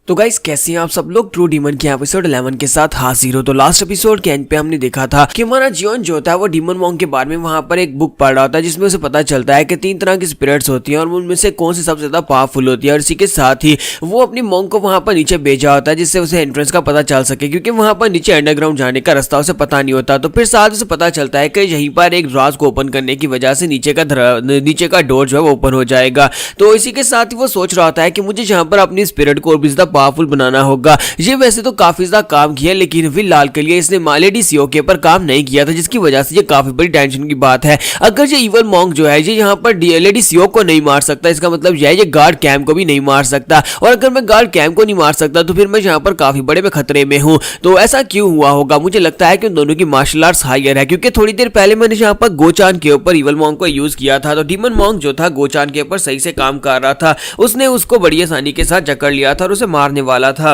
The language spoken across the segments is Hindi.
तो गाइस कैसे हैं आप सब लोग। ट्रू डीमन के एपिसोड 11 के साथ हाजिर हो। तो लास्ट एपिसोड के एंड पे हमने देखा था कि हमारा जियोन जो होता है वो डीमन मॉन्क के बारे में वहां पर एक बुक पढ़ रहा होता है जिसमें उसे पता चलता है कि 3 तरह की स्पिरिट्स होती हैं और उनमें से कौन सी सबसे ज्यादा पावरफुल होती है। और इसी के साथ ही वो अपनी मॉन्क को वहां पर नीचे भेजा होता है जिससे उसे एंट्रेंस का पता चल सके, क्योंकि वहां पर नीचे अंडरग्राउंड जाने का रास्ता उसे पता नहीं होता। तो फिर साथ उसे पता चलता है कि यहीं पर एक राज को ओपन करने की वजह से नीचे का डोर जो है वो ओपन हो जाएगा। तो इसी के साथ ही वो सोच रहा होता है कि मुझे जहां पर अपनी स्पिरिट को और भी ज्यादा पावरफुल बनाना होगा। ये वैसे तो काफी ज्यादा काम किया, लेकिन फिलहाल के लिए इसने लेडी सीओ के पर काम नहीं किया था, जिसकी वजह से ये काफी बड़ी टेंशन की बात है। अगर ये इवल मॉन्क जो है ये यहाँ पर लेडी सीओ को नहीं मार सकता, इसका मतलब यह है ये गार्ड कैम को भी नहीं मार सकता। और अगर मैं गार्ड कैम को नहीं मार सकता तो फिर मैं यहाँ पर काफी बड़े में खतरे में हूँ। तो ऐसा क्यों हुआ होगा? मुझे लगता है कि उन दोनों की मार्शल आर्ट्स हायर है, क्योंकि थोड़ी देर पहले मैंने यहाँ पर गोचान के ऊपर इवल मॉन्क को यूज किया था। तो डीमन मॉन्क जो था गोचान के ऊपर सही से काम कर रहा था, उसने उसको बड़ी आसानी के साथ जकड़ लिया था और उसे मारने वाला था।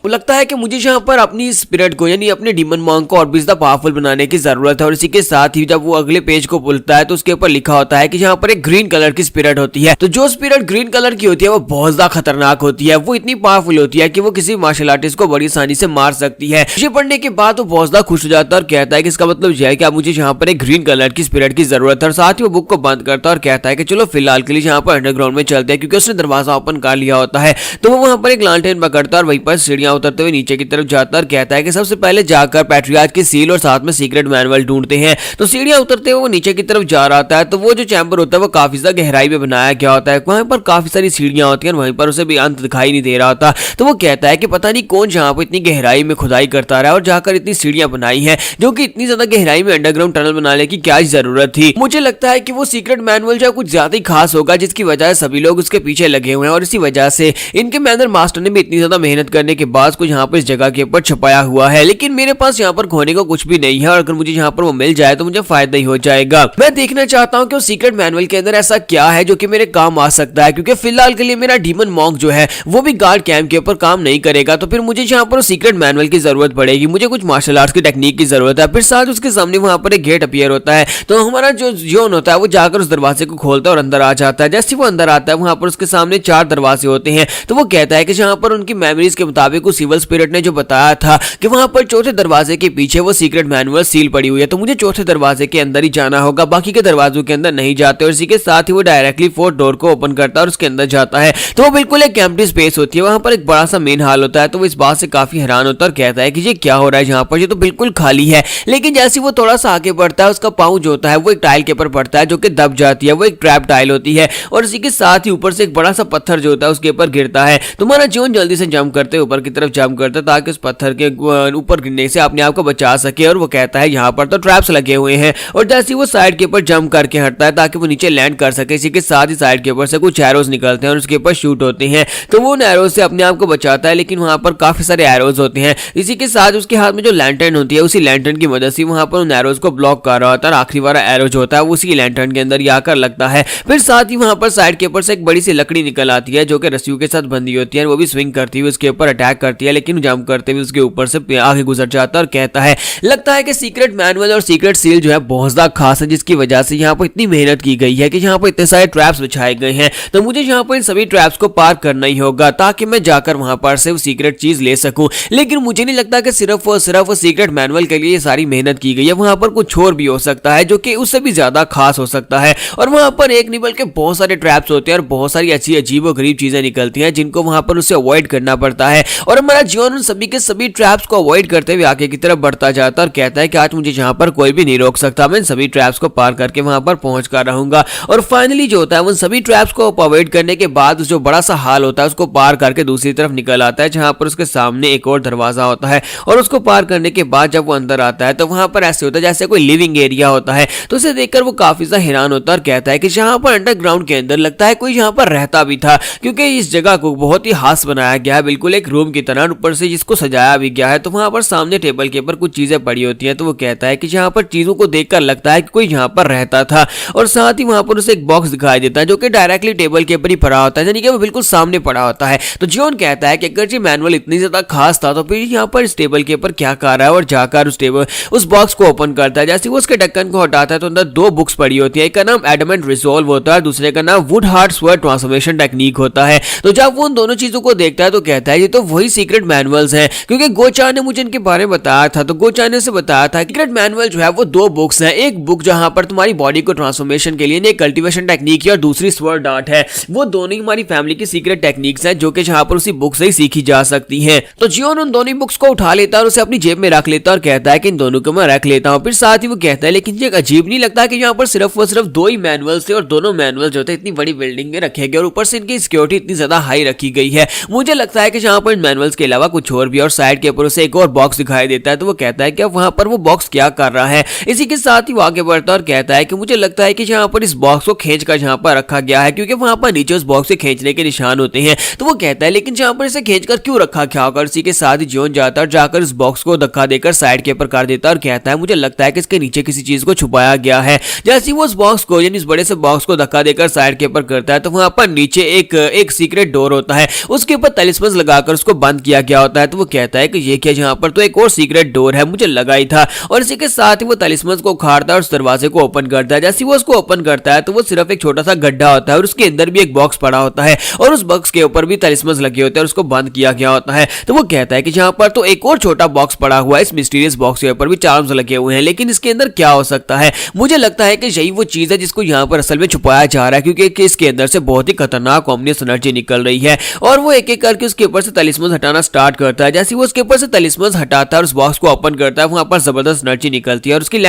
वो लगता है कि मुझे यहाँ पर अपनी स्पिरिट को यानी अपने डीमन मॉन्क को और भी ज्यादा पावरफुल बनाने की जरूरत है। और इसी के साथ ही जब वो अगले पेज को खुलता है तो उसके ऊपर लिखा होता है कि यहाँ पर एक ग्रीन कलर की स्पिरिट होती है। तो जो स्पिरिट ग्रीन कलर की होती है वो बहुत ज्यादा खतरनाक होती है। वो इतनी पावरफुल होती है कि वो किसी मार्शल आर्टिस्ट को बड़ी आसानी से मार सकती है। ये पढ़ने के बाद वो बहुत ज्यादा खुश हो जाता है और कहता है कि इसका मतलब यह है कि अब मुझे यहाँ पर एक ग्रीन कलर की स्पिरिट की जरूरत है। और साथ ही वो बुक को बंद करता है और कहता है कि चलो फिलहाल के लिए यहाँ पर अंडरग्राउंड में चलते हैं, क्योंकि उसने दरवाजा ओपन कर लिया होता है। तो वो वहां पर एक लालटेन पकड़ता है और वहीं पर सीढ़ियां उतरते हुए नीचे की तरफ जाता है और कहता है कि सबसे पहले जाकर पैट्रियार्च की सील और साथ में सीक्रेट मैनुअल ढूंढते हैं। तो सीढ़ियां उतरते हुए वो नीचे की तरफ जा रहा है। तो वो जो चैम्बर होता है वो काफी ज्यादा गहराई में बनाया गया होता है, वहां पर काफी सारी सीढ़ियां होती हैं, वहीं पर उसे भी अंत दिखाई नहीं दे रहा होता। तो वो कहता है कि पता नहीं कौन जहां पर इतनी गहराई में खुदाई करता रहा और जाकर इतनी सीढ़ियां बनाई है, जो कि इतनी ज्यादा गहराई में अंडरग्राउंड टनल बनाने की क्या जरूरत थी। मुझे लगता है कि वो सीक्रेट मैनुअल जो कुछ ज्यादा ही खास होगा, जिसकी वजह से सभी लोग उसके पीछे लगे हुए हैं। और इसी वजह से इनके मैनर मास्टर ने भी इतनी ज्यादा मेहनत करने के बाद कुछ यहाँ पर इस जगह के ऊपर छपाया हुआ है। लेकिन मेरे पास यहाँ पर खोने को कुछ भी नहीं है और अगर मुझे यहाँ पर वो मिल जाए तो मुझे फायदा ही हो जाएगा। मैं देखना चाहता हूँ कि उस सीक्रेट मैनुअल के अंदर ऐसा क्या है जो कि मेरे काम आ सकता है, क्योंकि फिलहाल के लिए मेरा डीमन मॉन्क जो है वो भी गार्ड कैंप के ऊपर काम नहीं करेगा। तो फिर मुझे यहाँ पर सीक्रेट मैनुअल की जरूरत पड़ेगी, मुझे कुछ मार्शल आर्ट्स की टेक्निक की जरूरत है। फिर साथ उसके सामने वहां पर एक गेट अपीयर होता है। तो हमारा जो जियोन होता है वो जाकर उस दरवाजे को खोलता है और अंदर आ जाता है। जैसे वो अंदर आता है वहां पर उसके सामने 4 दरवाजे होते हैं। तो वो कहता है कि जहां पर उनकी मेमोरीज के मुताबिक उस इवल स्पिरिट ने जो बताया था कि वहां पर चौथे दरवाजे के पीछे वो सीक्रेट मैनुअल सील पड़ी हुई है, तो मुझे चौथे दरवाजे के अंदर ही जाना होगा, बाकी के दरवाजों के अंदर नहीं जाते। और इसी के साथ ही वो डायरेक्टली 4th डोर को ओपन करता है और उसके अंदर जाता है। तो वो बिल्कुल एक एम्प्टी स्पेस होती है, वहां पर एक बड़ा सा मेन हॉल होता है। तो वो इस बात से काफी हैरान होता है और कहता है कि ये क्या हो रहा है यहाँ पर, ये तो बिल्कुल खाली है। लेकिन जैसे वो थोड़ा सा आगे बढ़ता है उसका पाँव जो होता है वो एक टाइल के ऊपर पड़ता है जो कि दब जाती है। वो एक ट्रैप टाइल होती है और इसी के साथ ही ऊपर से एक बड़ा सा पत्थर जो होता है उसके ऊपर गिरता है। तुम्हारा जियोन जल्दी से जंप करते ऊपर की तरफ जंप करता है ताकि उस पत्थर के ऊपर गिरने से अपने आप को बचा सके। और वो कहता है यहाँ पर तो ट्रैप्स लगे हुए हैं। और जैसे वो साइड के ऊपर जंप करके हटता है ताकि वो नीचे लैंड कर सके, इसी के साथ ही साइड के ऊपर से कुछ एरोज निकलते हैं और उसके ऊपर शूट होते हैं। तो वो उन एरोज से अपने आप को बचाता है, लेकिन वहां पर काफी सारे एरोज होते हैं। इसी के साथ उसके हाथ में जो लैंटर्न होती है उसी लैंटर्न की मदद से वहां पर उन एरोज को ब्लॉक कर रहा होता है। आखिरी वाला एरो जो होता है उसी लैंटर्न के अंदर ही आकर लगता है। फिर साथ ही वहां पर साइड के ऊपर से एक बड़ी सी लकड़ी निकल आती है जो कि रस्सियों के साथ बंधी होती है। वो भी स्विंग करती हुई उसके ऊपर अटैक करती है, लेकिन जंप करते हुए उसके ऊपर से आगे गुजर जाता है और कहता है लगता है कि सीक्रेट मैनुअल और सीक्रेट सील जो है बहुत ज्यादा खास है, जिसकी वजह से यहाँ पर इतनी मेहनत की गई है कि यहाँ पर इतने सारे ट्रैप्स बिछाए गए हैं। तो मुझे यहाँ पर इन सभी ट्रैप्स को पार करना ही होगा ताकि मैं जाकर वहां पर से वो सीक्रेट चीज ले सकूं। लेकिन मुझे नहीं लगता कि सिर्फ और सिर्फ सीक्रेट मैनुअल के लिए ये सारी मेहनत की गई है, वहां पर कुछ और भी हो सकता है जो कि उससे भी ज्यादा खास हो सकता है। और वहां पर एक नहीं बल्कि बहुत सारे ट्रैप्स होते हैं और बहुत सारी अच्छी अजीब और गरीब चीजें निकलती हैं जिनको वहां पर उसे अवॉइड करना पड़ता है। और हमारा जीवन उन सभी के सभी ट्रैप्स को अवॉइड करते हुए आगे की तरफ बढ़ता जाता है और कहता है कि आज मुझे जहां पर कोई भी नहीं रोक सकता, मैं इन सभी ट्रैप्स को पार करके वहां पर पहुंच कर रहूंगा। और फाइनली जो होता है उन सभी ट्रैप्स को अवॉइड करने के बाद जो बड़ा सा हाल होता है उसको पार करके दूसरी तरफ निकल आता है, जहां पर उसके सामने एक और दरवाजा होता है। और उसको पार करने के बाद जब वो अंदर आता है तो वहां पर ऐसे होता है जैसे कोई लिविंग एरिया होता है। तो उसे देखकर वो काफी ज्यादा हैरान होता है और कहता है कि जहां पर अंडरग्राउंड के अंदर लगता है कोई यहाँ पर रहता भी था, क्योंकि इस जगह को बहुत ही खास बनाया गया है, बिल्कुल एक रूम की तरह, ऊपर से जिसको सजाया भी गया है। तो वहां पर सामने टेबल के ऊपर कुछ चीजें पड़ी होती हैं। तो वो कहता है कि यहाँ पर चीजों को देखकर लगता है कि कोई यहाँ पर रहता था, और साथ ही वहां पर उसे एक बॉक्स दिखाई देता है जो कि डायरेक्टली टेबल के ऊपर ही पड़ा होता है, यानी कि वो बिल्कुल सामने पड़ा होता है। तो जियोन कहता है कि अगर ये मैनुअल इतनी ज्यादा खास था तो फिर यहाँ पर इस टेबल के ऊपर क्या कर रहा है, और जाकर उस बॉक्स को ओपन करता है। जैसे वो उसके ढक्कन को हटाता है तो अंदर दो बुक्स पड़ी होती है, एक का नाम एडमेंट रिजॉल्व होता है, दूसरे का नाम would heart sword transformation technique होता है। तो जब वो उन दोनों चीजों को देखता है तो कहता है ये तो वही सीक्रेट मैनुअल्स हैं, क्योंकि गोचा ने मुझे इनके बारे में बताया था। तो गोचा ने से बताया था सीक्रेट मैनुअल जो है वो दो बुक्स हैं, एक बुक जहां पर तुम्हारी बॉडी को ट्रांसफॉर्मेशन के लिए एक कल्टीवेशन टेक्निक है और दूसरी स्वर्ड आर्ट है। वो दोनों ही हमारी फैमिली की सीक्रेट टेक्निक्स हैं जो कि जहां पर उसी बुक से ही सीखी जा सकती हैं। तो जियोन उन दोनों बुक्स को उठा लेता है और उसे अपनी जेब में रख लेता है और कहता है कि इन दोनों को मैं रख लेता हूं। फिर साथ ही वो कहता है लेकिन ये अजीब नहीं लगता कि यहाँ पर सिर्फ दो ही मैनुअल्स थे और दोनों मैनुअल जो थे इतनी बड़ी बिल्डिंग में रखे गए और ऊपर से इनकी सिक्योरिटी इतनी ज्यादा हाई रखी गई है। मुझे लगता है कि जहाँ पर इन मैनुअल्स के अलावा कुछ और भी, और साइड के ऊपर उसे एक और बॉक्स दिखाई देता है। तो वो कहता है कि वहां पर वो बॉक्स क्या कर रहा है। इसी के साथ ही वो आगे बढ़ता है और कहता है कि मुझे लगता है कि जहाँ पर इस बॉक्स को खींच कर जहाँ पर रखा गया है, क्योंकि वहां पर नीचे उस बॉक्स से खींचने के निशान होते हैं। तो वो कहता है लेकिन जहाँ पर इसे खींच कर क्यों रखा क्या होगा। इसी के साथ ही जियोन जाता है और जाकर इस बॉक्स को धक्का देकर साइड के ऊपर कर देता है और कहता है मुझे लगता है कि इसके नीचे किसी चीज को छुपाया गया है। जैसे वो उस बॉक्स को यानी इस बड़े से बॉक्स को धक्का देकर साइड के ऊपर करता है तो वहां पर नीचे एक सीक्रेट डोर होता है, उसके ऊपर तलिस्मन लगाकर उसको बंद किया गया होता है। तो वो कहता है कि ये क्या, जहां पर तो एक और सीक्रेट डोर है, मुझे लगा ही था। और इसी के साथ ही वो तलिस्मन को उखाड़ता है और उस दरवाजे को ओपन करता है। जैसे वो उसको ओपन करता है तो वो सिर्फ एक छोटा सा गड्ढा होता है और उसके अंदर भी एक बॉक्स पड़ा होता है और उस बॉक्स के ऊपर भी तलिस्मन लगे होते हैं और उसको बंद किया गया होता है। तो वो कहता है कि जहां पर तो एक और छोटा बॉक्स पड़ा हुआ है, इस मिस्टीरियस बॉक्स के ऊपर भी चार्म्स लगे हुए हैं, लेकिन इसके अंदर क्या हो सकता है। मुझे लगता है कि यही वो चीज है जिसको यहाँ पर असल में छुपाया जा रहा है, क्योंकि इसके अंदर से बहुत ही खतरनाक ऑमनियस एनर्जी निकल रही है। और वो एक एक करके उसके ऊपर से तलिस्मन हटाना स्टार्ट करता है। जैसे वो उसके ऊपर से तलिस्मन हटाता है और उस बॉक्स को ओपन करता है, वहां पर जबरदस्त एनर्जी निकलती है और उसकी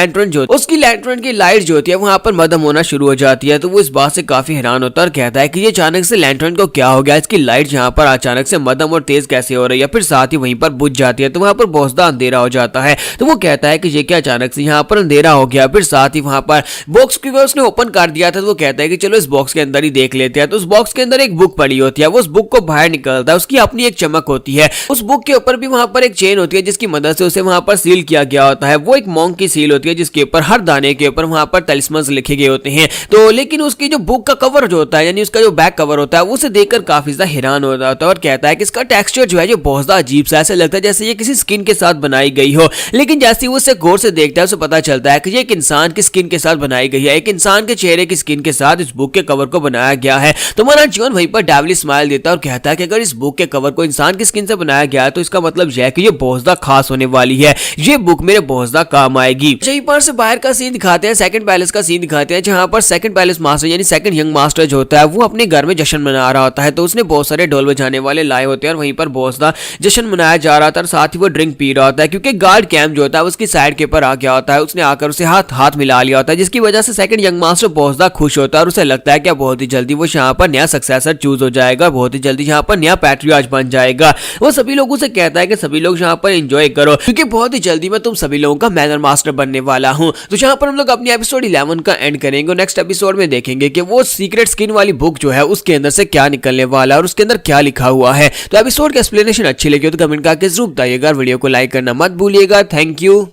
लैंटर्न की लाइट जो होती है वहां पर मदम होना शुरू हो जाती है। तो वो इस बात से काफी हैरान होता है और कहता है कि ये अचानक से लैंटर्न को क्या हो गया, इसकी लाइट यहाँ पर अचानक से मदम और तेज कैसे हो रही है। फिर साथ ही वहीं पर बुझ जाती है तो वहां पर बहुत ज्यादा अंधेरा हो जाता है। तो वो कहता है कि ये क्या, अचानक से यहाँ पर अंधेरा हो गया। फिर साथ ही वहां पर बॉक्स क्योंकि उसने ओपन कर दिया था तो वो कहता है कि चलो इस बॉक्स के अंदर ही देख लेते हैं। तो उस बॉक्स के अंदर एक बुक पड़ी होती है, वो उस बुक को बाहर निकलता है, उसकी अपनी एक चमक होती है। उस बुक के ऊपर भी वहां पर एक चेन होती है जिसकी मदद से उसे वहां पर सील किया गया होता है। वो एक मॉन्क की सील होती है जिसके ऊपर हर दाने के ऊपर वहां पर तलिस्मन्स लिखे गए होते हैं। तो लेकिन उसकी जो बुक का कवर जो होता है यानी उसका जो बैक कवर होता है उसे देखकर काफी ज्यादा हैरान हो जाता है और कहता है कि इसका टेक्सचर जो है जो बहुत ज्यादा अजीब सा, ऐसा लगता है जैसे ये किसी स्किन के साथ बनाई गई हो। लेकिन जैसे वो उसे गौर से देखता है उसे पता चलता है कि ये एक इंसान की स्किन के साथ बनाई गई है, एक इंसान के चेहरे की स्किन के साथ इस बुक के कवर को बनाया गया है। तो हमारा जियोन वहीं पर डेविली स्माइल देता है और कहता है कि अगर इस बुक के कवर को इंसान की स्किन से बनाया गया है तो इसका मतलब यह है कि ये बहुत ज्यादा खास होने वाली है, ये बुक मेरे बहुत ज्यादा काम आएगी। यहीं पर से बाहर का सीन दिखाते हैं, सेकंड पैलेस का सीन दिखाते हैं, जहां पर सेकंड पैलेस मास्टर यानी सेकंड यंग मास्टर जो होता है वो अपने घर में जश्न मना रहा होता है। तो उसने बहुत सारे ढोल बजाने वाले लाए होते हैं और वहीं पर बहुत ज्यादा जश्न मनाया जा रहा था और साथ ही वो ड्रिंक पी रहा होता है, क्योंकि गार्ड कैंप जो होता है उसकी साइड के ऊपर आ गया होता है। उसने आकर उसे हाथ मिला लिया होता है, जिसकी वजह से सेकंड यंग मास्टर बहुत ज्यादा खुश होता है और उसे लगता है कि बहुत ही जल्दी वो यहाँ पर नया सक्सेसर चूज हो जाएगा, बहुत ही जल्दी यहाँ पर नया पैट्रियार्च बन जाएगा। वो सभी लोगों से कहता है कि सभी लोग यहाँ पर एंजॉय करो, क्योंकि बहुत ही जल्दी मैं तुम सभी लोगों का मैनर मास्टर बनने वाला हूँ। तो यहाँ पर हम लोग अपनी एपिसोड 11 का एंड करेंगे। नेक्स्ट एपिसोड में देखेंगे कि वो सीक्रेट स्किन वाली बुक जो है उसके अंदर से क्या निकलने वाला है और उसके अंदर क्या लिखा हुआ है। तो एपिसोड की एक्सप्लेनेशन अच्छी लगी हो तो कमेंट करके जरूर बताइएगा, वीडियो को लाइक करना मत भूलिएगा। Thank you.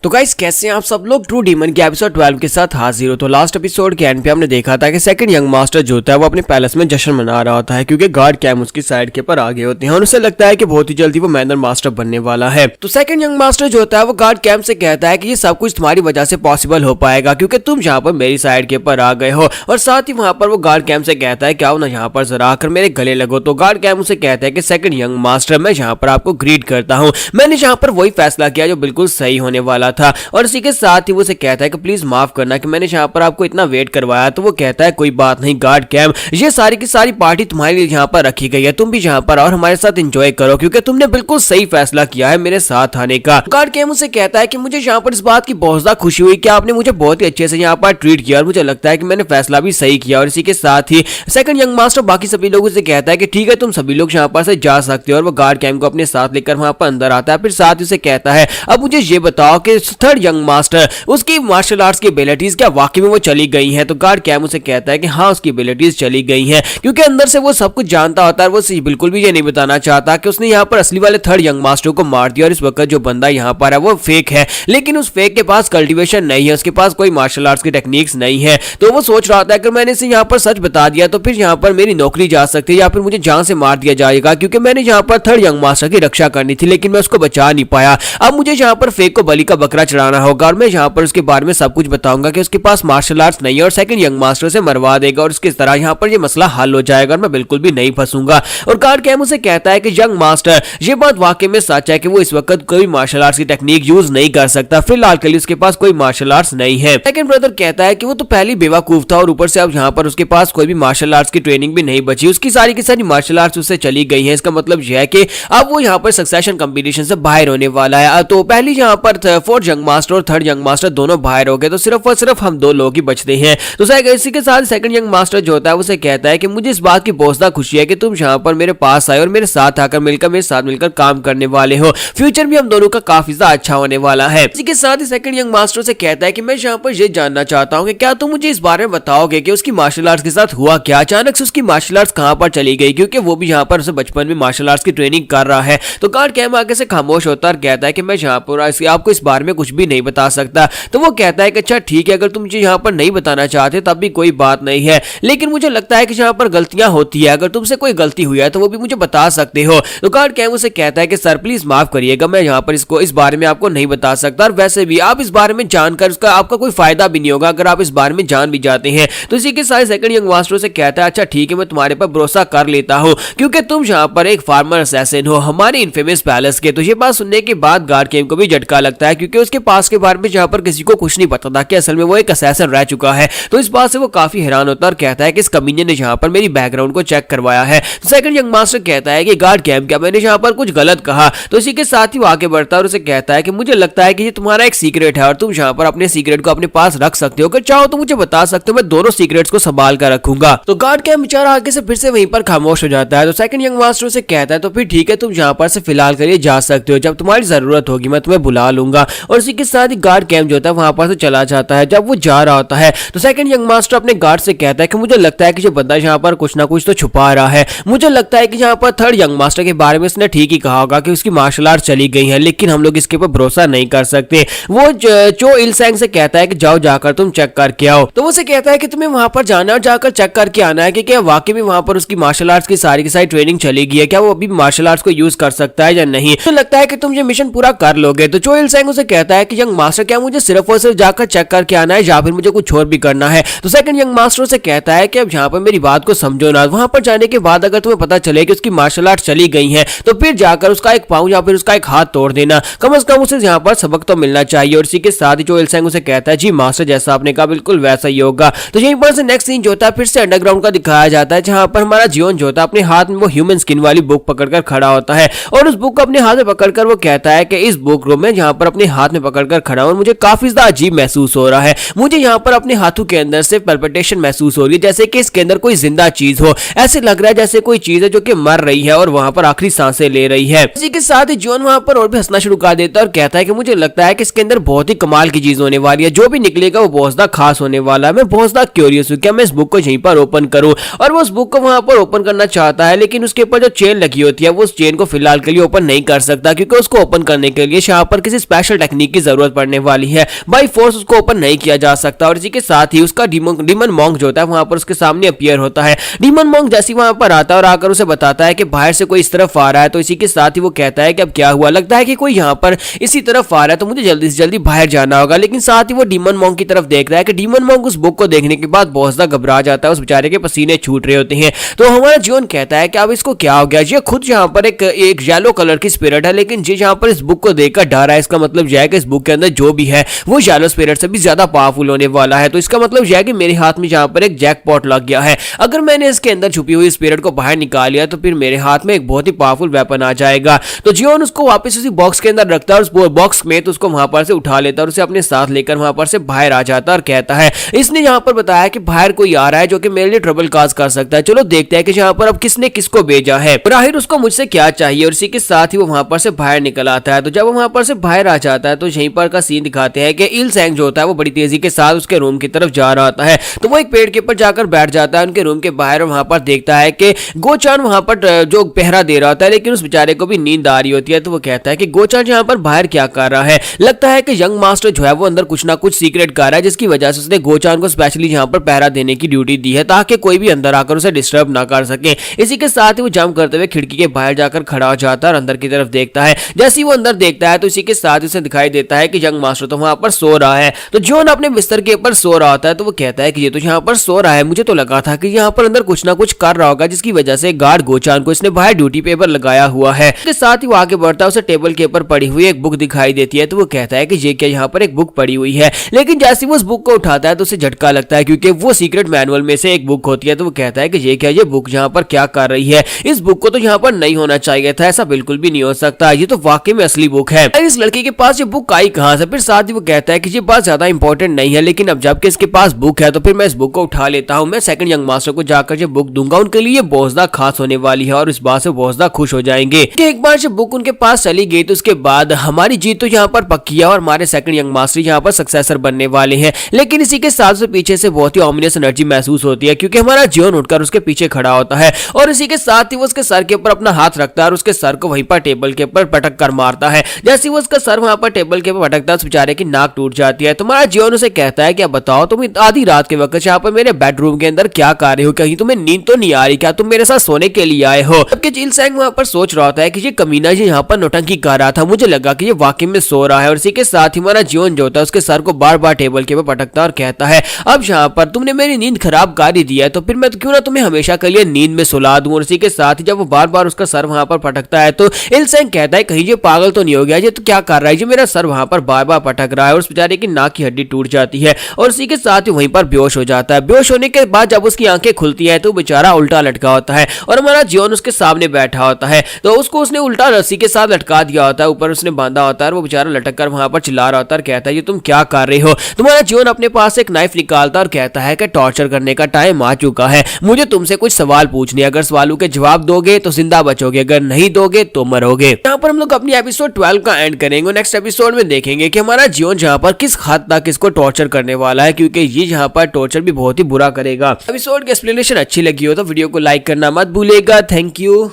तो गाइस कैसे हैं आप सब लोग। ट्रू डीमन के एपिसोड 12 के साथ हाजिर हो। तो लास्ट एपिसोड के एंड पे हमने देखा था कि सेकंड यंग मास्टर जो होता है वो अपने पैलेस में जश्न मना रहा होता है, क्योंकि गार्ड कैम उसकी साइड के ऊपर आ गए होते हैं और उसे लगता है कि बहुत ही जल्दी वो मैनर मास्टर बनने वाला है। तो सेकंड यंग मास्टर जो होता है वो गार्ड कैम से कहता है कि ये सब कुछ तुम्हारी वजह से पॉसिबल हो पाएगा, क्योंकि तुम यहाँ पर मेरी साइड के ऊपर आ गए हो। और साथ ही वहां पर वो गार्ड कैम से कहता है कि आओ ना यहाँ पर जरा आकर मेरे गले लगो। तो गार्ड कैम उसे कहता है कि सेकंड यंग मास्टर मैं यहाँ पर आपको ग्रीट करता हूँ, मैंने यहाँ पर वही फैसला किया जो बिल्कुल सही होने वाला था। और इसी के साथ ही वो उसे कहता है कि प्लीज माफ करना कि मैंने यहाँ पर आपको इतना वेट करवाया। तो वो कहता है कोई बात नहीं गार्ड कैम, ये सारी की सारी पार्टी तुम्हारे लिए यहाँ पर रखी गई है, तुम भी यहाँ पर और हमारे साथ एंजॉय करो, क्योंकि तुमने बिल्कुल सही फैसला किया है मेरे साथ आने का। गार्ड कैम उसे कहता है कि मुझे यहाँ पर इस बात की बहुत ज्यादा खुशी हुई कि आपने मुझे बहुत ही अच्छे से यहाँ पर ट्रीट किया और मुझे लगता है कि मैंने फैसला भी सही किया। और इसी के साथ ही सेकंड यंग मास्टर बाकी सभी लोगों से कहता है कि ठीक है तुम सभी लोग यहाँ पर से जा सकते हो। और वो गार्ड कैम को अपने साथ लेकर वहां पर अंदर आता है। फिर साथ ही उसे कहता है अब मुझे ये बताओ कि थर्ड यंग मास्टर उसकी मार्शल आर्ट्स की एबिलिटीज क्या वाकई में वो चली गई है। तो गार्ड कैम उसे कहता है कि हाँ उसकी एबिलिटीज चली गई है, क्योंकि अंदर से वो सब कुछ जानता होता है। वो बिल्कुल भी ये नहीं बताना चाहता कि उसने यहाँ पर असली वाले थर्ड यंग मास्टर को मार दिया और इस वक्त जो बंदा यहाँ पर है वो फेक है, लेकिन उस फेक के पास कल्टीवेशन नहीं है, उसके पास कोई मार्शल आर्ट्स की टेक्निक्स नहीं है। तो वो सोच रहा था कि मैंने इसे यहाँ पर सच बता दिया तो फिर यहाँ पर मेरी नौकरी जा सकती है या फिर मुझे जान से मार दिया जाएगा, क्योंकि मैंने यहाँ पर थर्ड यंग मास्टर की रक्षा करनी थी लेकिन मैं उसको बचा नहीं पाया। अब मुझे यहाँ पर फेक को बलि का बकरा चढ़ाना होगा और मैं यहाँ पर उसके बारे में सब कुछ बताऊंगा कि उसके पास मार्शल आर्ट्स नहीं है और सेकंड यंग मास्टर से मरवा देगा और इसकी तरह यहाँ पर ये मसला हल हो जाएगा और मैं बिल्कुल भी नहीं फंसूंगा। और गार्ड कैम उसे कहता है कि यंग मास्टर ये बात वाकई में सच है कि वो इस वक्त कोई मार्शल आर्ट्स की टेक्निक यूज नहीं कर सकता, फिलहाल के लिए उसके पास कोई मार्शल आर्ट्स नहीं है। सेकंड ब्रदर कहता है कि वो तो पहली बेवकूफ था और ऊपर से अब यहाँ पर उसके पास कोई भी मार्शल आर्ट्स की ट्रेनिंग भी नहीं बची, उसकी सारी की सारी मार्शल आर्ट्स उससे चली गई है। इसका मतलब यह है कि अब वो यहाँ पर सक्सेशन कंपटीशन से बाहर होने वाला है। तो पहली यहाँ पर फोर्थ यंग मास्टर और थर्ड यंग मास्टर दोनों बाहर हो गए तो सिर्फ और सिर्फ हम दो लोग ही बचते हैं। तो इसी के साथ सेकंड यंग मास्टर जो होता है उसे कहता है कि मुझे इस बात की बहुत ज्यादा खुशी है कि तुम यहाँ पर मेरे पास आए और मेरे साथ आकर मेरे साथ मिलकर काम करने वाले हो, फ्यूचर भी हम दोनों का काफी ज्यादा अच्छा होने वाला है। इसी के साथ ही सेकंड यंग मास्टर से कहता है कि मैं यहाँ पर ये जानना चाहता हूँ कि क्या तुम मुझे इस बारे में बताओगे कि उसकी मार्शल आर्ट्स के साथ हुआ क्या, अचानक से उसकी मार्शल आर्ट्स कहाँ पर चली गई, क्योंकि वो भी यहाँ पर उसे बचपन में मार्शल आर्ट्स की ट्रेनिंग कर रहा है। तो गार्ड कैम आगे से खामोश होता है और कहता है कि मैं यहाँ पर आपको इस बारे में कुछ भी नहीं बता सकता। तो वो कहता है कि अच्छा ठीक है, अगर तुम मुझे यहाँ पर नहीं बताना चाहते तब भी कोई बात नहीं है, लेकिन मुझे लगता है कि यहाँ पर गलतियां होती है, अगर तुमसे कोई गलती हुई है तो वो भी मुझे बता सकते हो। तो गार्ड कैम उसे कहता है कि सर प्लीज माफ करिएगा, मैं यहाँ पर इस बारे में आपको नहीं बता सकता और वैसे भी आप इस बारे में जानकर उसका आपका कोई फायदा भी नहीं होगा अगर आप इस बारे में जान भी जाते हैं। तो इसी के साथ सेकंड यंग मास्टर से कहता है अच्छा ठीक है, मैं तुम्हारे पर भरोसा कर लेता हूँ क्योंकि तुम यहाँ पर एक फार्मर असैसिन हो हमारे इनफेमस पैलेस के। तो ये बात सुनने के बाद गार्ड कैम को भी झटका लगता है क्योंकि उसके पास के बारे में यहाँ पर किसी को कुछ नहीं पता था कि असल में वो एक असैसिन रह चुका है। तो इस बात से वो काफी हैरान होता है और कहता है कि इस कमीने ने यहाँ पर मेरी बैकग्राउंड को चेक करवाया है। तो सेकंड यंग मास्टर कहता है कि गार्ड कैम क्या मैंने यहाँ पर कुछ गलत कहा। तो इसी के साथ ही वो आगे बढ़ता है और उसे कहता है कि मुझे लगता है कि ये तुम्हारा एक सीक्रेट है और तुम यहाँ पर अपने सीक्रेट को अपने पास रख सकते हो, अगर चाहो तो मुझे बता सकते हो, मैं दोनों सीक्रेट्स को संभाल कर रखूंगा। तो गार्ड कैम बेचारा आगे से फिर से वहीं पर खामोश हो जाता है। तो सेकंड यंग मास्टर से कहता है तो फिर ठीक है, तुम यहाँ पर से फिलहाल के लिए जा सकते हो, जब तुम्हारी जरूरत होगी मैं तुम्हें बुला लूंगा। और इसी के साथ ही गार्ड कैम जो होता है वहां पर से चला जाता है। जब वो जा रहा होता है तो सेकंड यंग मास्टर अपने गार्ड से कहता है कि मुझे लगता है कि जो बंदा यहाँ पर कुछ ना कुछ तो छुपा रहा है, मुझे लगता है कि यहाँ पर थर्ड यंग मास्टर के बारे में उसने ठीक ही कहा होगा कि उसकी मार्शल आर्ट चली गई है, लेकिन हम लोग इसके ऊपर भरोसा नहीं कर सकते। वो चो इलसेंग से कहता है कि जाओ जाकर तुम चेक करके आओ। तो वो से कहता है कि तुम्हें वहां पर जाना और जाकर चेक करके आना है कि क्या वाकई में वहां पर उसकी मार्शल आर्ट्स की सारी ट्रेनिंग चली गई है, क्या वो अभी मार्शल आर्ट्स को यूज कर सकता है या नहीं। तो लगता है कि तुम ये मिशन पूरा कर लोगे। तो चो इलसेंग उसे कहता है कि यंग मास्टर क्या मुझे सिर्फ और सिर्फ जाकर चेक करके आना है या फिर मुझे कुछ और भी करना है। तो सेकंड यंग मास्टर से कहता है कि अब यहाँ पर मेरी बात को समझो ना, वहां पर जाने के बाद अगर तुम्हें पता चले कि उसकी मार्शल आर्ट चली गई है तो फिर जाकर उसका एक पांव या फिर उसका एक हाथ तोड़ देना, कम से कम उसे यहाँ पर सबक तो मिलना चाहिए। और इसी के साथ ही जो इलसेंग उसे कहता है जी मास्टर जैसा आपने कहा बिल्कुल वैसा ही होगा। तो यहीं पर से नेक्स्ट सीन जो होता है फिर से अंडरग्राउंड का दिखाया जाता है, जहां पर हमारा जियोन जो होता है अपने हाथ में वो ह्यूमन स्किन वाली बुक पकड़कर खड़ा होता है और उस बुक को अपने हाथ में पकड़कर वो कहता है कि इस बुक को मैं यहाँ पर अपने हाथ में पकड़कर खड़ा हूं और मुझे काफी ज्यादा अजीब महसूस हो रहा है, मुझे यहाँ पर अपने हाथों के अंदर से पल्पिटेशन महसूस हो रही है जैसे कि इसके अंदर कोई जिंदा चीज हो, ऐसे लग रहा है जैसे कोई चीज है जो कि मर रही है और वहां पर आखिरी सांसें ले रही है। इसी के साथ ही जियोन वहां पर और भी हंसना शुरू कर देता है और कहता है कि मुझे लगता है कि इसके अंदर बहुत ही कमाल की चीज होने वाली है, जो भी निकलेगा वो बहुत ज्यादा खास होने वाला है, मैं बहुत ज्यादा क्यूरियस हूँ, क्या मैं इस बुक को यहीं पर ओपन करूँ। और वो उस बुक को वहां पर ओपन करना चाहता है लेकिन उसके ऊपर जो चेन लगी होती है वो उस चेन को फिलहाल के लिए ओपन नहीं कर सकता, क्योंकि उसको ओपन करने के लिए यहाँ पर किसी स्पेशल टेक्निक की जरूरत पड़ने वाली है, बाई फोर्स उसको ओपन नहीं किया जा सकता। और इसी के साथ ही उसका डीमन मॉन्क जो होता है वहां पर उसके सामने अपीयर होता है। डीमन मॉन्क जैसे वहां पर आता है और आकर उसे बताता है कि बाहर से कोई इस तरफ आ रहा है। तो इसी के साथ ही वो कहता है कि अब क्या हुआ, लगता है कि कोई यहाँ पर इसी तरफ आ रहा है तो मुझे जल्दी से जल्दी बाहर जाना होगा। लेकिन साथ ही वो डीमन मॉन्क की तरफ देख रहा है कि डीमन मॉन्क उस बुक को देखने के बाद बहुत ज्यादा घबरा जाता है, उस बेचारे के पसीने छूट रहे होते हैं। तो हमारा जियोन कहता है कि अब इसको क्या हो गया, ये खुद यहाँ पर एक येलो कलर की स्पिरिट है लेकिन जी यहाँ पर इस बुक को देखकर डर है, इसका मतलब यह है कि इस बुक के अंदर जो भी है वो येलो स्पिरिट से भी ज्यादा पावरफुल होने वाला है। तो इसका मतलब यह है कि मेरे हाथ में यहाँ पर एक जैकपॉट लग गया है, अगर मैंने इसके अंदर छुपी हुई स्पिरिट को बाहर निकाल लिया तो फिर मेरे हाथ में एक बहुत ही पावरफुल वेपन आ जाएगा। तो जियोन उसको वापस उसी बॉक्स के अंदर रखता है और उस बॉक्स में तो उसको वहां पर से उठा लेता है और उसे अपने साथ लेकर वहां पर से बाहर आ जाता है और कहता है इसने यहाँ पर बताया कि बाहर कोई आ रहा है जो कि मेरे लिए ट्रबल काज कर सकता है, चलो देखते हैं कि यहाँ पर अब किसने किसको भेजा है और आखिर उसको मुझसे क्या चाहिए। और इसी के साथ ही वो वहां पर से बाहर निकल आता है। तो जब वो वहां पर से बाहर आ जाता जाता है तो यहीं पर का सीन दिखाते हैं कि इल सेंग जो होता है वो बड़ी तेजी के साथ उसके रूम की तरफ जा रहा होता है। तो वो एक पेड़ के ऊपर जाकर बैठ जाता है उनके रूम के बाहर, और वहां पर देखता है कि गोचान वहां पर जो पहरा दे रहा होता है, लेकिन उस बेचारे को भी नींद आ रही होती है। तो वो कहता है कि गोचान यहाँ पर बाहर क्या कर रहा है। लगता है कि यंग मास्टर जो है वो अंदर कुछ ना कुछ सीक्रेट कर रहा है, जिसकी वजह से उसने गोचान को स्पेशली यहाँ पर पहरा देने की ड्यूटी दी है ताकि कोई भी अंदर आकर उसे डिस्टर्ब ना कर सके। इसी के साथ ही वो जंप करते हुए खिड़की के बाहर जाकर खड़ा हो जाता है और अंदर की तरफ देखता है। जैसे ही वो अंदर देखता है तो इसी के साथ उसे दिखाई देता है कि यंग मास्टर तो वहां पर सो रहा है। तो जॉन अपने बिस्तर के ऊपर सो रहा होता है। तो वो कहता है कि ये तो यहाँ पर सो रहा है, मुझे तो लगा था कि यहाँ पर अंदर कुछ ना कुछ कर रहा होगा, जिसकी वजह से गार्ड गोचान को इसने बाहर ड्यूटी पेपर लगाया हुआ है। इसके साथ ही वो आगे बढ़ता है, उसे टेबल के ऊपर पड़ी हुई एक बुक दिखाई देती है। तो वो कहता है कि ये क्या यहाँ पर एक बुक पड़ी हुई है, लेकिन जैसे वो उस बुक को उठाता है तो उसे झटका लगता है क्योंकि वो सीक्रेट मैनुअल में से एक बुक होती है। तो वो कहता है कि ये क्या, ये बुक यहाँ पर क्या कर रही है, इस बुक को तो यहाँ पर नहीं होना चाहिए था, ऐसा बिल्कुल भी नहीं हो सकता, ये तो वाकई में असली बुक है। इस लड़के के पास ये बुक आई कहां से। फिर साथ ही वो कहता है कि ये बात ज्यादा इंपॉर्टेंट नहीं है, लेकिन अब जबकि इसके पास बुक है तो फिर मैं इस बुक को उठा लेता हूँ, मैं सेकंड यंग मास्टर को जाकर ये बुक दूंगा, उनके लिए बहुत ज्यादा खास होने वाली है और इस बात से बहुत ज्यादा खुश हो जाएंगे। एक बार जब बुक उनके पास चली गई तो उसके बाद हमारी जीत तो यहाँ पर पक्की है और हमारे सेकंड यंग मास्टर यहाँ पर सक्सेसर बनने वाले हैं। लेकिन इसी के साथ से पीछे से बहुत ही ऑमिनियस एनर्जी महसूस होती है क्योंकि हमारा जियोन उठकर उसके पीछे खड़ा होता है और इसी के साथ ही वो उसके सर के ऊपर अपना हाथ रखता है और उसके सर को वहीं पर टेबल के ऊपर पटक कर मारता है। जैसे वो उसका सर वहां पर टेबल के ऊपर पटकता है उस बेचारे की नाक टूट जाती है। तुम्हारा जियोन उसे कहता है कि अब बताओ तुम आधी रात के वक्त यहाँ पर मेरे बेडरूम के अंदर क्या कर रहे हो, कहीं तुम्हें नींद तो नहीं आ रही, क्या तुम मेरे साथ सोने के लिए आए हो। जबकि इल सेंग वहां पर सोच रहा होता है कि ये कमीना ये यहाँ पर नौटंकी कर रहा था, मुझे लगा कि ये वाकई में सो रहा है। और इसी के साथ ही हमारा जियोन जो होता है उसके सर को बार बार टेबल के ऊपर पटकता है और कहता है अब यहाँ पर तुमने मेरी नींद खराब कर ही दिया है तो फिर मैं तो क्यों ना तुम्हें हमेशा के लिए नींद में सुला दूं। और इसी के साथ ही जब वो बार बार उसका सर वहां पर पटकता है तो इल सेंग कहता है कहीं ये पागल तो नहीं हो गया, ये तो क्या कर रहा है, ये मेरा सर वहां पर बार बार पटक रहा है। और उस बेचारे की नाक की हड्डी टूट जाती है और इसी के साथ ही वहीं पर बेहोश हो जाता है। बेहोश होने के बाद जब उसकी आंखें खुलती है तो बेचारा उल्टा लटका होता है और हमारा जियोन उसके सामने बैठा होता है। तो उसको उसने उल्टा रस्सी के साथ लटका दिया होता है, ऊपर उसने बांधा होता है और वो बेचारा लटक कर वहां पर चिल्ला रहा होता है और कहता है ये तुम क्या कर रहे हो। तुम्हारा जियोन अपने पास एक नाइफ निकालता और कहता है कि टॉर्चर करने का टाइम आ चुका है, मुझे तुमसे कुछ सवाल पूछने, अगर सवालों के जवाब दोगे तो जिंदा बचोगे, अगर नहीं दोगे तो मरोगे। यहाँ पर हम लोग अपनी एपिसोड 12 का एंड करेंगे। नेक्स्ट एपिसोड में देखेंगे कि हमारा जियोन जहाँ पर किस हद तक इसको टॉर्चर करने वाला है, क्योंकि ये यहाँ पर टॉर्चर भी बहुत ही बुरा करेगा। एपिसोड की एक्सप्लेनेशन अच्छी लगी हो तो वीडियो को लाइक करना मत भूलिएगा। Thank you.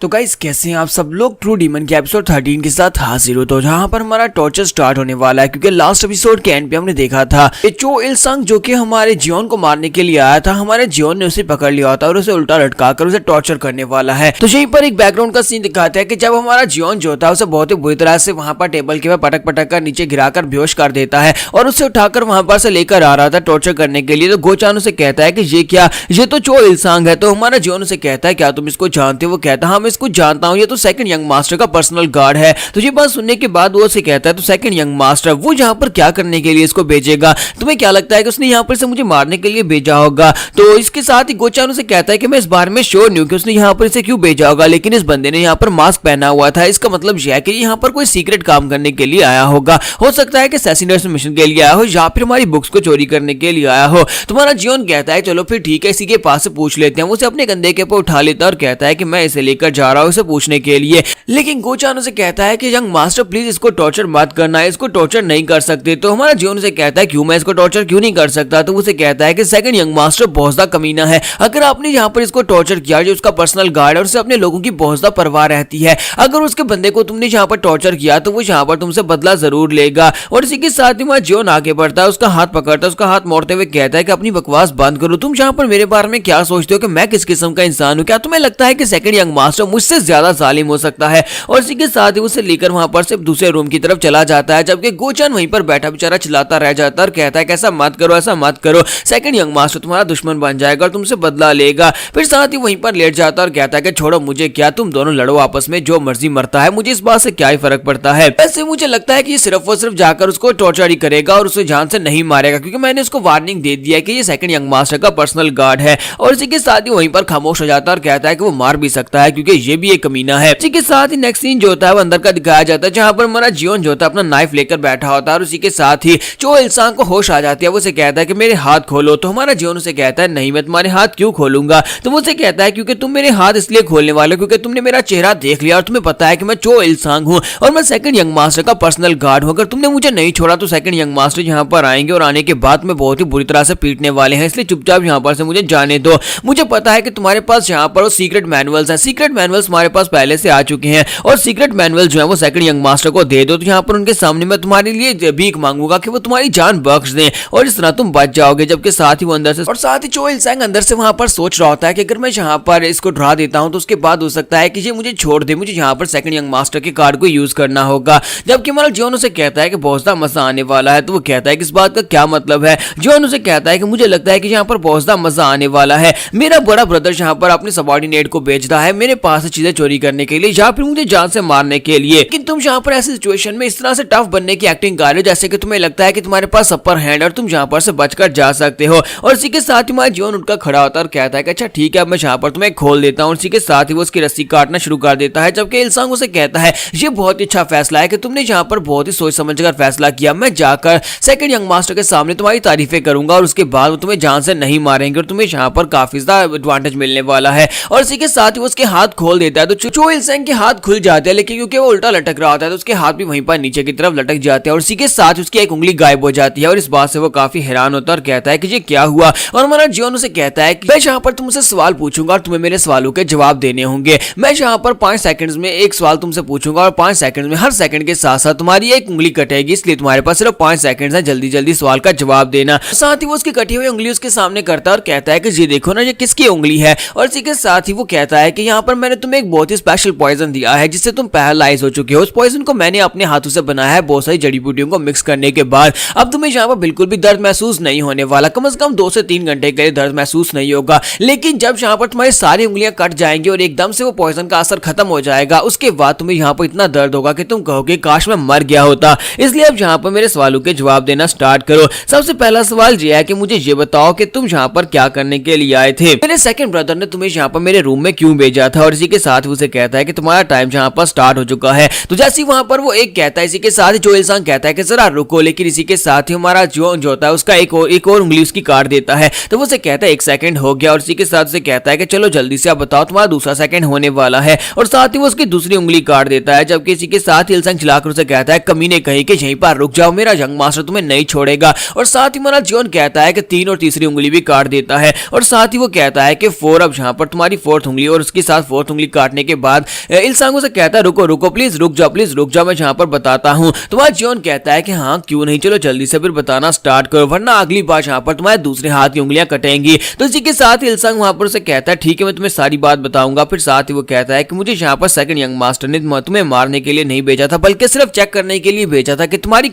तो गाइस कैसे हैं आप सब लोग। ट्रू डीमन के एपिसोड 13 के साथ हाजिर हो। तो जहां पर हमारा टॉर्चर स्टार्ट होने वाला है क्योंकि लास्ट एपिसोड के एंड पे हमने देखा था कि चो इल संग जो कि हमारे जियोन को मारने के लिए आया था, हमारे जियोन ने उसे पकड़ लिया था और उसे उल्टा लटका कर उसे टॉर्चर करने वाला है। तो यहीं पर एक बैकग्राउंड का सीन दिखाता है कि जब हमारा जियोन जो था उसे बहुत ही बुरी तरह से वहां पर टेबल के ऊपर पटक पटक कर नीचे गिराकर बेहोश कर देता है और उसे उठाकर वहां पर से लेकर आ रहा था टॉर्चर करने के लिए। तो गोचान उसे कहता है कि ये क्या, ये तो चो इल संग है। तो हमारा जियोन उसे कहता है क्या तुम इसको जानते हो। वो कहता है हाँ मैं इसको जानता हूँ, तो सेकंड यंग मास्टर का पर्सनल गार्ड है। तो ये बात सुनने के बाद वो उसे कहता है तो सेकंड यंग मास्टर वो यहाँ पर क्या करने के लिए इसको भेजेगा, तुम्हें क्या लगता है कि उसने यहाँ पर से मुझे मारने के लिए भेजा होगा। तो इसके साथ ही गोचान उसे कहता है कि मैं इस बारे में श्योर नहीं हूँ कि उसने यहाँ पर इसे क्यों भेजा होगा, लेकिन इस बंदे ने यहाँ पर मास्क पहना हुआ था, इसका मतलब यह है कि यहाँ पर कोई सीक्रेट काम करने के लिए आया होगा। हो सकता है कि असैसिनेशन मिशन के लिए आया हो या फिर हमारी बुक्स को चोरी करने के लिए आया हो। तुम्हारा जियोन कहता है चलो फिर ठीक है इसी के पास से पूछ लेते हैं। वो उसे अपने कंधे के ऊपर उठा लेता है और कहता है कि मैं इसे लेकर जा रहा हूँ इसे पूछने के लिए। लेकिन गोचान उसे कहता है कि यंग मास्टर प्लीज इसको टॉर्चर मत करना है, इसको टॉर्चर नहीं कर सकते। तो हमारा जियोन उसे कहता है क्यों, मैं इसको टॉर्चर क्यों नहीं कर सकता। तो उसे कहता है कि सेकंड यंग मास्टर बहुत ज्यादा कमीना है, अगर आपने यहाँ पर इसको टॉर्चर किया जो उसका पर्सनल गार्ड है और उसे अपने लोगों की बहुत ज्यादा परवाह रहती है, अगर उसके बंदे को तुमने यहाँ पर टॉर्चर किया तो वो यहाँ पर तुमसे बदला जरूर लेगा। और इसी के साथ ही हमारा जियोन आगे बढ़ता है, उसका हाथ पकड़ता है, उसका हाथ मोड़ते हुए कहता है कि अपनी बकवास बंद करो, तुम यहाँ पर मेरे बारे में क्या सोचते हो कि मैं किस किस्म का इंसान हूँ, क्या तुम्हें लगता है कि सेकंड यंग मास्टर मुझसे ज्यादा जालिम हो सकता है। और इसी के साथ ही उसे लेकर वहां पर से दूसरे रूम की तरफ चला जाता है, जबकि गोचान वहीं पर बैठा बेचारा चिल्लाता रह जाता है और कहता है कि ऐसा मत करो, ऐसा मत करो, सेकंड यंग मास्टर तुम्हारा दुश्मन बन जाएगा और तुमसे बदला लेगा। फिर साथ ही वहीं पर लेट जाता है और कहता है कि छोड़ो मुझे क्या, तुम दोनों लड़ो आपस में, जो मर्जी मरता है, मुझे इस बात से क्या ही फर्क पड़ता है। वैसे मुझे लगता है कि ये सिर्फ और सिर्फ जाकर उसको टॉर्चर ही करेगा और उसे जान से नहीं मारेगा, क्योंकि मैंने उसको वार्निंग दे दिया है कि ये सेकंड यंग मास्टर का पर्सनल गार्ड है। और इसी के साथ ही वहीं पर खामोश हो जाता है और कहता है कि वो मार भी सकता है क्योंकि ये भी एक कमीना है। इसी के साथ साथ ही नेक्स्ट सीन जो होता है वो अंदर का दिखाया जाता है, जहां पर हमारा जियोन जो होता है अपना नाइफ लेकर बैठा होता है और उसी के साथ ही जो इंसान को होश आ जाती है वो उसे कहता है कि मेरे हाथ खोलो। तो हमारा जियोन उसे कहता है नहीं, मैं तुम्हारे हाथ क्यों खोलूंगा। तो वो उसे कहता है क्योंकि तुम मेरे हाथ इसलिए खोलने वाले हो क्योंकि तुमने मेरा चेहरा देख लिया और तुम्हें पता है कि मैं चो इल्सांग हूँ और मैं सेकंड यंग मास्टर का पर्सनल गार्ड हूँ। अगर तुमने मुझे नहीं छोड़ा तो सेकंड यंग मास्टर यहाँ पर आएंगे और आने के बाद में बहुत ही बुरी तरह से पीटने वाले हैं, इसलिए चुपचाप यहाँ पर से मुझे जाने दो। मुझे पता है कि तुम्हारे पास यहाँ पर सीक्रेट मैनुअल्स हैं, सीक्रेट मैनुअल्स हमारे पास पहले से आ चुके हैं और सीक्रेट मैनुअल जो है वो सेकंड यंग मास्टर को दे दो। तो यहाँ पर उनके सामने मैं तुम्हारे लिए भीख मांगूंगा कि वो तुम्हारी जान बख्श दें और इस तरह तुम बच जाओगे। जबकि साथ ही वो अंदर से और साथ ही चो इल्सांग अंदर से वहां पर सोच रहा होता है कि अगर मैं यहाँ पर इसको डरा देता हूँ तो उसके बाद हो सकता है कि ये मुझे छोड़ दे, मुझे यहाँ पर सेकंड यंग मास्टर के कार्ड को यूज करना होगा। जबकि हमारा जियोन उसे कहता है कि बहुत सा मजा आने वाला है। तो वो कहता है कि इस बात का क्या मतलब है। जियोन उसे कहता है कि मुझे लगता है कि यहाँ पर बहुत सा मजा आने वाला है। मेरा बड़ा ब्रदर यहाँ पर अपने सबॉर्डिनेट को भेजता है मेरे पास से चीजें चोरी करने के लिए या फिर मुझे जान से मारने के लिए, लेकिन तुम यहाँ पर ऐसी सिचुएशन में इस तरह से टफ बनने की एक्टिंग कर रहे हो जैसे कि तुम्हें लगता है कि तुम्हारे पास अपर हैंड और तुम यहाँ पर से बचकर जा सकते हो। और इसी के साथ ही हमारा जियोन उठकर खड़ा होता है और कहता है कि अच्छा ठीक है, मैं यहाँ पर तुम्हें खोल देता हूँ। इसी के साथ ही वो उसकी रस्सी काटना शुरू कर देता है। जबकि इल्सांग उसे कहता है ये बहुत ही अच्छा फैसला है कि तुमने यहाँ पर बहुत ही सोच समझकर फैसला किया। मैं जाकर सेकंड यंग मास्टर के सामने तुम्हारी तारीफें करूंगा और उसके बाद वो तुम्हें जान से नहीं मारेंगे और तुम्हें यहाँ पर काफी ज्यादा एडवांटेज मिलने वाला है। और इसी के साथ ही वो उसके हाथ खोल देता है। तो चो इल्सांग के हाथ खुल जाते हैं, लेकिन क्योंकि वो उल्टा लटक रहा होता है तो उसके हाथ भी वहीं पर नीचे की तरफ लटक जाते हैं और इसी के साथ उसकी एक उंगली गायब हो जाती है। और इस बात से वो काफी हैरान होता है और कहता है कि ये क्या हुआ। और हमारा जियोन उसे कहता है कि मैं यहाँ पर तुमसे सवाल पूछूंगा और तुम्हें मेरे सवालों के जवाब देने होंगे। मैं यहाँ पर 5 सेकंड्स में एक सवाल तुमसे पूछूंगा और 5 सेकंड्स में हर सेकंड के साथ साथ तुम्हारी एक उंगली कटेगी, इसलिए तुम्हारे पास सिर्फ 5 सेकंड्स हैं, जल्दी जल्दी सवाल का जवाब देना। साथ ही वो उसकी कटी हुई उंगली उसके सामने करता है और कहता है कि ये देखो ना, ये किसकी उंगली है। और इसी के साथ ही वो कहता है कि यहाँ पर मैंने तुम्हें एक बहुत ही स्पेशल पॉइजन दिया है जिससे तुम पैरालाइज हो चुके हो। उस पॉइजन को मैंने अपने हाथों से बनाया है बहुत सारी जड़ी बूटियों को मिक्स करने के बाद। अब तुम्हें यहाँ पर बिल्कुल भी दर्द महसूस नहीं होने वाला, कम से कम 2 से 3 घंटे के लिए दर्द महसूस नहीं होगा। लेकिन जब यहाँ पर तुम्हारी सारी उंगलियां कट जाएंगी और एकदम से वो पॉइजन का असर खत्म हो जाएगा, उसके बाद तुम्हें यहाँ पर इतना दर्द होगा कि तुम कहोगे काश मैं मर गया होता। इसलिए अब यहाँ पर मेरे सवालों के जवाब देना स्टार्ट करो। सबसे पहला सवाल ये है कि मुझे ये बताओ कि तुम यहाँ पर क्या करने के लिए आए थे। मेरे सेकंड ब्रदर ने तुम्हें यहाँ पर मेरे रूम में क्यों भेजा था। और इसी के साथ उसे कहता है कि तुम्हारा टाइम यहाँ पर स्टार्ट हो चुका है। तो जैसे वहां पर वो एक कहता है, इसी के साथ जो इल्सांग कहता है कि जरा रुको, लेकिन इसी के साथ ही हमारा जो होता है उसका एक और उंगली उसकी काट देता है। तो वो उसे कहता है 1 सेकंड हो गया। और इसी के साथ उसे कहता है कि चलो जल्दी से आप बताओ, तुम्हारा दूसरा सेकंड होने वाला है। और साथ ही वो उसकी दूसरी उंगली काट देता है। जबकि इसी के साथ ही इल्सांग चिल्लाकर उसे कहता है कमीने कहीं कि यहीं पर रुक जाओ, मेरा यंग मास्टर तुम्हें नहीं छोड़ेगा। और साथ ही हमारा जियोन कहता है कि 3 और तीसरी उंगली भी काट देता है। और साथ ही वो कहता है कि 4, अब यहाँ पर तुम्हारी 4th उंगली और उसके साथ 4th उंगली काटने के बाद इल्सांग उसे कहता है रुको रुको, प्लीज रुक जाओ, मैं यहाँ पर बताता हूँ। तुम्हारा जियोन कहता है कि हाँ क्यों नहीं, चलो जल्दी से फिर बताना स्टार्ट करो, वरना अगली बार यहाँ पर तुम्हारे दूसरे हाथ की उंगलियां कटेंगी। तो इसी के साथ इल्सांग वहां पर उसे कहता है ठीक है, मैं तुम्हें सारी बात बताऊंगा। फिर साथ ही वो कहता है कि मुझे यहाँ पर सेकंड यंग मास्टर ने तुम्हें मारने के लिए नहीं भेजा था, बल्कि सिर्फ चेक करने के लिए भेजा था कि तुम्हारी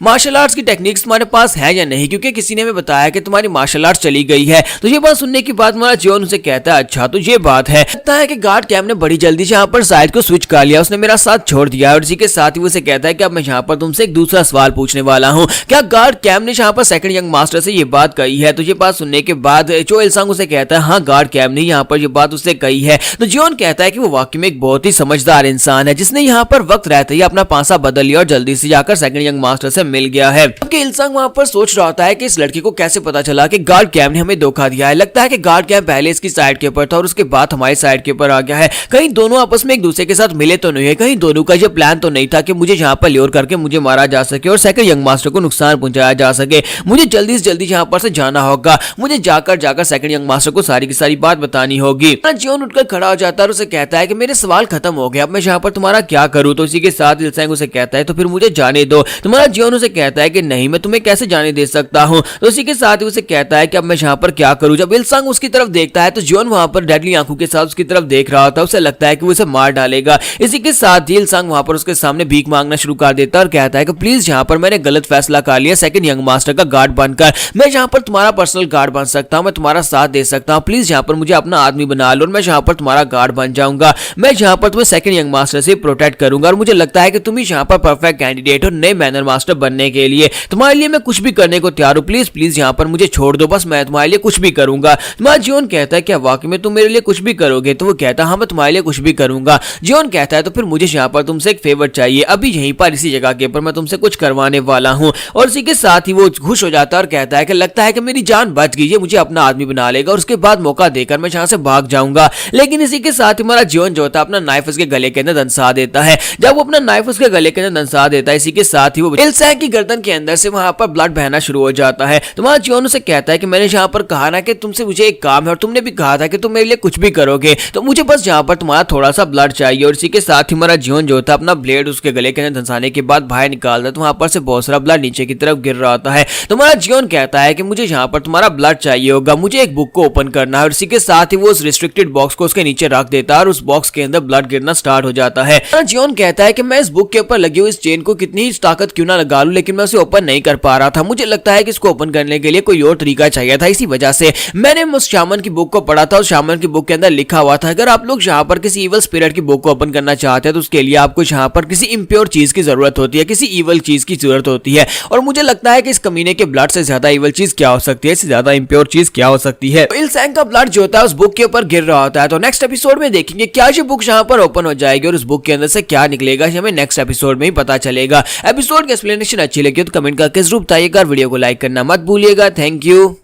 मार्शल आर्ट्स की टेक्निक्स तुम्हारे पास है या नहीं, क्योंकि किसी ने हमें बताया कि तुम्हारी मार्शल आर्ट्स चली गई है। तो ये बात सुनने के बाद हमारा जियोन उसे कहता है अच्छा तो ये बात है। लगता है कि गार्ड कैम ने बड़ी जल्दी से यहाँ पर साइड को स्विच कर लिया, उसने मेरा साथ छोड़ दिया। और इसी के साथ ही वो उसे कहता है कि अब मैं यहाँ पर तुमसे एक दूसरा सवाल पूछने वाला हूँ, क्या गार्ड कैम ने यहाँ पर सेकंड यंग मास्टर से ये बात कही है। तो ये बात सुनने के बाद चो इल्सांग उसे कहता है हाँ गार्ड कैम ने यहाँ पर ये बात उससे कही है। तो जियोन कहता है कि वो वाकई में एक बहुत ही समझदार इंसान है जिसने यहाँ पर वक्त रहते ही अपना पासा बदल लिया और जल्दी से जाकर सेकंड यंग मास्टर से मिल गया है। जबकि इल्सांग वहां पर सोच रहा होता है कि इस लड़के को कैसे पता चला कि गार्ड कैम ने हमें धोखा दिया है। लगता है कि गार्ड कैम पहले इसकी साइड के ऊपर था और उसके बाद हमारी साइड के ऊपर आ गया है। कहीं दोनों आपस में एक दूसरे के साथ मिले तो नहीं है, कहीं दोनों का ये प्लान तो नहीं था कि मुझे यहाँ पर ल्योर करके मुझे मारा जा सके और सेकंड यंग मास्टर को नुकसान पहुंचाया जा सके। मुझे जल्दी से जल्दी यहाँ पर से जाना होगा, मुझे जाकर सेकंड यंग मास्टर को सारी की सारी बात बतानी होगी। जियोन उठकर खड़ा हो जाता है और उसे कहता है कि मेरे सवाल खत्म हो गए, अब मैं यहाँ पर तुम्हारा क्या करूँ। तो इसी के साथ इल्सांग उसे कहता है तो फिर मुझे जाने दो। तुम्हारा जियोन उसे कहता है कि नहीं, मैं तुम्हें कैसे जाने दे सकता हूँ। तो इसी के साथ ही उसे कहता है कि अब मैं यहाँ पर क्या करूँ। जब इल्सांग उसकी तरफ देखता है तो जियोन वहां पर डेडली आंखों के साथ उसकी तरफ देख रहा होता है, उसे लगता है कि वो इसे मार डालेगा। इसी के साथ ही इल्सांग वहां पर उसके सामने भीख मांगना शुरू कर देता है और कहता है कि प्लीज यहाँ पर मैंने गलत फैसला कर लिया, सेकंड यंग मास्टर का गार्ड बनकर मैं यहाँ पर तुम्हारा पर्सनल गार्ड बन सकता हूँ, मैं तुम्हारा साथ दे सकता हूँ, प्लीज यहाँ पर मुझे अपना आदमी बना लो और मैं यहाँ पर तुम्हारा गार्ड बन जाऊंगा। मैं यहाँ पर तुम्हें सेकंड यंग मास्टर से प्रोटेक्ट करूंगा और मुझे लगता है कि तुम ही यहाँ पर परफेक्ट कैंडिडेट हो नए मैनर मास्टर बनने के लिए। तुम्हारे लिए मैं कुछ भी करने को तैयार हूँ, प्लीज प्लीज यहाँ पर मुझे छोड़ दो, बस मैं तुम्हारे लिए कुछ भी करूंगा। तुम्हारा जियोन कहता है क्या वाकई में तुम मेरे लिए कुछ भी करोगे। तो वो कहता हाँ मैं तुम्हारे लिए कुछ भी करूंगा। जियोन कहता है तो फिर मुझे यहाँ पर तुमसे एक फेवर चाहिए, अभी यहीं पर इसी जगह के ऊपर मैं तुमसे कुछ करवाने वाला हूँ। और इसी के साथ ही वो खुश हो जाता है और कहता है कि लगता है कि मेरी जान बच गई, ये मुझे अपना आदमी बना लेगा और उसके बाद मौका देकर मैं यहाँ से भाग जाऊंगा। लेकिन इसी के साथ ही हमारा जियोन जो होता है अपना नाइफ उसके गले के अंदर दंसा देता है। जब वो अपना नाइफ उसके गले के अंदर दंसा देता है, इसी के साथ ही वो इल्सैंग की गर्दन के अंदर से वहां पर ब्लड बहना शुरू हो जाता है। तो हमारा जियोन उसे कहता है कि मैंने यहाँ पर कहा ना कि तुमसे मुझे एक काम है और तुमने भी कहा था कि तुम मेरे लिए कुछ भी करोगे, तो मुझे बस यहाँ पर तुम्हारा थोड़ा सा ब्लड चाहिए। और इसी के साथ ही हमारा जियोन जो होता है अपना ब्लेड उसके गले के अंदर धंसाने के बाद बाहर निकालता है, तो वहां पर से बहुत सारा ब्लड नीचे की तरफ गिर रहा होता है। तो हमारा जियोन कहता है कि मुझे यहाँ पर तुम्हारा ब्लड चाहिए होगा, मुझे एक बुक को ओपन करना है। और इसी के साथ ही वो उस रिस्ट्रिक्टेड बॉक्स को उसके नीचे रख देता है और उस बॉक्स के अंदर ब्लड गिरना स्टार्ट हो जाता है। जियोन कहता है कि मैं इस बुक के ऊपर लगी हुई इस चेन को कितनी ही ताकत क्यों ना लगा लूं, लेकिन मैं उसे ओपन नहीं कर पा रहा था। मुझे लगता है कि इसको ओपन करने के लिए कोई और तरीका चाहिए था, इसी वजह से मैंने उस शामन की बुक को पढ़ा था। उस शामन की बुक के अंदर लिखा हुआ था अगर आप लोग यहाँ पर किसी इवल स्पिरिट की बुक को ओपन करना चाहते हैं तो उसके लिए आपको यहाँ पर किसी इम्प्योर चीज की जरूरत होती है, किसी इवल चीज की जरूरत होती है। और मुझे लगता है कि इस कमीने के ब्लड से ज्यादा इवल चीज क्या हो सकती है, इससे ज्यादा इम्प्योर चीज क्या हो सकती है। तो इल्सैंग का ब्लड जो होता है उस बुक के ऊपर गिर रहा होता है। तो नेक्स्ट एपिसोड में देखेंगे क्या ये बुक यहाँ पर ओपन हो जाएगी और उस बुक के अंदर से क्या निकलेगा, हमें नेक्स्ट एपिसोड में ही पता चलेगा। एपिसोड की एक्सप्लेनेशन अच्छी लगी तो कमेंट करके जरूर बताइएगा, वीडियो को लाइक करना मत भूलिएगा। Thank you.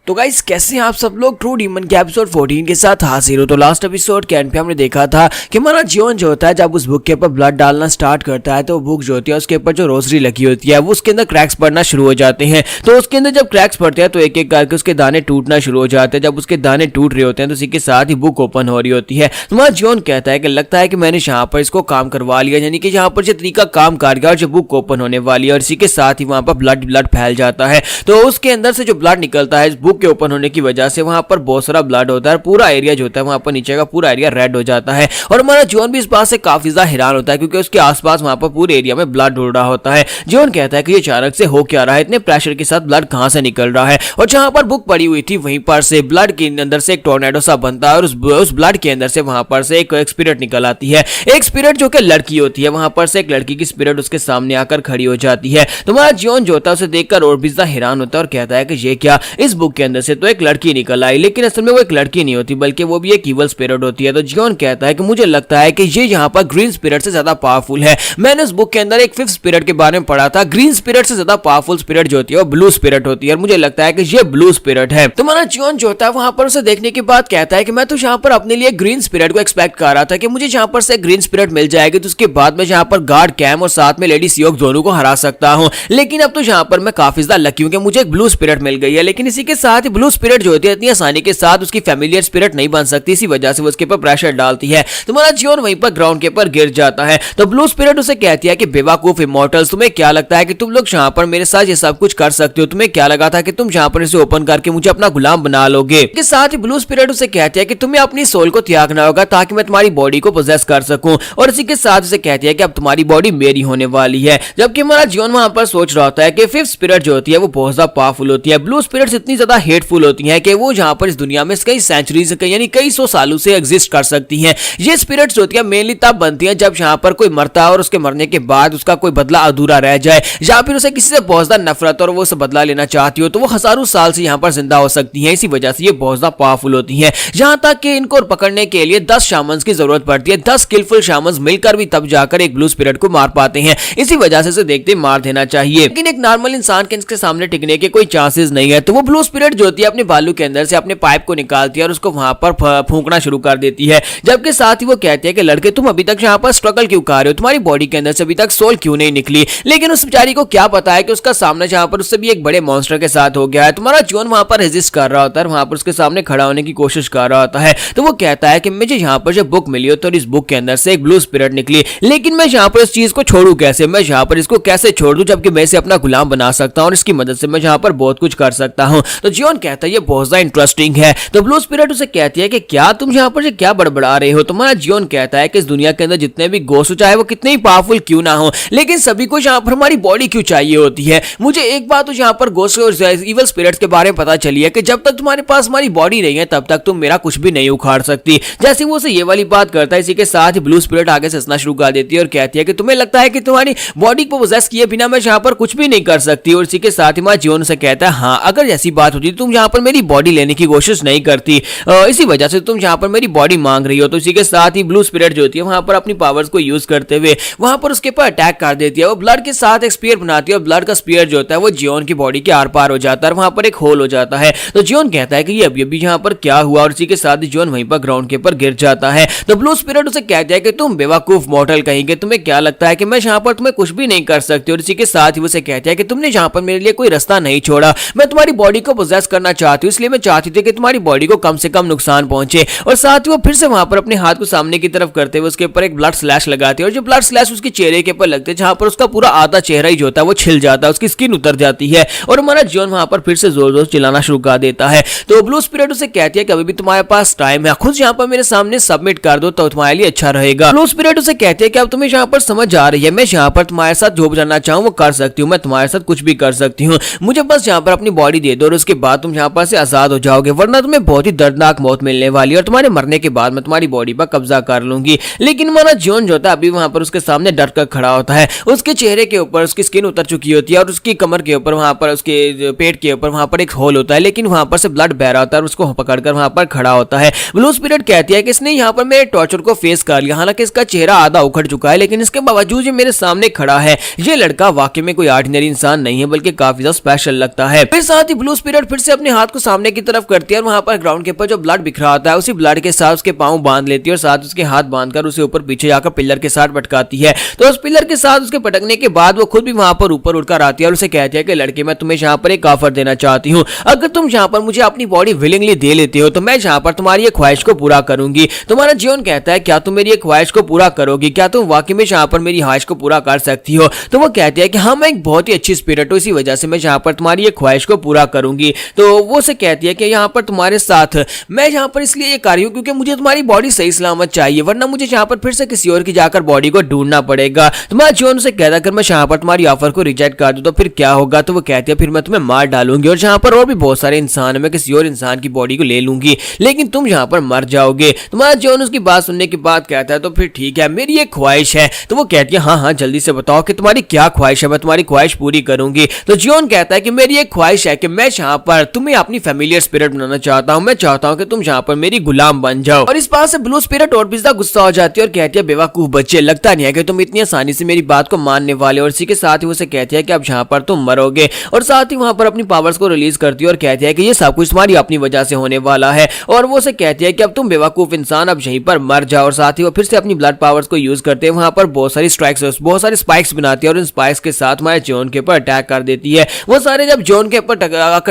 तो गाइस कैसे हैं आप सब लोग ट्रू डीमन के एपिसोड 14 के साथ हाजिर हो। तो लास्ट एपिसोड के एंड पे हमने देखा था कि हमारा जियोन जो होता है जब उस बुक के ऊपर ब्लड डालना स्टार्ट करता है तो बुक जो होती है उसके ऊपर जो रोजरी लगी होती है वो उसके अंदर क्रैक्स पड़ना शुरू हो जाते हैं। तो उसके अंदर जब क्रैक्स पड़ते हैं तो एक एक करके उसके दाने टूटना शुरू हो जाते हैं। जब उसके दाने टूट रहे होते हैं तो उसी के साथ ही बुक ओपन हो रही होती है। तो हमारा जियोन कहता है कि लगता है कि मैंने यहाँ पर इसको काम करवा लिया, यानी कि यहाँ पर जो तरीका काम कर गया और जो बुक ओपन होने वाली है। और इसी के साथ ही वहां पर ब्लड फैल जाता है। तो उसके अंदर से जो ब्लड निकलता है इस बुक के ओपन होने की वजह से वहां पर बहुत सारा ब्लड होता है, पूरा एरिया जो होता है वहां पर नीचे का पूरा एरिया रेड हो जाता है। और हमारा जियोन भी इस बात से काफी ज्यादा हैरान होता है क्योंकि उसके आसपास वहां पर पूरे एरिया में ब्लड उड़ रहा होता है। जियोन कहता है कि ये अचानक से हो क्या रहा है, इतने प्रेशर के साथ ब्लड कहां से निकल रहा है। और जहां पर बुक पड़ी हुई थी वहीं पर से ब्लड के अंदर से एक टोर्नेडो सा बनता है और उस ब्लड के अंदर से वहां पर से एक स्पिरिट निकल आती है। एक स्पिरिट जो कि लड़की होती है, वहां पर से एक लड़की की स्पिरिट उसके सामने आकर खड़ी हो जाती है। तो हमारा जियोन जो होता है उसे देखकर और भी ज्यादा हैरान होता है और कहता है कि ये क्या, इस बुक के अंदर से तो एक लड़की निकल आई, लेकिन असल में वो एक लड़की नहीं होती बल्कि वो भी एक इवल स्पिरिट होती है। तो जियोन कहता है कि मुझे लगता है कि ये यहाँ पर ग्रीन स्पिरिट से ज्यादा पावरफुल है। मैंने उस बुक के अंदर एक 5th स्पिरिट के बारे में पढ़ा था, ग्रीन स्पिरिट से ज्यादा पावरफुल स्पिरिट जो होती है वो ब्लू स्पिरिट होती है और मुझे लगता है कि ये ब्लू स्पिरिट है। तो हमारा जियोन जो होता है वहां पर उसे देखने के बाद कहता है कि मैं तो यहाँ पर अपने लिए ग्रीन स्पिरिट को एक्सपेक्ट कर रहा था कि मुझे यहाँ पर से ग्रीन स्पिरिट मिल जाएगी तो उसके बाद मैं यहाँ पर गार्ड कैम और साथ में लेडी सियोक दोनों को हरा सकता हूँ। लेकिन अब तो यहाँ पर मैं काफी ज्यादा लकी हूँ कि मुझे एक ब्लू स्पिरिट मिल गई है। लेकिन इसी के साथ ही ब्लू स्पिरिट जो होती है इतनी आसानी के साथ उसकी फैमिलियर स्पिरिट नहीं बन सकती, इसी वजह से वो उसके ऊपर प्रेशर डालती है। तुम्हारा जियोन वहीं पर ग्राउंड के ऊपर गिर जाता है। तो ब्लू स्पिरिट उसे कहती है कि बेवकूफ इमॉर्टल्स, तुम्हें क्या लगता है कि तुम लोग यहाँ पर मेरे साथ ये सब कुछ कर सकते हो? तुम्हें क्या लगा था कि तुम यहाँ पर इसे ओपन करके मुझे अपना गुलाम बना लोगे? इसके साथ ही ब्लू स्पिरिट उसे कहती है कि तुम्हें अपनी सोल को त्यागना होगा ताकि मैं तुम्हारी बॉडी को पोजेस कर सकूं। और इसी के साथ उसे कहती है कि अब तुम्हारी बॉडी मेरी होने वाली है। जबकि हमारा जियोन वहां पर सोच रहा होता है कि 5th स्पिरिट जो होती है वो बहुत ज्यादा पावरफुल होती है। ब्लू स्पिरिट्स इतनी ज्यादा हेटफुल होती है कि वो यहाँ पर इस दुनिया में कई सेंचुरीज यानी कई सौ सालों से एग्जिस्ट कर सकती हैं। ये स्पिरिट्स होती है मेनली तब बनती हैं जब यहाँ पर कोई मरता है और उसके मरने के बाद उसका कोई बदला अधूरा रह जाए या फिर उसे किसी से बहुत ज्यादा नफरत और वो उसे बदला लेना चाहती हो तो वो हजारों साल से यहाँ पर जिंदा हो सकती है। इसी वजह से ये बहुत ज्यादा पावरफुल होती है। यहाँ तक कि इनको पकड़ने के लिए 10 शामन्स की जरूरत पड़ती है। 10 स्किलफुल शामन्स मिलकर भी तब जाकर एक ब्लू स्पिरिट को मार पाते हैं। इसी वजह से इसे देखते मार देना चाहिए, लेकिन एक नॉर्मल इंसान के इसके सामने टिकने के कोई चांसेस नहीं है। तो वो ब्लू स्पिरिट जो होती है अपने बालू के अंदर से अपने पाइप को निकालती है और उसको वहां पर फूंकना शुरू कर देती है। जबकि साथ ही वो कहती है कि लड़के तुम अभी तक यहाँ पर स्ट्रगल क्यों कर रहे हो, तुम्हारी बॉडी के अंदर से अभी तक सोल क्यों नहीं निकली? लेकिन उस बेचारी को क्या पता है कि उसका सामना यहाँ पर उससे भी एक बड़े मॉन्स्टर के साथ हो गया है। तुम्हारा जियोन वहां पर रेजिस्ट कर रहा होता है, वहां पर उसके सामने खड़ा होने की कोशिश कर रहा होता है। तो वो कहता है कि मुझे यहाँ पर जब बुक मिली हो तो इस बुक के अंदर से एक ब्लू स्पिरिट निकली, लेकिन मैं यहाँ पर इस चीज को छोड़ू कैसे? मैं यहाँ पर इसको कैसे छोड़ दूं जबकि मैं इसे अपना गुलाम बना सकता हूँ और इसकी मदद से मैं यहाँ पर बहुत कुछ कर सकता हूँ। तो जियोन कहता है ये बहुत ज्यादा इंटरेस्टिंग है। तो ब्लू स्पिरिट उसे कहती है कि क्या तुम यहाँ पर क्या बड़बड़ा रहे हो? तुम्हारा जियोन कहता है कि इस दुनिया के अंदर जितने भी गोस्ट चाहे वो कितने ही पावरफुल क्यों ना हो, लेकिन सभी को यहाँ पर हमारी बॉडी क्यों चाहिए होती है? मुझे एक बात तो यहाँ पर गोस्ट और इवल स्पिरिट्स के बारे में पता चली है कि जब तक तुम्हारे पास हमारी बॉडी नहीं है तब तक तुम मेरा कुछ भी नहीं उखाड़ सकती। जैसे वो उसे ये वाली बात करता है इसी के साथ ही ब्लू स्पिरिट आगे से हंसना शुरू कर देती है और कहती है कि तुम्हें लगता है कि तुम्हारी बॉडी को पोजेस किए बिना मैं यहाँ पर कुछ भी नहीं कर सकती। और इसी के साथ ही जियोन से कहता है हाँ, अगर ऐसी बात होती तुम यहाँ पर मेरी बॉडी लेने की कोशिश नहीं करती, इसी वजह से तुम यहाँ पर मेरी बॉडी मांग रही हो। तो इसी के साथ ही ब्लू स्पिरिट जो होती है वहां पर अपनी पावर्स को यूज करते हुए वहां पर उसके ऊपर अटैक कर देती है। वो ब्लड के साथ एक स्पीयर बनाती है और ब्लड का स्पीयर जो होता है वो जियोन की बॉडी के आर पार हो जाता है, वहां पर एक होल हो जाता है। तो जियोन कहता है कि ये अभी यहाँ पर क्या हुआ, और इसी के साथ ही जियोन वहीं पर ग्राउंड के ऊपर गिर जाता है। तो ब्लू स्पिरिट उसे कहता है कि तुम बेवकूफ मॉडल कहेंगे, तुम्हें क्या लगता है कि मैं यहाँ पर तुम्हें कुछ भी नहीं कर सकती। और इसी के साथ ही उसे कहता है कि तुमने यहाँ पर मेरे लिए कोई रास्ता नहीं छोड़ा, मैं तुम्हारी बॉडी को पोजेस करना चाहती हूँ, इसलिए मैं चाहती थी कि तुम्हारी बॉडी को कम से कम नुकसान पहुंचे। और साथ ही वो फिर से वहां पर अपने हाथ को सामने की तरफ करते हुए उसके ऊपर एक ब्लड स्लैश लगाती है, और जो ब्लड स्लैश उसके चेहरे के ऊपर लगते हैं जहां पर उसका पूरा आधा चेहरा ही जो होता है वो छिल जाता है, उसकी स्किन उतर जाती है और हमारा जियोन वहां पर फिर से जोर जोर चिल्लाना शुरू कर देता है। तो ब्लू स्पिरिट उसे कहती है कि अभी भी तुम्हारे पास टाइम है, खुद यहाँ पर मेरे सामने सबमिट कर दो तो तुम्हारे लिए अच्छा रहेगा। ब्लू स्पिरिट उसे कहती है कि अब तुम्हें यहाँ पर समझ आ रही है, मैं यहाँ पर तुम्हारे साथ जो करना चाहूँ वो कर सकती हूँ, मैं तुम्हारे साथ कुछ भी कर सकती हूँ, मुझे बस यहाँ पर अपनी बॉडी दे दो और उसके बाद तुम यहाँ पर से आजाद हो जाओगे, वरना तुम्हें बहुत ही दर्दनाक मौत मिलने वाली है और तुम्हारे मरने के बाद मैं तुम्हारी बॉडी पर कब्जा कर लूंगी। लेकिन हमारा जियोन जो होता है अभी वहां पर उसके सामने डर कर खड़ा होता है, उसके चेहरे के ऊपर उसकी स्किन उतर चुकी होती है और उसकी कमर के ऊपर वहां पर उसके पेट के ऊपर वहां पर एक होल होता है, लेकिन वहां पर से ब्लड बह रहा होता है और उसको पकड़कर वहां पर खड़ा होता है। ब्लू स्पिरिट कहती है कि इसने यहाँ पर मेरे टॉर्चर को फेस कर लिया, हालांकि इसका चेहरा आधा उखड़ चुका है, लेकिन इसके बावजूद ये मेरे सामने खड़ा है। ये लड़का वाकई में कोई ऑर्डिनरी इंसान नहीं है, बल्कि काफी ज्यादा स्पेशल लगता है। फिर साथ ही ब्लू स्पिरिट फिर से अपने हाथ को सामने की तरफ करती है और वहां पर ग्राउंड के ऊपर जो ब्लड बिखरा होता है उसी ब्लड के साथ उसके पांव बांध लेती है और साथ उसके हाथ बांधकर उसे ऊपर पीछे जाकर पिलर के साथ पटकाती है। तो उस पिलर के साथ उसके पटकने के बाद वो खुद भी वहां पर ऊपर उड़कर आती है और उसे कहती है कि लड़के मैं तुम्हें यहाँ पर एक ऑफर देना चाहती हूँ, अगर तुम यहाँ पर मुझे अपनी बॉडी विलिंगली दे लेते हो तो मैं यहाँ पर तुम्हारी एक ख्वाहिश को पूरा करूंगी। तुम्हारा जियोन कहता है क्या तुम मेरी एक ख्वाहिश को पूरा करोगी, क्या तुम वाकई में यहाँ पर मेरी ख्वाहिश को पूरा कर सकती हो। तो वो कहती है कि हाँ मैं एक बहुत ही अच्छी स्पिरिट हूँ, इसी वजह से मैं यहाँ पर तुम्हारी एक ख्वाहिश को पूरा करूंगी। तो वो उसे कहती है कि यहाँ पर तुम्हारे साथ मैं यहाँ पर इसलिए ये कर रही हूँ क्योंकि मुझे तुम्हारी बॉडी सही सलामत चाहिए, वरना मुझे यहाँ पर फिर से किसी और की जाकर बॉडी को ढूंढना पड़ेगा। तुम्हारा जियोन उसे कहता कर मैं यहाँ पर तुम्हारी ऑफर को रिजेक्ट कर दूं तो फिर क्या होगा। तो वो कहती है फिर मैं तुम्हें मार डालूंगी और यहाँ पर और भी बहुत सारे इंसान है, मैं किसी और इंसान की बॉडी को ले लूंगी, लेकिन तुम यहाँ पर मर जाओगे। तुम्हारा जियोन उसकी बात सुनने के बाद कहता है तो फिर ठीक है, मेरी एक ख्वाहिश है। तो वो कहती है हाँ हाँ जल्दी से बताओ कि तुम्हारी क्या ख्वाहिश है, मैं तुम्हारी ख्वाहिश पूरी करूंगी। तो जियोन कहता है कि मेरी एक ख्वाहिश है कि मैं यहाँ पर तुम्हें अपनी फैमिलियर स्पिरिट बनाना चाहता हूँ, मैं चाहता हूँ कि तुम यहाँ पर मेरी गुलाम बन जाओ। और इस बात से ब्लू स्पिरिट और भी ज्यादा गुस्सा हो जाती है और कहती है बेवकूफ बच्चे, लगता नहीं है कि तुम इतनी आसानी से मेरी बात को मानने वाले। और इसी के साथ ही उसे कहती है कि अब यहाँ पर तुम मरोगे, और साथ ही वहां पर अपनी पावर्स को रिलीज करती है और कहती है कि ये सब कुछ तुम्हारी अपनी वजह से होने वाला है। और वो उसे कहती है कि अब तुम बेवकूफ इंसान अब यहीं पर मर जाओ। और साथ ही वो फिर से अपनी ब्लड पावर्स को यूज करते हैं वहां पर बहुत सारी स्पाइक्स बनाती है और इन स्पाइक्स के साथ हमारे जोन के ऊपर अटैक कर देती है। वो सारे जब जोन के ऊपर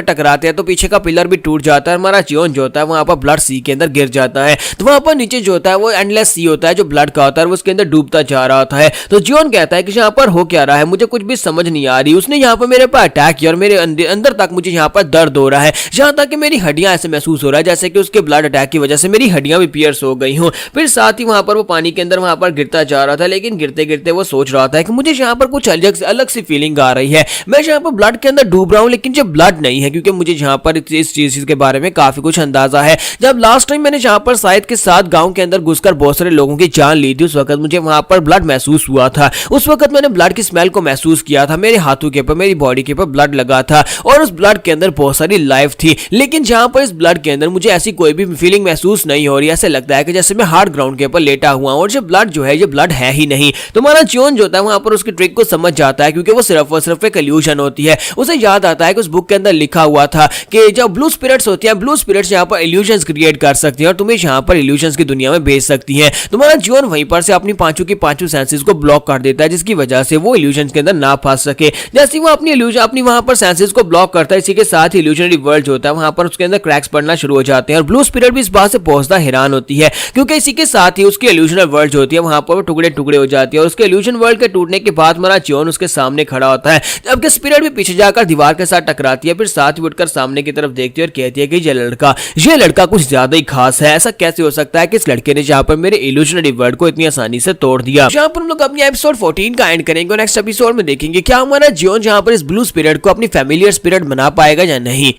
टकराते हैं तो पीछे का पिलर भी टूट जाता है, हमारा जोन जो होता है वहां पर ब्लड सी के अंदर गिर जाता है। तो वहां पर नीचे जो होता है वो एंडलेस सी होता है जो ब्लड का होता है, वो उसके अंदर डूबता जा रहा होता है। तो जियोन कहता है कि यहाँ पर हो क्या रहा है, मुझे कुछ भी समझ नहीं आ रही। उसने यहाँ पर मेरे पर अटैक किया और मेरे अंदर तक मुझे यहाँ पर दर्द हो रहा है, यहाँ तक कि मेरी हड्डियां ऐसे महसूस हो रहा है जैसे कि उसके ब्लड अटैक की वजह से मेरी हड्डियां भी पियर्स हो गई हूँ। फिर साथ ही वहां पर वो पानी के अंदर वहां पर गिरता जा रहा था, लेकिन गिरते गिरते वो सोच रहा था कि मुझे यहाँ पर कुछ अलग सी फीलिंग आ रही है, मैं यहाँ पर ब्लड के अंदर डूब रहा हूँ लेकिन जो ब्लड नहीं है, क्योंकि मुझे यहाँ पर इस चीज के बारे में काफी कुछ अंदाजा है। जब लास्ट टाइम मैंने यहाँ पर शायद के साथ गांव के अंदर घुसकर बहुत सारे लोगों की जान ली थी, उस वक्त मुझे वहां पर ब्लड महसूस हुआ था। उस वक्त मैंने ब्लड की स्मेल को महसूस किया था, मेरे हाथों के ऊपर मेरी बॉडी के ऊपर ब्लड लगा था और उस ब्लड के अंदर बहुत सारी लाइफ थी। लेकिन जहां पर इस ब्लड के अंदर मुझे ऐसी कोई भी फीलिंग महसूस नहीं हो रही, ऐसे लगता है कि जैसे मैं हार्ड ग्राउंड के ऊपर लेटा हुआ हूं और जो ब्लड जो है ये ब्लड है ही नहीं। तो हमारा जियोन जो होता है वहां पर उसकी ट्रिक को समझ जाता है, क्योंकि वो सिर्फ और सिर्फ एक इल्यूजन होती है। उसे याद आता है कि उस बुक के अंदर लिखा हुआ था कि जब ब्लू स्पिरिट्स होती हैं, ब्लू स्पिरिट्स यहाँ पर इल्यूजन्स क्रिएट कर सकती हैं और तुम्हें यहाँ पर इल्यूजन्स की दुनिया में भेज सकती हैं। तुम्हारा जियोन वहीं पर से अपनी पांचों की पांचों सेंसेस को ब्लॉक कर देता है, जिसकी वजह से वो इल्यूजन्स के अंदर ना फंस सके। जैसे वो अपनी वहां पर सेंसेस को ब्लॉक करता है, इसी के साथ इल्यूजनरी वर्ल्ड जो होता है वहां पर उसके अंदर क्रैक्स पड़ना शुरू हो जाते हैं और ब्लू स्पिरिट भी इस बात से पहुंचता हैरान होती है, क्योंकि इसी के साथ ही उसकी इल्यूजनल वर्ल्ड जो होती है वहां पर टुकड़े टुकड़े हो जाती है और उसके इल्यूजन वर्ल्ड के टूटने के बाद हमारा जियोन उसके सामने खड़ा होता है, जबकि स्पिरिट भी पीछे जाकर दीवार के साथ टकराती है। फिर साथ ही उठकर सामने की तरफ देखती है और कहती है कि ये लड़का कुछ ज्यादा ही खास है, ऐसा कैसे हो सकता है कि इस लड़के ने जहां पर मेरे इल्यूजनरी वर्ल्ड को इतनी आसानी से तोड़ दिया। जहां पर हम लोग अपनी एपिसोड 14 का एंड करेंगे और नेक्स्ट एपिसोड में देखेंगे क्या हमारा जियोन जहां पर इस ब्लू स्पिरिट को अपनी फैमिलियर स्पिरिट बना पाएगा या नहीं।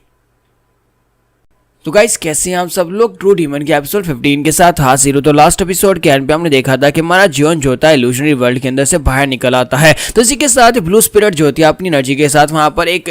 तो गाइस कैसे हैं आप सब लोग। ट्रू डीमन के एपिसोड 15 के साथ हाजिर हूं। तो लास्ट एपिसोड के एंड पे हमने देखा था कि हमारा जियोन जो होता है इल्यूजनरी वर्ल्ड के अंदर से बाहर निकल आता है। तो इसी के साथ ब्लू स्पिरिट जो होती है अपनी एनर्जी के साथ वहां पर एक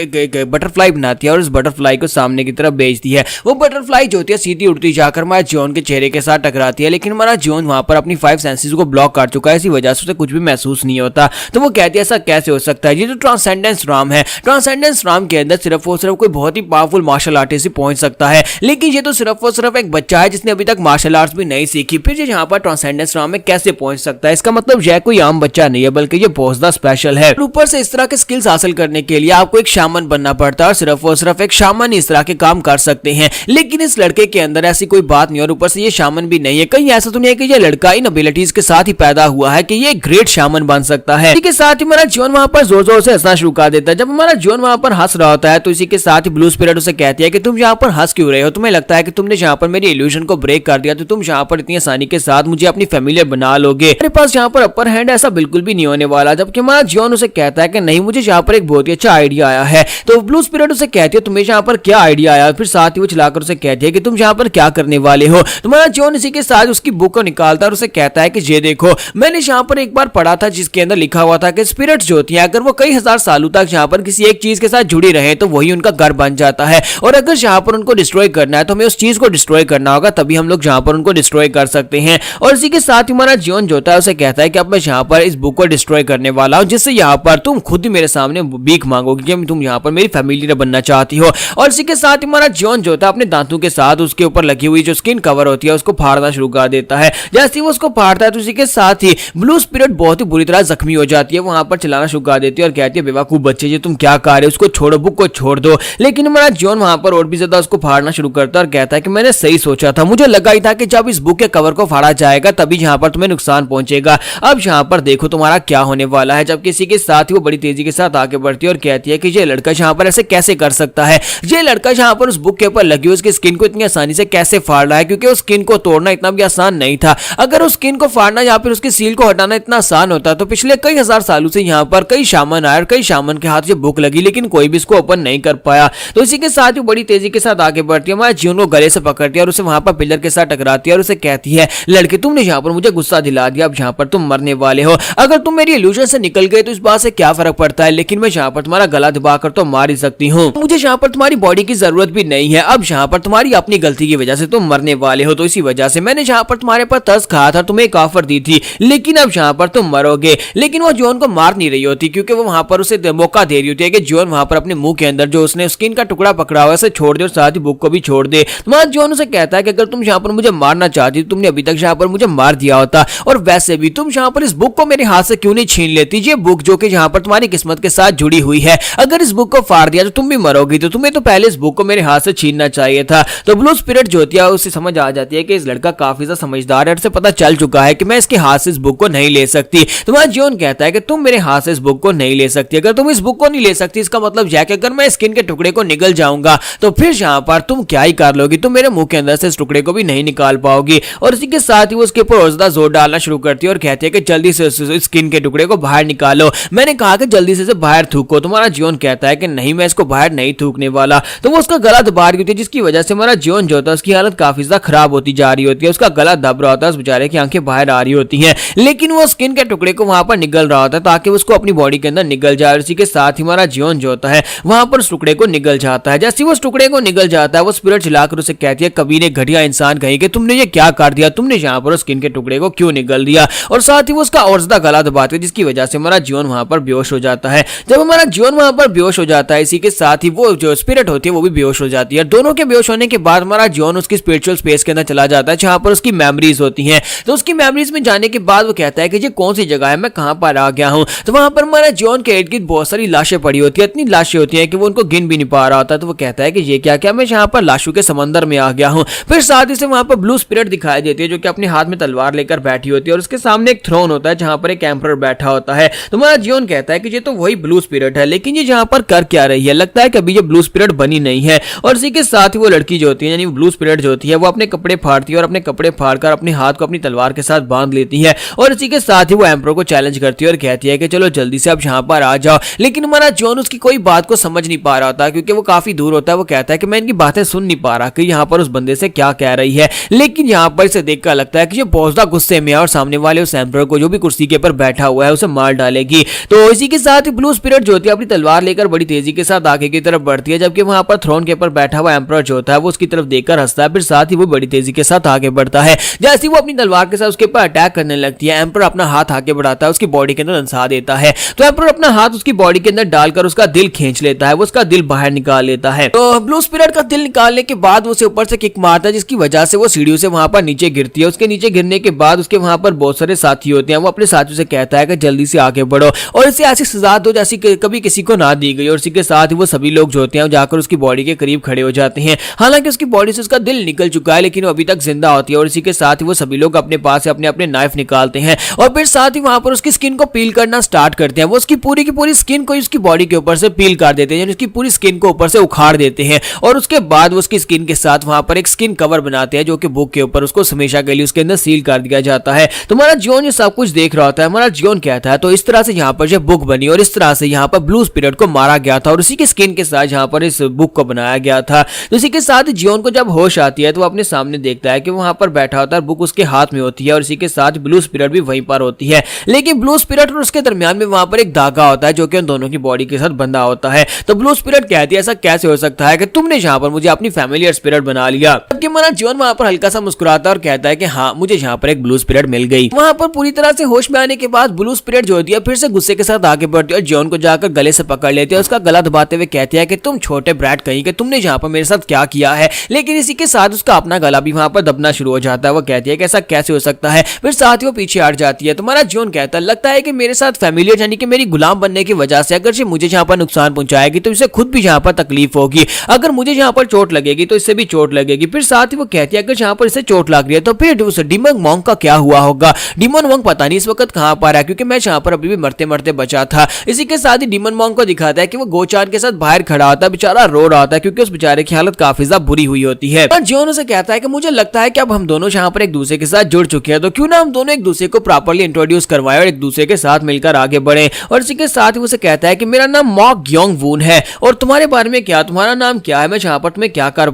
बटरफ्लाई बनाती है और उस बटरफ्लाई को सामने की तरफ भेजती है। वो बटरफ्लाई जो होती है सीधी उड़ती जाकर हमारे जियोन के चेहरे के साथ टकराती है, लेकिन हमारा जियोन वहां पर अपनी 5 सेंसेस को ब्लॉक कर चुका है, इसी वजह से उसे कुछ भी महसूस नहीं होता। तो वो कहती है ऐसा कैसे हो सकता है। ये जो ट्रांसेंडेंस राम है, ट्रांसेंडेंस राम के अंदर सिर्फ और सिर्फ कोई बहुत ही पावरफुल मार्शल आर्टिस्ट ही पहुंच सकता है, लेकिन ये तो सिर्फ वो सिर्फ एक बच्चा है जिसने अभी तक मार्शल आर्ट्स भी नहीं सीखी। फिर ये यहाँ पर ट्रांसेंडेंस राम में कैसे पहुंच सकता है। इसका मतलब यह कोई आम बच्चा नहीं है, बल्कि ये बहुत ज्यादा स्पेशल है। ऊपर से इस तरह के स्किल्स हासिल करने के लिए आपको एक शामन बनना पड़ता है और सिर्फ और सिर्फ एक शामन इस तरह के काम कर सकते हैं, लेकिन इस लड़के के अंदर ऐसी कोई बात नहीं और ऊपर से ये शामन भी नहीं है। कहीं ऐसा तो नहीं है कि ये लड़का इन एबिलिटीज के साथ ही पैदा हुआ है कि ये ग्रेट शामन बन सकता है। इसी के साथ ही हमारा जीवन वहां पर जोर जोर से हंसना शुरू कर देता है। जब हमारा जीवन वहां पर हंस रहा होता है तो इसी के साथ ही ब्लू स्पिरिट उसे कहती है कि तुम यहाँ पर हंस क्यों रहे हो, तुम्हें लगता है कि तुमने यहाँ पर मेरी इल्यूजन को ब्रेक कर दिया तो तुम यहाँ पर इतनी आसानी के साथ मुझे अपनी फैमिली बना लोगे। मेरे पास यहाँ पर अपर हैंड ऐसा बिल्कुल भी नहीं होने वाला। जबकि हमारा जियोन उसे कहता है कि नहीं, मुझे यहाँ पर एक बहुत ही अच्छा आइडिया आया है। तो ब्लू स्पिरिट उसे कहती है तुम्हें यहाँ पर क्या आइडिया आया। फिर साथ ही वो चलाकर उसे कहती है कि तुम यहाँ पर क्या करने वाले हो। तुम्हारा जियोन इसी के साथ उसकी बुक को निकालता है और उसे कहता है कि ये देखो, मैंने यहाँ पर एक बार पढ़ा था जिसके अंदर लिखा हुआ था कि स्पिरिट्स जो होती हैं अगर वो कई हजार सालों तक यहाँ पर किसी एक चीज के साथ जुड़ी रहे तो वही उनका घर बन जाता है, और अगर यहाँ पर उनको डिस्ट्रॉय करना है तो हमें उस चीज को डिस्ट्रॉय करना होगा, तभी हम लोग यहाँ पर उनको डिस्ट्रॉय कर सकते हैं। और इसी के साथ ही हमारा जियोन जो होता है उसे कहता है कि अब मैं यहाँ पर इस बुक को डिस्ट्रॉय करने वाला हूँ, जिससे यहाँ पर तुम खुद ही मेरे सामने भीख मांगोगे कि तुम यहाँ पर मेरी फैमिली बनना चाहती हो। और इसी के साथ ही हमारा जियोन जो होता है अपने दांतों के साथ उसके ऊपर लगी हुई जो स्किन कवर होती है उसको फाड़ना शुरू कर देता है। जैसे ही वो उसको फाड़ता है तो इसी के साथ ही ब्लू स्पिरिट बहुत ही बुरी तरह जख्मी हो जाती है, वहां पर चलाना शुरू कर देती है और कहती है बेवकूफ बच्चे जी तुम क्या कर रहे हो, उसको छोड़ो, बुक को छोड़ दो। लेकिन हमारा जियोन वहां पर और भी ज्यादा उसको फाड़ना शुरू करता है और कहता है कि मैंने सही सोचा था, मुझे लगा ही था कि जब इस बुक के कवर को फाड़ा जाएगा तभी यहाँ पर तुम्हें नुकसान पहुंचेगा। अब यहाँ पर देखो तुम्हारा क्या होने वाला है। जब किसी के साथ ही वो बड़ी तेजी के साथ आगे बढ़ती है और कहती है कि ये लड़का यहाँ पर ऐसे कैसे कर सकता है, ये लड़का यहाँ पर उस बुक के ऊपर लगी हुई उसकी स्किन को इतनी आसानी से कैसे फाड़ रहा है, क्योंकि उस स्किन को तोड़ना इतना भी आसान नहीं था। अगर उस स्किन को फाड़ना या फिर उसकी सील को हटाना इतना आसान होता तो पिछले कई हजार सालों से यहाँ पर कई शामन आए और कई शामन के हाथ से बुक लगी, लेकिन कोई भी इसको ओपन नहीं कर पाया। तो इसी के साथ ही बड़ी तेजी के साथ आगे बढ़ती है, हमारे जियोन को गले से पकड़ती है और उसे वहां पर पिलर के साथ टकराती है और उसे कहती है लड़के तुमने यहाँ पर मुझे गुस्सा दिला दिया, अब यहाँ पर तुम मरने वाले हो। अगर तुम मेरी इल्यूजन से निकल गए तो इस बात से क्या फर्क पड़ता है, लेकिन मैं यहाँ पर तुम्हारा गला दबाकर तो मार ही सकती हूँ। मुझे यहाँ पर तुम्हारी बॉडी की जरूरत भी नहीं है, अब यहाँ पर तुम्हारी अपनी गलती की वजह से तुम मरने वाले हो। तो इसी वजह से मैंने यहाँ पर तुम्हारे पर तरस खाया था, तुम्हें एक ऑफर दी थी, लेकिन अब यहाँ पर तुम मरोगे। लेकिन वो जियोन को मार नहीं रही होती क्योंकि वो वहां पर उसे मौका दे रही होती है कि जियोन वहां पर अपने मुंह के अंदर जो उसने स्किन का टुकड़ा पकड़ा हुआ है छोड़ दे और साथ ही बुक को भी छोड़ दे। तुम्हारा जियोन उसे कहता है कि अगर तुम यहाँ पर मुझे मारना चाहती तुमने अभी तक यहाँ पर मुझे मार दिया होता, और वैसे भी तुम यहाँ पर इस बुक को मेरे हाथ से क्यों नहीं छीन लेती। ये बुक जो कि यहाँ पर तुम्हारी किस्मत के साथ जुड़ी हुई है, अगर इस बुक को फाड़ दिया तो तुम भी मरोगी, तो तुम्हें तो पहले इस बुक को मेरे हाथ से छीनना चाहिए था। तो ब्लू स्पिरिट जो होती है उसे समझ आ जाती है कि इस लड़का काफी ज्यादा समझदार है, उसे पता चल चुका है कि मैं इसके हाथ से इस बुक को नहीं ले सकती। तुम्हारा जियोन कहता है कि तुम मेरे हाथ से इस बुक को नहीं ले सकती, अगर तुम इस बुक को नहीं ले सकती इसका मतलब यह कि अगर मैं स्किन के टुकड़े को निगल जाऊंगा तो फिर यहाँ पर तुम क्या ही कर लोगी, तुम मेरे मुंह के अंदर से इस टुकड़े को भी नहीं निकाल पाओगी। और इसी के साथ ही वो उसके ऊपर और ज्यादा जोर डालना शुरू करती है और कहती है कि जल्दी से स्किन के टुकड़े को बाहर निकालो, मैंने कहा कि जल्दी से बाहर थूको। तुम्हारा जियोन कहता है कि नहीं, मैं इसको बाहर नहीं थूकने वाला। तो वो उसका गला दबा रही होती है, जिसकी वजह से हमारा जियोन जो होता है उसकी हालत काफी ज्यादा खराब होती जा रही होती है, उसका गला दब रहा होता है, उस बेचारे की आंखें बाहर आ रही होती हैं, लेकिन वो स्किन के टुकड़े को वहां पर निगल रहा होता है ताकि उसको अपनी बॉडी के अंदर निगल जाए। इसी के साथ ही हमारा जियोन जो होता है वहां पर उस टुकड़े को निगल जाता है। जैसे वो उस टुकड़े को निगल जाता है वो स्पिरिट चिल्लाकर उसे कहती है कबीने घटिया इंसान कहीं कि तुमने ये क्या कर दिया, तुमने यहाँ पर स्किन के टुकड़े को क्यों निगल दिया। और साथ ही वो उसका और ज्यादा गला दबाती है, जिसकी वजह से हमारा जियोन वहां पर बेहोश हो जाता है। जब हमारा जियोन वहां पर बेहोश हो जाता है इसी के साथ ही वो जो स्पिरिट होती है वो भी बेहोश हो जाती है। दोनों के बेहोश होने के बाद हमारा जियोन उसकी स्पिरिचुअल स्पेस के अंदर चला जाता है जहां पर उसकी मेमोरीज होती हैं। तो उसकी मेमोरीज में जाने के बाद वो कहता है कि ये कौन सी जगह है, मैं कहां पर आ गया हूं। तो वहां पर हमारा जियोन के इर्द गिर्द बहुत सारी लाशें पड़ी होती है, इतनी लाशें होती हैं कि वो उनको गिन भी नहीं पा रहा होता। तो वो कहता है कि ये क्या क्या मैं यहाँ पर लाशों के समंदर में आ गया हूँ। फिर साथ ही से वहां पर ब्लू स्पिरिट दिखाई देती है जो कि अपने हाथ में तलवार लेकर बैठी होती है और उसके सामने एक थ्रोन होता है जहां पर एक एम्परर बैठा होता है। तो हमारा जियोन कहता है कि ये तो वही ब्लू स्पिरिट है, लेकिन ये यहाँ पर कर क्या रही है, लगता है कि अभी ये ब्लू स्पिरिट बनी नहीं है। और इसी के साथ ही वो लड़की जो होती है यानी ब्लू स्पिरिट जो होती है वो अपने कपड़े फाड़ती है और अपने कपड़े फाड़कर अपने हाथ को अपनी तलवार के साथ बांध लेती है और इसी के साथ ही वो एम्परर को चैलेंज करती है और कहती है कि चलो जल्दी से अब यहाँ पर आ जाओ। लेकिन हमारा जियोन उसकी कोई बात को समझ नहीं पा रहा होता क्योंकि वो काफी दूर होता है। वो कहता है कि मैं इनकी बातें सुन सुन नहीं पा रहा कि यहाँ पर उस बंदे से क्या कह रही है, लेकिन यहाँ पर इसे देखकर लगता है कि ये बहुत ज्यादा गुस्से में है और सामने वाले उस एम्परर को जो भी कुर्सी के ऊपर बैठा हुआ है उसे मार डालेगी। तो इसी के साथ ही ब्लू स्पिरिट जो होती है अपनी तलवार लेकर बड़ी तेजी के साथ आगे की तरफ बढ़ती है, जबकि वहां पर थ्रोन के ऊपर बैठा हुआ एम्परर जो होता है वो उसकी तरफ देखकर हंसता है, फिर साथ ही वो बड़ी तेजी के साथ आगे बढ़ता है। जैसे वो अपनी तलवार के साथ उसके ऊपर अटैक करने लगती है, एम्परर अपना हाथ आगे बढ़ाता है, उसकी बॉडी के अंदर धंसा देता है। तो एम्परर अपना हाथ उसकी बॉडी के अंदर डालकर उसका दिल खींच लेता है, वो उसका दिल बाहर निकाल लेता है। तो ब्लू स्पिरिट का दिल निकालने के बाद वो उसे ऊपर से किक मारता है, जिसकी वजह से वो सीढ़ियों से वहां पर नीचे गिरती है। उसके नीचे गिरने के बाद उसके वहां पर बहुत सारे साथी होते हैं, वो अपने साथियों से कहता है कि जल्दी से आगे बढ़ो और इसे ऐसी सजा दो जैसी कभी किसी को ना दी गई। और इसी के साथ ही वो सभी लोग जो होते हैं जाकर उसकी बॉडी के करीब खड़े हो जाते हैं। हालांकि उसकी बॉडी से उसका दिल निकल चुका है, लेकिन वो अभी तक जिंदा होती है। और इसी के साथ ही वो सभी लोग अपने पास से अपने अपने नाइफ निकालते हैं और फिर साथ ही वहां पर उसकी स्किन को पील करना स्टार्ट करते हैं। वो उसकी पूरी की पूरी स्किन को उसकी बॉडी के ऊपर से पील कर देते हैं, उसकी पूरी स्किन को ऊपर से उखाड़ देते हैं। और उसके बाद वो उसकी स्किन के साथ वहां पर एक स्किन कवर बनाते हैं, जो कि बुक के ऊपर उसको हमेशा के लिए उसके अंदर सील कर दिया जाता है। तो हमारा जियोन ये सब कुछ देख रहा होता है। हमारा जियोन कहता है तो इस तरह से यहाँ पर जो बुक बनी और इस तरह से यहाँ पर ब्लू स्पिरिट को मारा गया था और उसी की स्किन के साथ यहाँ पर इस बुक को बनाया गया था। तो इसी के साथ जियोन को जब होश आती है तो वो अपने सामने देखता है कि वहां पर बैठा होता है, बुक उसके हाथ में होती है और इसी के साथ ब्लू स्पिरिट भी वहीं पर होती है। लेकिन ब्लू स्पिरिट और उसके दरमियान में वहां पर एक धागा होता है जो कि उन दोनों की बॉडी के साथ बंधा होता है। तो ब्लू स्पिरिट कहती है ऐसा कैसे हो सकता है कि तुमने यहाँ पर मुझे अपनी फैमिलियर स्पिरिट बना लिया। जबकि हमारा जियोन वहां पर हल्का सा मुस्कुराता है और कहता है कि हाँ मुझे यहाँ पर एक ब्लू स्पिरिट मिल गई। वहां पर पूरी तरह से होश में आने के बाद ब्लू स्पिरिट जो होती है फिर से गुस्से के साथ आगे बढ़ती है और जियोन को जाकर गले से पकड़ लेती है, उसका गला दबाते हुए कहती है कि तुम छोटे ब्रैट कहीं कि तुमने यहाँ पर मेरे साथ क्या किया है। लेकिन इसी के साथ उसका अपना गला भी वहां पर दबना शुरू हो जाता है। वो कहती है कि ऐसा कैसे हो सकता है, फिर साथ ही वो पीछे हट जाती है। तुम्हारा जियोन कहता है लगता है कि मेरे साथ फैमिलियर यानी कि मेरी गुलाम बनने की वजह से अगर मुझे यहाँ पर नुकसान पहुंचाएगी तो इसे खुद भी यहाँ पर तकलीफ होगी, अगर मुझे यहाँ पर चोट लगेगी तो इससे भी चोट लगेगी। फिर साथ ही वो कहती है अगर यहाँ पर इसे चोट लग रही है तो फिर उस डीमन मॉन्क का क्या हुआ होगा। डीमन मॉन्क पता नहीं इस वक्त कहां पर है, क्योंकि मैं यहाँ पर अभी भी मरते मरते बचा था। इसी के साथ ही डीमन मॉन्क को दिखाता है कि वो गोचान के साथ बाहर खड़ा होता है, बेचारा रो रहा होता है क्योंकि उस बेचारे की हालत काफी ज्यादा बुरी हुई होती है। और जियोन उसे कहता है कि मुझे लगता है कि अब हम दोनों यहाँ पर एक दूसरे के साथ जुड़ चुके हैं, तो क्यों ना हम दोनों एक दूसरे को प्रॉपर्ली इंट्रोड्यूस करवाएं और एक दूसरे के साथ मिलकर आगे बढ़े। और इसी के साथ ही उसे कहता है कि मेरा नाम मॉक ग्योंग वून है और तुम्हारे बारे में क्या, तुम्हारा नाम क्या है, मैं यहाँ पर तुम्हें क्या कर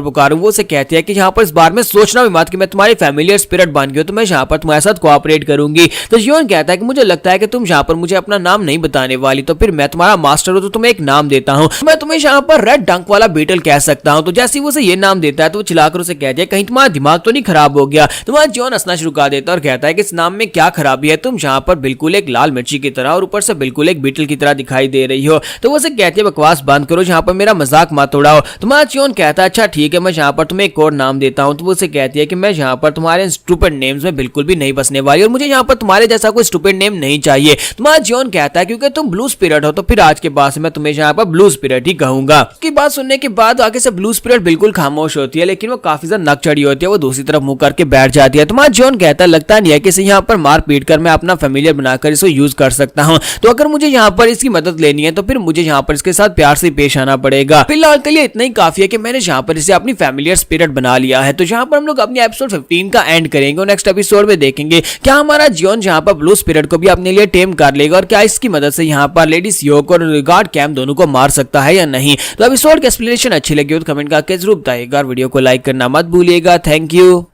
पुकारूं। वो उसे कहती है कि यहाँ पर इस बारे में सोचना भी मत कि मैं तुम्हारी फैमिलियर स्पिरिट बन गई, तो मैं यहाँ पर तुम्हारे साथ कोऑपरेट करूंगी। तो जियोन कहता है कि मुझे लगता है कि तुम यहाँ पर मुझे अपना नाम नहीं बताने वाली, तो फिर मैं तुम्हारा मास्टर हूं तो तुम्हें एक नाम देता हूँ, मैं तुम्हें यहाँ पर रेड डंक वाला बीटल कह सकता हूँ। तो जैसे ही वो उसे ये नाम देता है तो वो चिल्लाकर उसे कहती है कहीं तुम्हारा दिमाग तो नहीं खराब हो गया। तुम्हारा जियोन हंसना शुरू कर देता है और कहता है कि इस नाम में क्या खराबी है, तुम यहाँ पर बिल्कुल एक लाल मिर्ची की तरह और ऊपर से बिल्कुल एक बीटल की तरह दिखाई दे रही हो। तो वो उसे कहती है बकवास बंद करो, यहाँ पर मेरा मजाक मत उड़ाओ। तुम्हारा जियोन कहता है अच्छा ठीक है मैं यहाँ पर तुम्हें एक और नाम देता हूँ। तो वो उसे कहती है कि मैं यहाँ पर तुम्हारे स्टूपिड नेम्स में बिल्कुल भी नहीं बसने वाली और मुझे यहाँ पर तुम्हारे जैसा कोई स्टूपिड नेम नहीं चाहिए। तुम्हारा जियोन कहता है क्योंकि तुम ब्लू स्पिरिट हो तो फिर आज के बाद से मैं तुम्हें यहाँ पर ब्लू स्पिरिट ही कहूंगा। उसकी बात सुनने के बाद आगे से ब्लू स्पिरिट बिल्कुल खामोश होती है, लेकिन वो काफी ज्यादा नक चढ़ी होती है, वो दूसरी तरफ मुंह करके बैठ जाती है। तुम्हारा जियोन कहता है लगता नहीं है कि इसे यहाँ पर मार पीट कर मैं अपना फैमिलियर बनाकर इसे यूज कर सकता हूँ, तो अगर मुझे यहाँ पर इसकी मदद लेनी है तो फिर मुझे यहाँ पर इसके साथ प्यार से पेश आना पड़ेगा। फिलहाल के लिए इतना ही काफी है कि मैंने यहाँ पर इसे अपनी फैमिलियर स्पिरिट बना लिया है। तो यहाँ पर हम लोग अपनी एपिसोड 15 का एंड करेंगे और नेक्स्ट एपिसोड में देखेंगे क्या हमारा जियोन यहाँ पर ब्लू स्पिरिट को भी अपने लिए टेम कर लेगा और क्या इसकी मदद से यहाँ पर लेडी सियोक और गार्ड कैम दोनों को मार सकता है या नहीं। तो एपिसोड की एक्सप्लेनेशन अच्छी लगी हो तो कमेंट करके जरूर बताइएगा, वीडियो को लाइक करना मत भूलिएगा। Thank you.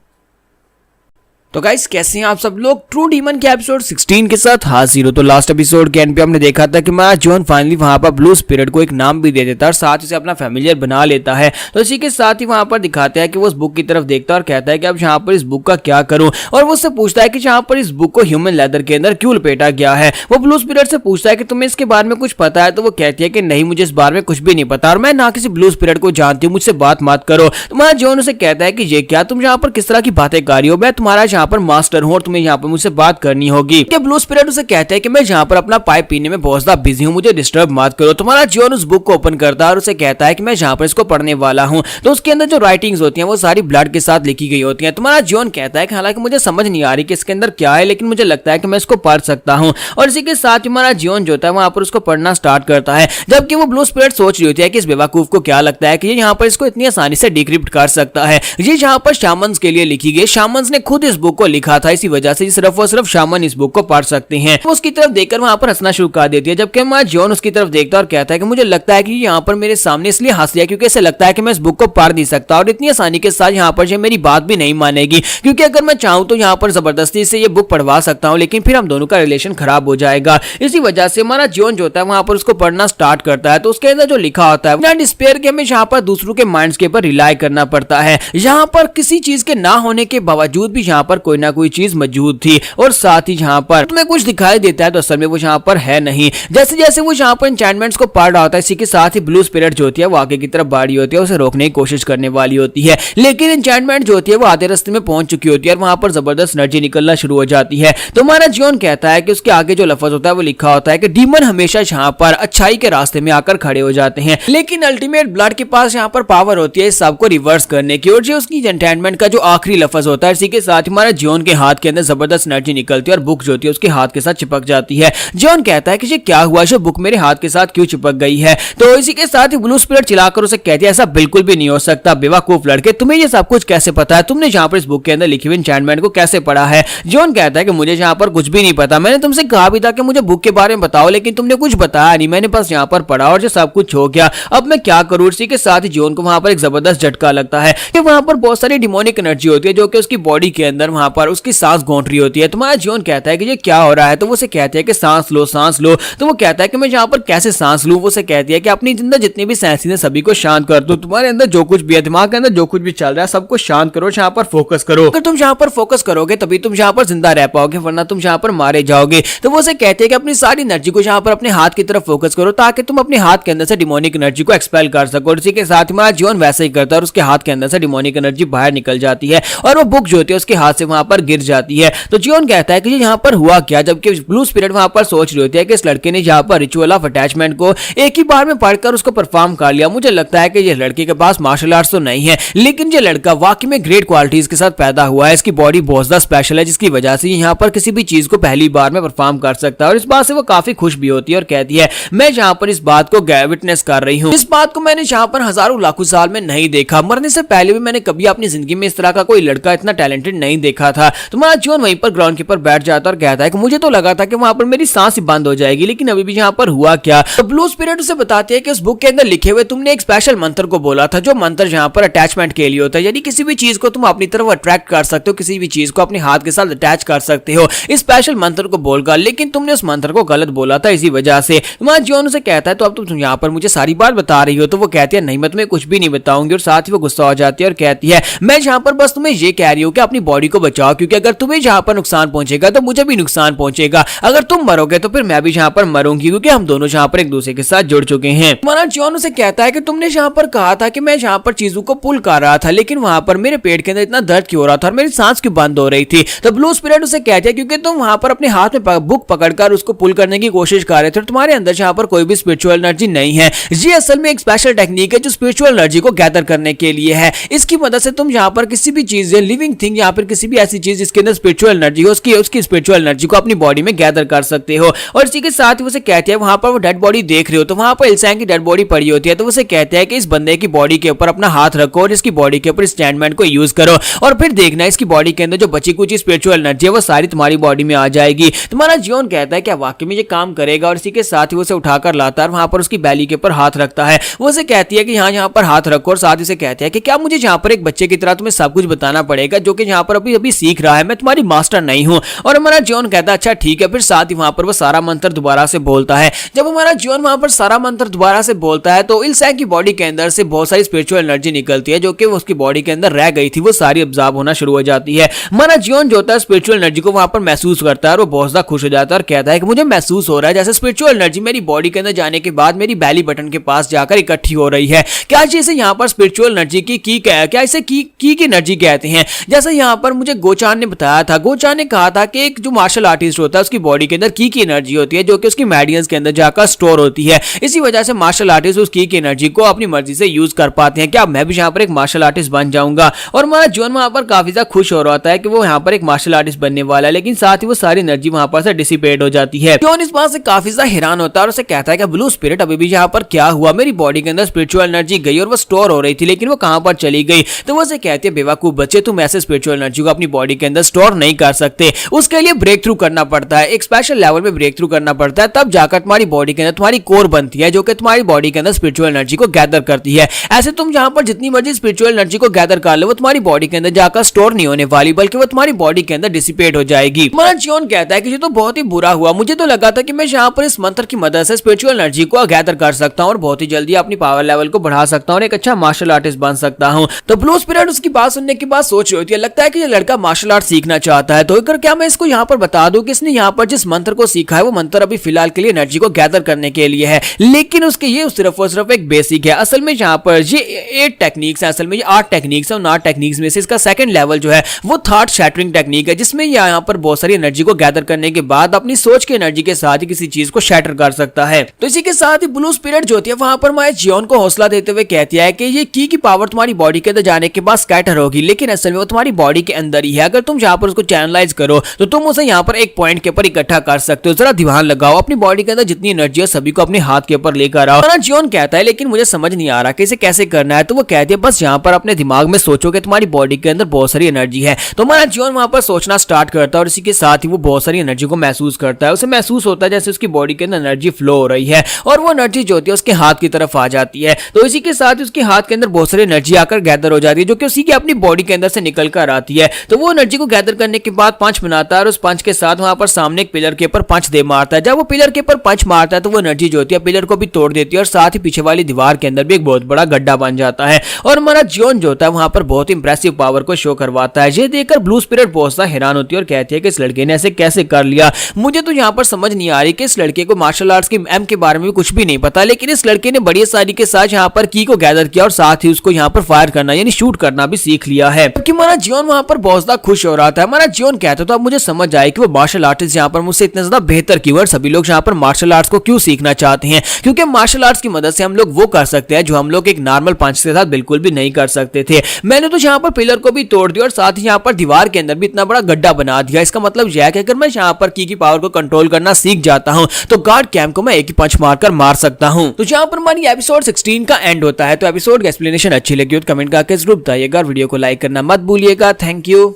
तो गाइस कैसे हैं आप सब लोग ट्रू डीमन के एपिसोड 16 के साथ हाजिर हो। तो लास्ट एपिसोड के एंड पे हमने देखा था कि हमारा जियोन फाइनली वहां पर ब्लू स्पिरिट को एक नाम भी दे देता है और साथ ही से अपना फैमिलियर बना लेता है। तो इसी के साथ ही वहां पर दिखाते हैं कि वो उस बुक की तरफ देखता है और कहता है कि अब यहाँ पर इस बुक का क्या करूं, और वो उससे पूछता है कि यहाँ पर इस बुक को ह्यूमन लेदर के अंदर क्यों लपेटा गया है। वो ब्लू स्पिरिट से पूछता है कि तुम्हें इसके बारे में कुछ पता है, तो वो कहती है कि नहीं मुझे इस बारे में कुछ भी नहीं पता और मैं ना किसी ब्लू स्पिरिट को जानती हूँ, मुझसे बात मत करो। तुम्हारा जियोन उसे कहता है कि ये क्या तुम यहाँ पर किस तरह की बातें कर रही हो, मैं तुम्हारा यहाँ पर मास्टर हूँ और तुम्हें यहाँ पर मुझसे बात करनी होगी। ब्लू स्पिरिट उसे कहता है कि मैं यहाँ पर अपना पाइप पीने में बहुत ज्यादा बिजी हूँ, मुझे डिस्टर्ब मत करो। तुम्हारा जियोन उस बुक को ओपन करता है और उसे कहता है कि मैं यहाँ पर इसको पढ़ने वाला हूँ। तो उसके अंदर जो राइटिंग्स होती हैं वो सारी ब्लड के साथ लिखी गई होती हैं। तुम्हारा जियोन कहता है कि हालांकि मुझे समझ नहीं आ रही कि इसके अंदर क्या है, लेकिन मुझे लगता है कि मैं इसको पढ़ सकता हूँ। और इसी के साथ हमारा जियोन जो होता है वहां पर उसको पढ़ना स्टार्ट करता है, जबकि वो ब्लू स्पिरिट सोच रही होती है कि इस बेवकूफ को क्या लगता है कि ये यहाँ पर इसको इतनी आसानी से डिक्रिप्ट कर सकता है। ये यहाँ पर शामन्स के लिए लिखी गई, शामन्स ने खुद इस बुक को लिखा था, इसी वजह से सिर्फ और सिर्फ शामन इस बुक को पढ़ सकते हैं। वो उसकी तरफ देखकर वहाँ पर हंसना शुरू कर देती है, जबकि हमारा जॉन उसकी तरफ देखता है और कहता है कि मुझे लगता है कि यहाँ पर मेरे सामने इसलिए हंस लिया क्योंकि ऐसा लगता है कि मैं इस बुक को पढ़ नहीं सकता और इतनी आसानी के साथ यहाँ पर मेरी बात भी नहीं मानेगी, क्योंकि अगर मैं चाहूँ तो यहाँ पर जबरदस्ती से ये बुक पढ़वा सकता हूँ, लेकिन फिर हम दोनों का रिलेशन खराब हो जाएगा। इसी वजह से हमारा जॉन जो होता है वहाँ पर उसको पढ़ना स्टार्ट करता है। तो उसके अंदर जो लिखा होता है डिस्पेयर के हमें यहाँ पर दूसरों के माइंड्स के ऊपर रिलाई करना पड़ता है। यहाँ पर किसी चीज के ना होने के बावजूद भी यहाँ पर कोई ना कोई चीज मौजूद थी और साथ ही यहाँ पर तुम्हें कुछ दिखाई देता है तो असल में वो यहाँ पर है नहीं। जैसे जैसे वो यहाँ पर एन्चेंटमेंट्स को पढ़ रहा होता है, इसी के साथ ही ब्लू स्पिरिट जो होती है वो आगे की तरफ बढ़ी होती है, उसे रोकने की कोशिश करने वाली होती है, लेकिन एन्चेंटमेंट जो होती है वो आधे रास्ते में पहुंच चुकी होती है और वहां पर जबरदस्त एनर्जी निकलना शुरू हो जाती है। तो हमारा जॉन कहता है कि उसके आगे जो लफ्ज होता है वो लिखा होता है कि डीमन हमेशा यहाँ पर अच्छाई के रास्ते में आकर खड़े हो जाते हैं, लेकिन अल्टीमेट ब्लड के पास यहाँ पर पावर होती है इस सब को रिवर्स करने की। और जो उसकी एन्चेंटमेंट का जो आखिरी लफ्ज होता है, इसी के साथ हमारा जॉन के हाथ के अंदर जबरदस्त एनर्जी निकलती है और बुक जो होती है उसके हाथ के साथ चिपक जाती है। जॉन कहता है कि ये क्या हुआ, जो बुक मेरे हाथ के साथ क्यों चिपक गई है। तो इसी के साथ ही ब्लू स्पिरिट चिल्लाकर उसे कहती है ऐसा बिल्कुल भी नहीं हो सकता, बेवकूफ लड़के, तुम्हें ये सब कुछ कैसे पता है, तुमने यहाँ पर इस बुक के अंदर लिखी हुई एन्चेंटमेंट को कैसे पढ़ा है। जॉन कहता है कि मुझे यहाँ पर कुछ भी नहीं पता, मैंने तुमसे कहा भी था कि मुझे बुक के बारे में बताओ, लेकिन तुमने कुछ बताया नहीं, मैंने बस यहाँ पर पढ़ा और जो सब कुछ हो गया, अब मैं क्या करूँ। इसी के साथ ही जॉन को वहां पर एक जबरदस्त झटका लगता है कि वहां पर बहुत सारी डिमोनिक एनर्जी होती है जो कि उसकी बॉडी के अंदर वहां पर उसकी सांस गूंथ रही होती है। तो हमारा जॉन कहता है कि ये क्या हो रहा है, तो वो उसे कहते हैं कि सांस लो सांस लो। तो वो कहता है कि मैं यहाँ पर कैसे सांस लूं। वो उसे कहती है कि अपनी जिंदा जितनी भी सेंसेस हैं सभी को शांत कर दो, तुम्हारे अंदर जो कुछ भी है, दिमाग के अंदर जो कुछ भी चल रहा है सबको शांत करो, यहाँ पर फोकस करो। अगर तुम यहाँ पर फोकस करोगे तभी तुम यहाँ पर जिंदा रह पाओगे, वरना तुम यहाँ पर मारे जाओगे। तो वो उसे कहते हैं कि अपनी सारी एनर्जी को यहाँ पर अपने हाथ की तरफ फोकस करो ताकि तुम अपने हाथ के अंदर से डिमोनिक एनर्जी को एक्सपेल कर सको। इसी के साथ हमारा जॉन वैसे ही करता है और उसके हाथ के अंदर से डिमोनिक एनर्जी बाहर निकल जाती है और वो बुक जो होती है उसके हाथ से वहां पर गिर जाती है। तो जॉन कहता है कि यहाँ पर हुआ क्या, जबकि ब्लू स्पिरिट वहां पर सोच रही होती है कि इस लड़के ने यहाँ पर रिचुअल ऑफ अटैचमेंट को एक ही बार में पढ़कर उसको परफॉर्म कर लिया। मुझे लगता है कि ये लड़के के पास मार्शल आर्ट्स तो नहीं है, लेकिन ये लड़का वाकई में ग्रेट क्वालिटीज के साथ पैदा हुआ है, इसकी बॉडी बहुत ज्यादा स्पेशल है, जिसकी वजह से यहाँ पर किसी भी चीज को पहली बार में परफॉर्म कर सकता है। और इस बात से वो काफी खुश भी होती है और कहती है मैं यहाँ पर इस बात को विटनेस कर रही हूँ, इस बात को मैंने यहाँ पर हजारों लाखों साल में नहीं देखा, मरने से पहले भी मैंने कभी अपनी जिंदगी में इस तरह का कोई लड़का इतना टैलेंटेड नहीं देखा था। तो हमारा जॉन वहीं पर ग्राउंड के ऊपर बैठ जाता और कहता है कि मुझे तो लगा था कि वहां पर मेरी सांस ही बंद हो जाएगी, लेकिन अभी भी यहाँ पर हुआ क्या। तो ब्लू स्पिरिट उसे बताती है कि उस बुक के अंदर लिखे हुए तुमने एक स्पेशल मंत्र को बोला था, जो मंत्र यहाँ पर अटैचमेंट के लिए होता है, यानी किसी भी चीज को तुम अपनी तरफ अट्रैक्ट कर सकते हो, किसी भी चीज को अपने हाथ के साथ अटैच कर सकते हो इस स्पेशल मंत्र को बोलकर, लेकिन तुमने उस मंत्र को गलत बोला था, इसी वजह से। हमारा जॉन उसे कहता है तो अब तुम यहाँ पर मुझे सारी बात बता रही हो। तो वो कहती है नहीं मैं तुम्हें कुछ भी नहीं बताऊंगी, और साथ ही वो गुस्सा हो जाती है और कहती है मैं यहाँ पर बस तुम्हें ये कह रही हूँ कि अपनी बॉडी को बचाओ, क्योंकि अगर तुम्हें यहाँ पर नुकसान पहुंचेगा तो मुझे भी नुकसान पहुंचेगा, अगर तुम मरोगे तो फिर मैं भी यहाँ पर मरूंगी, क्योंकि हम दोनों यहाँ पर एक दूसरे के साथ जुड़ चुके हैं। हमारा जॉन उसे कहता है कि तुमने यहाँ पर कहा था कि मैं यहाँ पर चीजों को पुल कर रहा था, लेकिन वहां पर मेरे पेट के अंदर इतना दर्द क्यों हो रहा था और मेरी सांस क्यों बंद हो रही थी। तो ब्लू स्पिरिट उसे कहती है क्योंकि तुम वहां पर अपने हाथ में बुक पकड़कर उसको पुल करने की कोशिश कर रहे थे, तुम्हारे अंदर यहाँ पर कोई भी स्पिरिचुअल एनर्जी नहीं है। ये असल में एक स्पेशल टेक्निक है जो स्पिरिचुअल एनर्जी को गैदर करने के लिए है। इसकी मदद से तुम यहाँ पर किसी भी चीज लिविंग थिंग यहाँ पर किसी भी ऐसी चीज जिसके अंदर स्पिरिचुअल एनर्जी हो उसकी स्पिरिचुअल एनर्जी को अपनी बॉडी में गैदर कर सकते हो। और इसी के साथ ही उसे कहते हैं वहां पर वो डेड बॉडी देख रहे हो तो वहां पर इल्सैंग की डेड बॉडी पड़ी होती है, तो उसे कहते हैं कि इस बंदे की बॉडी के ऊपर अपना हाथ रखो और इसकी बॉडी के ऊपर स्टैंडमेंट को यूज करो और फिर देखना इसकी बॉडी के अंदर जो बची कुछ स्पिरिचुअल एनर्जी है वो सारी तुम्हारी बॉडी में आ जाएगी। तुम्हारा जॉन कहता है क्या वाकई में ये काम करेगा, और इसी के साथ ही वो उसे उठाकर लाता है, वहां पर उसकी बैली के ऊपर हाथ रखता है। वो उसे कहती है कि यहाँ पर हाथ रखो, और साथ ही उसे कहते हैं कि क्या मुझे यहाँ पर एक बच्चे की तरह तुम्हें सब कुछ बताना पड़ेगा जो कि यहाँ पर अभी सीख रहा है, मैं तुम्हारी मास्टर नहीं हूँ। और हमारा जॉन कहता है अच्छा ठीक है। फिर साथ ही वहां पर वो सारा मंत्र दोबारा से बोलता है। जब हमारा जॉन वहां पर सारा मंत्र दोबारा से बोलता है तो इल्सैंग की बॉडी के अंदर से बहुत सारी स्पिरिचुअल एनर्जी निकलती है जो कि उसकी बॉडी के अंदर रह गई थी, वो सारी अब्जॉर्ब होना शुरू हो जाती है। हमारा जॉन जो होता है स्पिरिचुअल एनर्जी को वहां पर महसूस करता है और वो बहुत ज्यादा खुश हो जाता है और कहता है कि मुझे महसूस हो रहा है जैसे स्पिरिचुअल एनर्जी मेरी बॉडी के अंदर जाने के बाद मेरी बैली बटन के पास जाकर इकट्ठी हो रही है। क्या जैसे यहाँ पर स्पिरिचुअल एनर्जी की क्या इसे की एनर्जी कहते हैं। जैसे यहाँ पर मुझे गोचान ने बताया था, गोचान ने कहा था कि एक जो मार्शल आर्टिस्ट होता है उसकी बॉडी के अंदर की एनर्जी होती है जो कि उसकी मेडियंस के अंदर जाकर स्टोर होती है। इसी वजह से मार्शल आर्टिस्ट उस की एनर्जी को अपनी मर्जी से यूज कर पाते हैं। क्या मैं भी यहाँ पर एक मार्शल आर्टिस्ट बन जाऊंगा। और हमारा जॉन वहां पर काफी ज्यादा खुश हो रहा होता है कि वो यहाँ पर एक मार्शल आर्टिस्ट बनने वाला है, लेकिन साथ ही वो सारी एनर्जी वहां पर से डिसिपेट हो जाती है। जॉन इस बात से काफी ज्यादा हैरान होता है और उसे कहता है कि ब्लू स्पिरिट अभी भी यहाँ पर क्या हुआ, मेरी बॉडी के अंदर स्पिरिचुअल एनर्जी गई और वो स्टोर हो रही थी लेकिन वो कहां पर चली गई। तो वो उसे कहती है बेवकूफ बच्चे, तुम ऐसे स्पिरिचुअल एनर्जी को अपनी बॉडी के अंदर स्टोर नहीं कर सकते। उसके लिए ब्रेक थ्रू करना पड़ता है, एक स्पेशल लेवल में ब्रेक थ्रू करना पड़ता है, तब जाकर तुम्हारी बॉडी के अंदर तुम्हारी कोर बनती है जो कि तुम्हारी बॉडी के अंदर स्पिरिचुअल एनर्जी को गैदर करती है। ऐसे तुम जहां पर जितनी मर्जी स्पिरिचुअल एनर्जी को गैदर कर लो वो तुम्हारी बॉडी के अंदर जाकर स्टोर नहीं होने वाली, बल्कि वो तुम्हारी बॉडी के अंदर डिसिपेट हो जाएगी। हमारा जियोन कहता है कि ये तो बहुत ही बुरा हुआ, मुझे तो लगा था कि मैं यहाँ पर इस मंत्र की मदद से स्पिरिचुअल एनर्जी को गैदर कर सकता हूँ और बहुत ही जल्दी अपनी पावर लेवल को बढ़ा सकता हूँ और एक अच्छा मार्शल आर्टिस्ट बन सकता हूँ। तो ब्लू स्पिरिट उसकी बात सुनने के बाद सोच रही होती है, लगता है कि ये लड़का मार्शल आर्ट सीखना चाहता है, तो अगर क्या मैं इसको यहाँ पर बता दूं कि इसने यहाँ पर जिस मंत्र को सीखा है वो मंत्र अभी फिलहाल के लिए एनर्जी को गैदर करने के लिए है, लेकिन उसके ये सिर्फ और सिर्फ एक बेसिक है। असल में यहाँ पर ये 8 टेक्निक्स है, असल में ये 8 टेक्निक्स है, उन 8 टेक्निक्स में से इसका सेकंड लेवल जो है वो थॉट शैटरिंग टेक्निक है, जिसमें यहाँ पर बहुत सारी एनर्जी को गैदर करने के बाद अपनी सोच की एनर्जी के साथ ही किसी चीज को शैटर कर सकता है। तो इसी के साथ ही ब्लू स्पिरिट जो होती है वहां पर माया जियोन को हौसला देते हुए कहती है कि ये की पावर तुम्हारी बॉडी के अंदर जाने के बाद स्कैटर होगी, लेकिन असल में वो तुम्हारी बॉडी के अंदर ही है। अगर तुम यहाँ पर उसको चैनलाइज करो तो तुम उसे यहाँ पर एक पॉइंट के ऊपर इकट्ठा कर सकते हो। जरा ध्यान लगाओ, अपनी बॉडी के अंदर जितनी एनर्जी है सभी को अपने हाथ के ऊपर लेकर आओ। जियोन कहता है लेकिन मुझे समझ नहीं आ रहा कि इसे कैसे करना है, तो वो कहती है बस यहाँ पर अपने दिमाग में सोचो कि तुम्हारी बॉडी के अंदर बहुत सारी एनर्जी है। तो हमारा जियोन वहां पर सोचना स्टार्ट करता है और इसी के साथ ही वो बहुत सारी एनर्जी को महसूस करता है। उसे महसूस होता है जैसे उसकी बॉडी के अंदर एनर्जी फ्लो हो रही है और वो एनर्जी जो होती है उसके हाथ की तरफ आ जाती है। तो इसी के साथ ही उसके हाथ के अंदर बहुत सारी एनर्जी आकर गैदर हो जाती है जो कि उसी की अपनी बॉडी के अंदर से निकल कर आती है। तो वो एनर्जी को गैदर करने के बाद पंच बनाता है और उस पंच के साथ वहां पर सामने एक पिलर के ऊपर पंच दे मारता है। जब वो पिलर के ऊपर पंच मारता है तो वो एनर्जी जो होती है पिलर को भी तोड़ देती है और साथ ही पीछे वाली दीवार के अंदर भी एक बहुत बड़ा गड्ढा बन जाता है। और हमारा जियोन जो होता है वहां पर बहुत इंप्रेसिव पावर को शो करवाता है। ये देखकर ब्लू स्पिरिट बहुत सा हैरान होती है और कहती है कि इस लड़के ने ऐसे कैसे कर लिया। मुझे तो यहाँ पर समझ नहीं आ रही कि इस लड़के को मार्शल आर्ट्स की एम के बारे में भी कुछ भी नहीं पता, लेकिन इस लड़के ने बड़ी आसानी के साथ यहाँ पर की को गैदर किया और साथ ही उसको यहाँ पर फायर करना यानी शूट करना भी सीख लिया है। क्योंकि हमारा जियोन वहां पर बहुत ज्यादा खुश हो रहा था। हमारा जियोन कहता तो अब मुझे समझ आए कि वो मार्शल आर्टिस्ट यहाँ पर मुझसे इतना ज्यादा बेहतर क्यों और सभी लोग यहाँ पर मार्शल आर्ट्स को क्यों सीखना चाहते हैं, क्योंकि मार्शल आर्ट्स की मदद से हम लोग वो कर सकते हैं जो हम लोग एक नॉर्मल पंच के साथ बिल्कुल भी नहीं कर सकते थे। मैंने तो यहाँ पर पिलर को भी तोड़ दिया और साथ ही यहाँ पर दीवार के अंदर भी इतना बड़ा गड्ढा बना दिया। इसका मतलब यह है कि अगर मैं यहाँ पर की पावर को कंट्रोल करना सीख जाता हूँ तो गार्ड कैंप को मैं एक ही पंच मारकर मार सकता हूँ। तो यहाँ पर हमारी एपिसोड 16 का एंड होता है। तो एपिसोड की एक्सप्लेनेशन अच्छी लगी हो तो कमेंट करके जरूर बताइएगा, वीडियो को लाइक करना मत भूलिएगा। Thank you.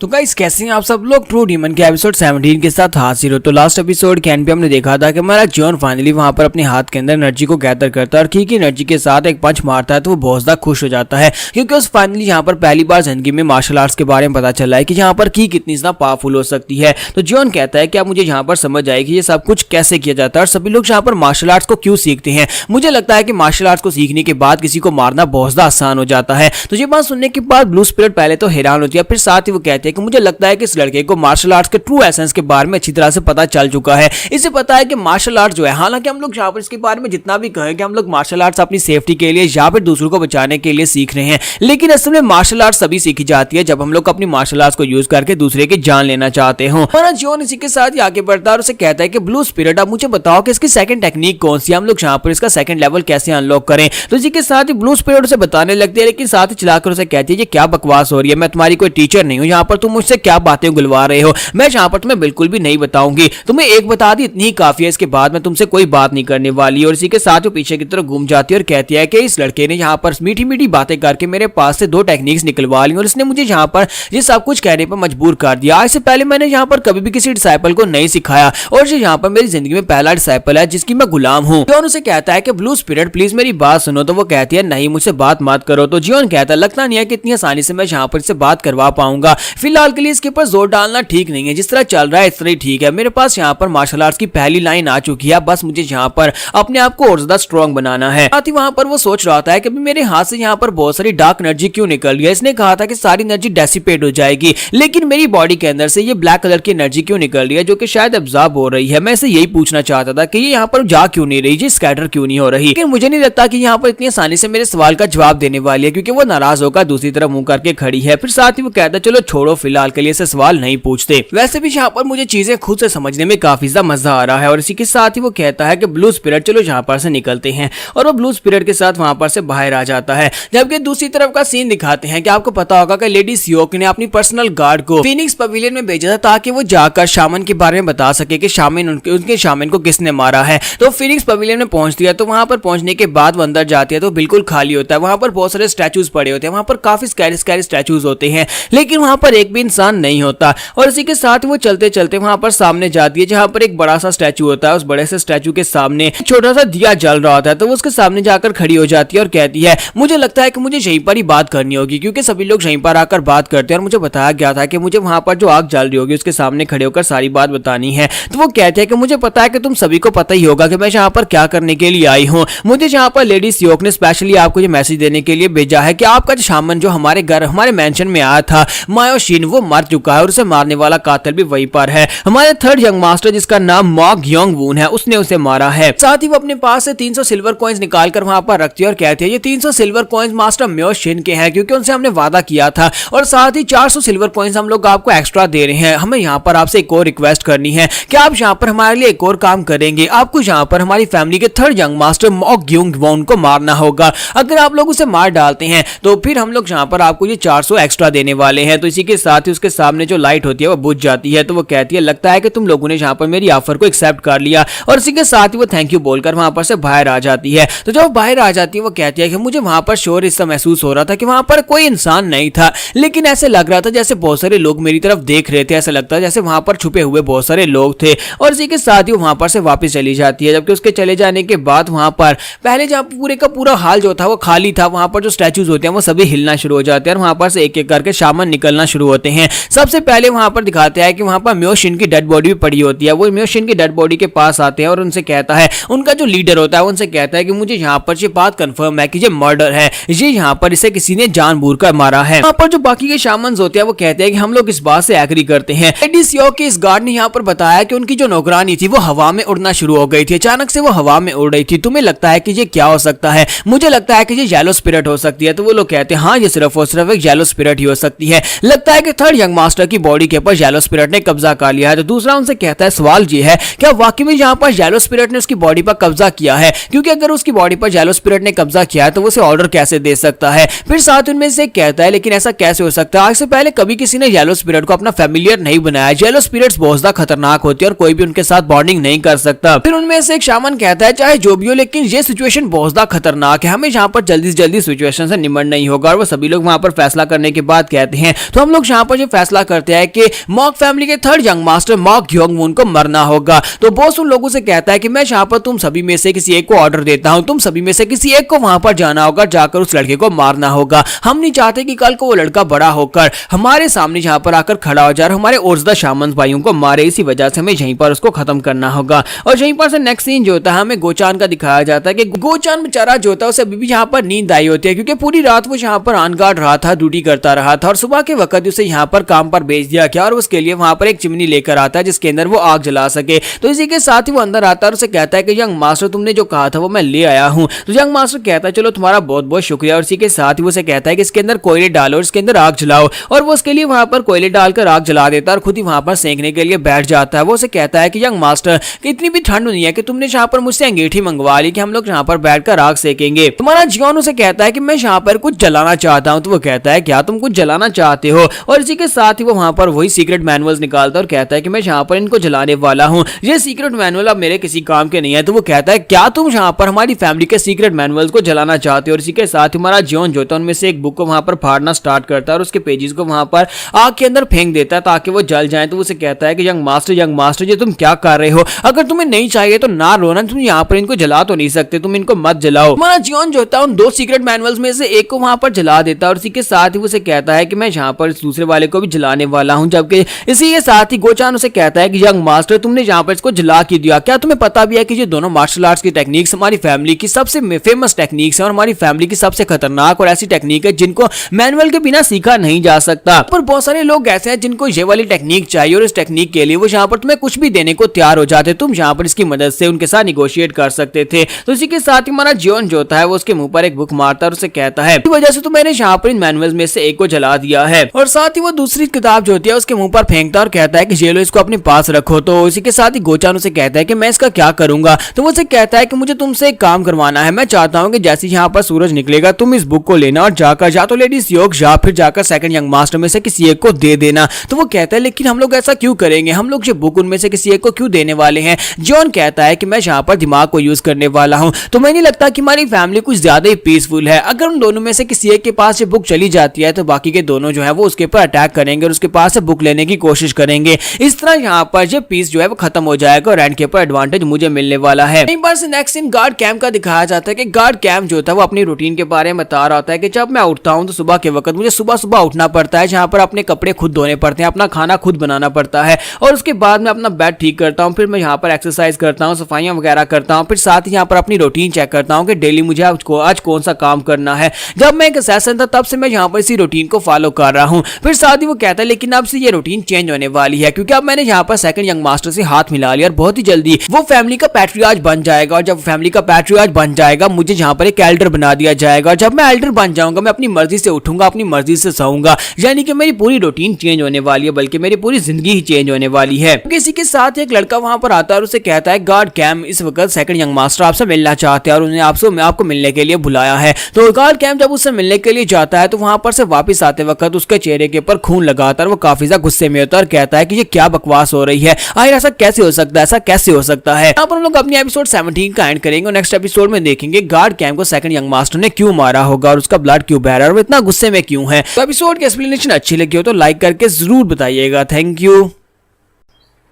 तो गाइस कैसे हैं आप सब लोग। ट्रू डीमन के एपिसोड 17 के साथ हाजिर हो। तो लास्ट एपिसोड के एंड पे हमने देखा था कि हमारा जियोन फाइनली वहां पर अपने हाथ के अंदर एनर्जी को गैदर करता है और की एनर्जी के साथ एक पंच मारता है तो वो बहुत ज्यादा खुश हो जाता है क्योंकि उस फाइनली यहाँ पर पहली बार जिंदगी में मार्शल आर्ट्स के बारे में पता चला है कि यहाँ पर की कितनी ज्यादा पावरफुल हो सकती है। तो जियोन कहता है कि अब मुझे यहाँ पर समझ आए कि ये सब कुछ कैसे किया जाता है और सभी लोग यहाँ पर मार्शल आर्ट्स को क्यों सीखते हैं। मुझे लगता है कि मार्शल आर्ट्स को सीखने के बाद किसी को मारना बहुत ज्यादा आसान हो जाता है। तो ये बात सुनने के बाद ब्लू स्पिरिट पहले तो हैरान होती है, फिर साथ ही वो कहते हैं कि मुझे लगता है कि इस लड़के को मार्शल आर्ट्स के ट्रू एसेंस के बारे में अच्छी तरह से पता चल चुका है। इसे पता है कि मार्शल आर्ट्स जो है, हालांकि हम लोग यहाँ पर इसके बारे में जितना भी कहें कि हम लोग मार्शल आर्ट्स अपनी सेफ्टी के लिए या फिर दूसरों को बचाने के लिए सीख रहे हैं, लेकिन असल में मार्शल आर्ट्स तभी सीखी जाती है जब हम लोग अपनी मार्शल आर्ट्स को यूज करके दूसरे की जान लेना चाहते हो। हमारा जियोन इसी के साथ ही आगे बढ़ता है और उसे कहता है कि ब्लू स्पिरिट अब मुझे बताओ कि इसकी सेकंड टेक्निक कौन सी है, हम लोग यहाँ पर इसका सेकंड लेवल कैसे अनलॉक करें। तो इसी के साथ ही ब्लू स्पिरिट उसे बताने लगती है, लेकिन साथ ही चलाकर उसे कहती है ये क्या बकवास हो रही है, मैं तुम्हारी कोई टीचर नहीं हूँ, यहाँ पर तुम मुझसे क्या बातें गुलवा रहे हो, मैं यहाँ पर तुम्हें बिल्कुल भी नहीं बताऊंगी, तुम्हें एक बता दी इतनी ही काफी है, इसके बाद मैं तुमसे कोई बात नहीं करने वाली। और इसी के साथ वो पीछे की तरफ घूम जाती है और कहती है कि इस लड़के ने यहाँ पर मीठी मीठी बातें करके मेरे पास से 2 टेक्निक्स निकलवा ली और इसने मुझे यहाँ पर ये सब कुछ कहने पर मजबूर कर दिया। आज से पहले मैंने यहाँ पर कभी भी किसी डिसाइपल को नहीं सिखाया और ये यहाँ पर मेरी जिंदगी में पहला डिसाइपल है जिसकी मैं गुलाम हूँ। जियोन उसे कहता है कि ब्लू स्पिरिट प्लीज मेरी बात सुनो। तो वो कहती है नहीं, मुझसे बात मत करो। तो जियोन कहता है लगता नहीं है कि इतनी आसानी से मैं यहाँ पर इससे बात करवा पाऊंगा, फिलहाल के लिए इसके ऊपर जोर डालना ठीक नहीं है, जिस तरह चल रहा है इस तरह ठीक है। मेरे पास यहाँ पर मार्शल आर्ट्स की पहली लाइन आ चुकी है, बस मुझे यहाँ पर अपने आप को और ज्यादा स्ट्रॉन्ग बनाना है। साथ ही वहां पर वो सोच रहा था कि मेरे हाथ से यहाँ पर बहुत सारी डार्क एनर्जी क्यों निकल रही है। इसने कहा था कि सारी एनर्जी डेसिपेट हो जाएगी, लेकिन मेरी बॉडी के अंदर से ये ब्लैक कलर की एनर्जी क्यों निकल रही है जो कि शायद एब्जॉर्ब हो रही है। मैं इसे यही पूछना चाहता था कि ये यहाँ पर जा क्यों नहीं रही, ये स्कैटर क्यों नहीं हो रही। लेकिन मुझे नहीं लगता कि यहाँ पर इतनी आसानी से मेरे सवाल का जवाब देने वाली है क्योंकि वो नाराज होकर दूसरी तरफ मुंह करके खड़ी है। फिर साथ ही वो कहता है चलो छोड़ो, फिलहाल के लिए ऐसे सवाल नहीं पूछते। वैसे भी यहाँ पर मुझे चीजें खुद से समझने में काफी ज्यादा मजा आ रहा है और इसी के साथ ही वो कहता है कि ब्लू स्पिरिट चलो यहाँ पर से निकलते हैं और वो ब्लू स्पिरिट के साथ वहां पर से बाहर आ जाता है। जबकि दूसरी तरफ का सीन दिखाते हैं कि आपको पता होगा कि लेडी सियोक ने अपनी पर्सनल गार्ड को फीनिक्स पवेलियन में भेजा था ताकि वो जाकर शामन के बारे में बता सके कि शामन उनके शामन को किसने मारा है। तो फीनिक्स पवेलियन में पहुंचती है, तो वहां पर पहुंचने के बाद वो अंदर जाती है तो बिल्कुल खाली होता है। वहां पर बहुत सारे स्टैचूज पड़े होते हैं, वहां पर काफी स्कैरी स्टैचूज होते हैं, लेकिन वहां पर एक भी इंसान नहीं होता। और इसी के साथ वो चलते चलते वहां पर सामने जाती है जहां पर एक बड़ा सा स्टैचू होता है। उस बड़े से स्टैचू के सामने एक छोटा सा दिया जल रहा होता है, तो वो उसके सामने जाकर खड़ी हो जाती है और कहती है मुझे लगता है कि मुझे यहीं पर ही बात करनी होगी, क्योंकि सभी लोग यहीं पर आकर बात करते हैं और मुझे बताया गया था कि मुझे वहां पर जो आग जल रही होगी उसके सामने खड़े होकर सारी बात बतानी है। तो वो कहते हैं कि मुझे पता है कि तुम सभी को पता ही होगा कि मैं यहाँ पर क्या करने के लिए आई हूँ। मुझे यहाँ पर लेडी सियोक ने स्पेशली आपको ये मैसेज देने के लिए भेजा है कि आपका जो शामन जो हमारे घर हमारे मेंशन में आया था मायोशिन, वो मर चुका है और उसे मारने वाला कातिल भी वहीं पर है। हमारे थर्ड यंग मास्टर जिसका नाम मॉक योंग वून है, उसने उसे मारा है। साथ ही वो अपने पास से 300 सिल्वर कॉइंस निकालकर वहां पर रखती है और कहती है ये 300 सिल्वर कॉइंस मास्टर म्योशिन के हैं, क्योंकि उनसे हमने वादा किया था, और साथ ही 400 सिल्वर कॉइंस हम लोग आपको एक्स्ट्रा दे रहे हैं। हमें यहाँ पर आपसे एक और रिक्वेस्ट करनी है कि आप यहाँ पर हमारे लिए एक और काम करेंगे। आपको यहाँ पर हमारी फैमिली के third young master Mok Yong Woon को मारना होगा। अगर आप लोग उसे मार डालते हैं तो फिर हम लोग यहाँ पर आपको ये 400 एक्स्ट्रा देने वाले हैं। तो इसी के साथ ही उसके सामने जो लाइट होती है वो बुझ जाती है। तो वो कहती है लगता है कि तुम लोगों ने यहाँ पर मेरी ऑफर को एक्सेप्ट कर लिया, और इसी के साथ ही वो थैंक यू बोलकर वहां पर से बाहर आ जाती है। तो जब बाहर आ जाती है वो कहती है कि मुझे वहां पर शोर इससे महसूस हो रहा था कि वहां पर कोई इंसान नहीं था, लेकिन ऐसे लग रहा था जैसे बहुत सारे लोग मेरी तरफ देख रहे थे, ऐसा लगता है जैसे वहां पर छुपे हुए बहुत सारे लोग थे। और इसी के साथ ही वहां पर से वापस चली जाती है। जबकि उसके चले जाने के बाद वहां पर पहले जहाँ पूरे का पूरा हाल जो था वो खाली था, वहां पर जो स्टैचूज होते हैं वो सभी हिलना शुरू हो जाते हैं और वहां पर से एक एक करके शामन निकलना शुरू होते हैं। सबसे पहले वहां पर दिखाते हैं कि वहां पर म्योशिन की डेड बॉडी भी पड़ी होती है। वो म्योशिन की डेड बॉडी के पास आते हैं और उनसे कहता है, उनका जो लीडर होता है उनसे कहता है कि मुझे यहाँ पर ये बात कंफर्म है कि ये मर्डर है, ये यहाँ पर इसे किसी ने जानबूझकर मारा है। यहाँ पर जो बाकी के शामन्स होते हैं वो कहते हैं कि हम लोग इस बात से एग्री करते हैं। लेडी सियोक के इस गार्ड ने यहाँ पर बताया कि उनकी जो नौकरानी थी वो हवा में उड़ना शुरू हो गई थी। अचानक से वो हवा में उड़ रही थी। तुम्हें लगता है कि ये क्या हो सकता है? मुझे लगता है कि ये येलो स्पिरिट हो सकती है। तो वो लोग कहते हैं हाँ ये सिर्फ और सिर्फ एक येलो स्पिरिट ही हो सकती है। लगता है कि थर्ड यंग मास्टर की बॉडी के ऊपर येलो स्पिरिट ने कब्जा कर लिया है। तो दूसरा उनसे कहता है सवाल ये है क्या वाकई में यहाँ पर येलो स्पिरिट ने उसकी बॉडी पर कब्जा किया है? क्योंकि अगर उसकी बॉडी पर येलो स्पिरिट ने कब्जा किया है तो वो उसे ऑर्डर कैसे दे सकता है? फिर साथ उनमें से कहता है लेकिन ऐसा कैसे हो सकता है? आज से पहले कभी किसी ने येलो स्पिरिट को अपना फैमिलियर नहीं बनाया। येलो स्पिरिट्स बहुत ज्यादा खतरनाक होती है और कोई भी उनके साथ बॉन्डिंग नहीं कर सकता। फिर उनमें से एक शामन कहता है चाहे जो भी हो लेकिन ये सिचुएशन बहुत ज्यादा खतरनाक है, हमें यहाँ पर जल्दी से जल्दी सिचुएशन से निमटना नहीं होगा। और वो सभी लोग वहां पर फैसला करने के बाद कहते हैं तो हम लोग यहाँ पर ये फैसला करते हैं कि मॉक फैमिली के third young master Mok Yong Woon को मरना होगा। तो बॉस उन लोगों से कहता है कि मैं यहाँ पर तुम सभी में से किसी एक को ऑर्डर देता हूँ, तुम सभी में से किसी एक को वहां पर जाना होगा, जाकर उस लड़के को मारना होगा। हम नहीं चाहते कि कल को वो लड़का बड़ा होकर हमारे सामने यहाँ पर आकर खड़ा हो जाए, हमारे और ज्यादा शामन भाइयों को मारे। इसी वजह से हमें यहीं पर उसको खत्म करना होगा। और यहीं पर से नेक्स्ट सीन जो होता है हमें गोचान का दिखाया जाता है कि गोचान बेचारा जो होता है उसे अभी भी यहाँ पर नींद आई होती है, क्योंकि पूरी रात वो यहाँ पर ऑन गार्ड रहा था, ड्यूटी करता रहा था और सुबह के वक्त उसे यहाँ पर काम पर भेज दिया गया और उसके लिए वहां पर एक चिमनी लेकर आता है जिसके अंदर वो आग जला सके। तो इसी के साथ ही वो अंदर आता है और उसे कहता है कि यंग मास्टर तुमने जो कहा था वो मैं ले आया हूँ। तो यंग मास्टर कहता है चलो तुम्हारा बहुत बहुत शुक्रिया। और इसी के साथ ही वो उसे कहता है कि इसके अंदर कोयले डालो और इसके अंदर आग जलाओ। और वो उसके लिए वहां पर कोयले डालकर आग जला देता है और खुद ही वहां पर सेंकने के लिए बैठ जाता है। वो उसे कहता है कि यंग मास्टर इतनी भी ठंड नहीं है कि तुमने यहाँ पर मुझसे अंगीठी मंगवा ली कि हम लोग यहाँ पर बैठकर आग सेकेंगे। तुम्हारा जियोन उसे कहता है कि मैं यहाँ पर कुछ जलाना चाहता हूँ। तो वो कहता है क्या तुम कुछ जलाना चाहते हो? और इसी के साथ ही वो वहां पर वही सीक्रेट मैनुअल्स निकालता है और कहता है कि मैं यहाँ पर इनको जलाने वाला हूँ, ये सीक्रेट मैनुअल अब मेरे किसी काम के नहीं है। तो वो कहता है क्या तुम यहाँ पर हमारी फैमिली के सीक्रेट मैनुअल्स को जलाना चाहते हो? और इसी के साथ ही हमारा जियोन जो होता है उनमें से एक बुक को वहां पर फाड़ना स्टार्ट करता है और उसके पेजेस को वहां पर आग के अंदर फेंक देता है ताकि वो जल जाए। तो उसे कहता है कि यंग मास्टर ये तुम क्या कर रहे हो? अगर तुम्हें नहीं चाहिए तो ना रोना, तुम यहाँ पर इनको जला तो नहीं सकते, तुम इनको मत जलाओ। हमारा जियोन जो होता है उन दो सीक्रेट मैनुअल्स में से एक को वहां पर जला देता है और इसी के साथ ही उसे कहता है कि मैं यहाँ पर इस दूसरे वाले को भी जलाने वाला हूँ। जबकि इसी के साथ ही गोचान उसे कहता है कि यंग मास्टर तुमने यहाँ पर इसको जला क्यों दिया? क्या तुम्हें पता भी है कि ये दोनों मार्शल आर्ट्स की टेक्निक्स हमारी फैमिली की सबसे फेमस टेक्निक्स है और हमारी फैमिली की सबसे खतरनाक और ऐसी टेक्निक है जिनको मैनुअल के बिना सीखा नहीं जा सकता। पर बहुत सारे लोग ऐसे हैं जिनको ये वाली टेक्निक चाहिए और इस टेक्निक के लिए वो यहाँ पर तुम्हें कुछ भी देने को तैयार हो जाते, तुम यहाँ पर इसकी मदद से उनके साथ निगोशिएट कर सकते थे। तो इसी के साथ ही हमारा जियोन जो होता है वो उसके मुंह पर एक बुक मारता है और उसे कहता है इस वजह से तो मैंने यहाँ पर इन मैनुअल्स में से एक को जला दिया है। और साथ साथ ही वो दूसरी किताब जो होती है उसके मुंह पर फेंकता है और कहता है कि ये लो इसको अपने पास रखो। तो इसी के साथ ही गोचान उसे कहता है कि मैं इसका क्या करूंगा। तो वो उसे कहता है कि मुझे तुमसे एक काम करवाना है, मैं चाहता हूँ कि जैसे यहाँ पर सूरज निकलेगा तुम इस बुक को लेना और जाकर या तो लेडी योग या फिर जाकर सेकंड यंग मास्टर में से किसी एक को दे देना। तो वो कहता है लेकिन हम लोग ऐसा क्यों करेंगे, हम लोग ये बुक उनमें से किसी एक को क्यों देने वाले हैं। जॉन कहता है कि मैं यहाँ पर दिमाग को यूज करने वाला हूँ, तो मैं नहीं लगता कि हमारी फैमिली कुछ ज्यादा ही पीसफुल है। अगर उन दोनों में से किसी एक के पास ये बुक चली जाती है तो बाकी के दोनों जो है वो उसके ऊपर अटैक करेंगे और उसके पास से बुक लेने की कोशिश करेंगे। इस तरह यहाँ पर ये पीस जो है वो खत्म हो जाएगा और एंड के ऊपर एडवांटेज मुझे मिलने वाला है। एक बार से नेक्स्ट सीन गार्ड कैंप का दिखाया जाता है कि गार्ड कैंप जो होता है वो अपनी रूटीन के बारे में बता रहा होता है कि जब मैं उठता हूँ तो सुबह के वक्त मुझे सुबह सुबह उठना पड़ता है, जहाँ पर अपने कपड़े खुद धोने पड़ते हैं, अपना खाना खुद बनाना पड़ता है और उसके बाद मैं अपना बेड ठीक करता हूँ, फिर मैं यहाँ पर एक्सरसाइज करता हूँ, सफाइयाँ वगैरह करता हूँ, फिर साथ ही यहाँ पर अपनी रूटीन चेक करता हूँ कि डेली मुझे आज कौन सा काम करना है। जब मैं एक असेसन था तब से मैं यहाँ पर इसी रूटीन को फॉलो कर रहा हूँ। फिर साथ ही वो कहता है लेकिन अब से ये रूटीन चेंज होने वाली है क्योंकि अब मैंने यहाँ पर सेकंड यंग मास्टर से हाथ मिला लिया और बहुत ही जल्दी वो फैमिली का पैट्रियार्च बन जाएगा और जब फैमिली का पैट्रियार्च बन जाएगा मुझे यहाँ पर एक एल्डर बना दिया जाएगा और जब मैं एल्डर बन जाऊंगा मैं अपनी मर्जी से उठूंगा, अपनी मर्जी से सोऊंगा, यानी कि मेरी पूरी रूटीन चेंज होने वाली है, बल्कि मेरी पूरी जिंदगी ही चेंज होने वाली है। किसी के साथ एक लड़का वहां पर आता है और उसे कहता है गार्ड कैम इस वक्त सेकंड यंग मास्टर आपसे मिलना चाहते हैं और उन्हें आपको मिलने के लिए बुलाया है। तो गार्ड कैम जब उससे मिलने के लिए जाता है तो वहां पर से वापस आते वक्त उसके चेहरे के ऊपर खून लगाता है, वो काफी ज्यादा गुस्से में होता है और कहता है कि ये क्या बकवास हो रही है, आखिर ऐसा कैसे हो सकता है, ऐसा कैसे हो सकता है। यहाँ पर हम लोग अपनी एपिसोड 17 का एंड करेंगे और नेक्स्ट एपिसोड में देखेंगे गार्ड कैम को सेकंड यंग मास्टर ने क्यों मारा होगा और उसका ब्लड क्यों बह रहा है और वो इतना गुस्से में क्यों है। तो एपिसोड की एक्सप्लेनेशन अच्छी लगी हो तो लाइक करके जरूर बताइएगा। Thank you.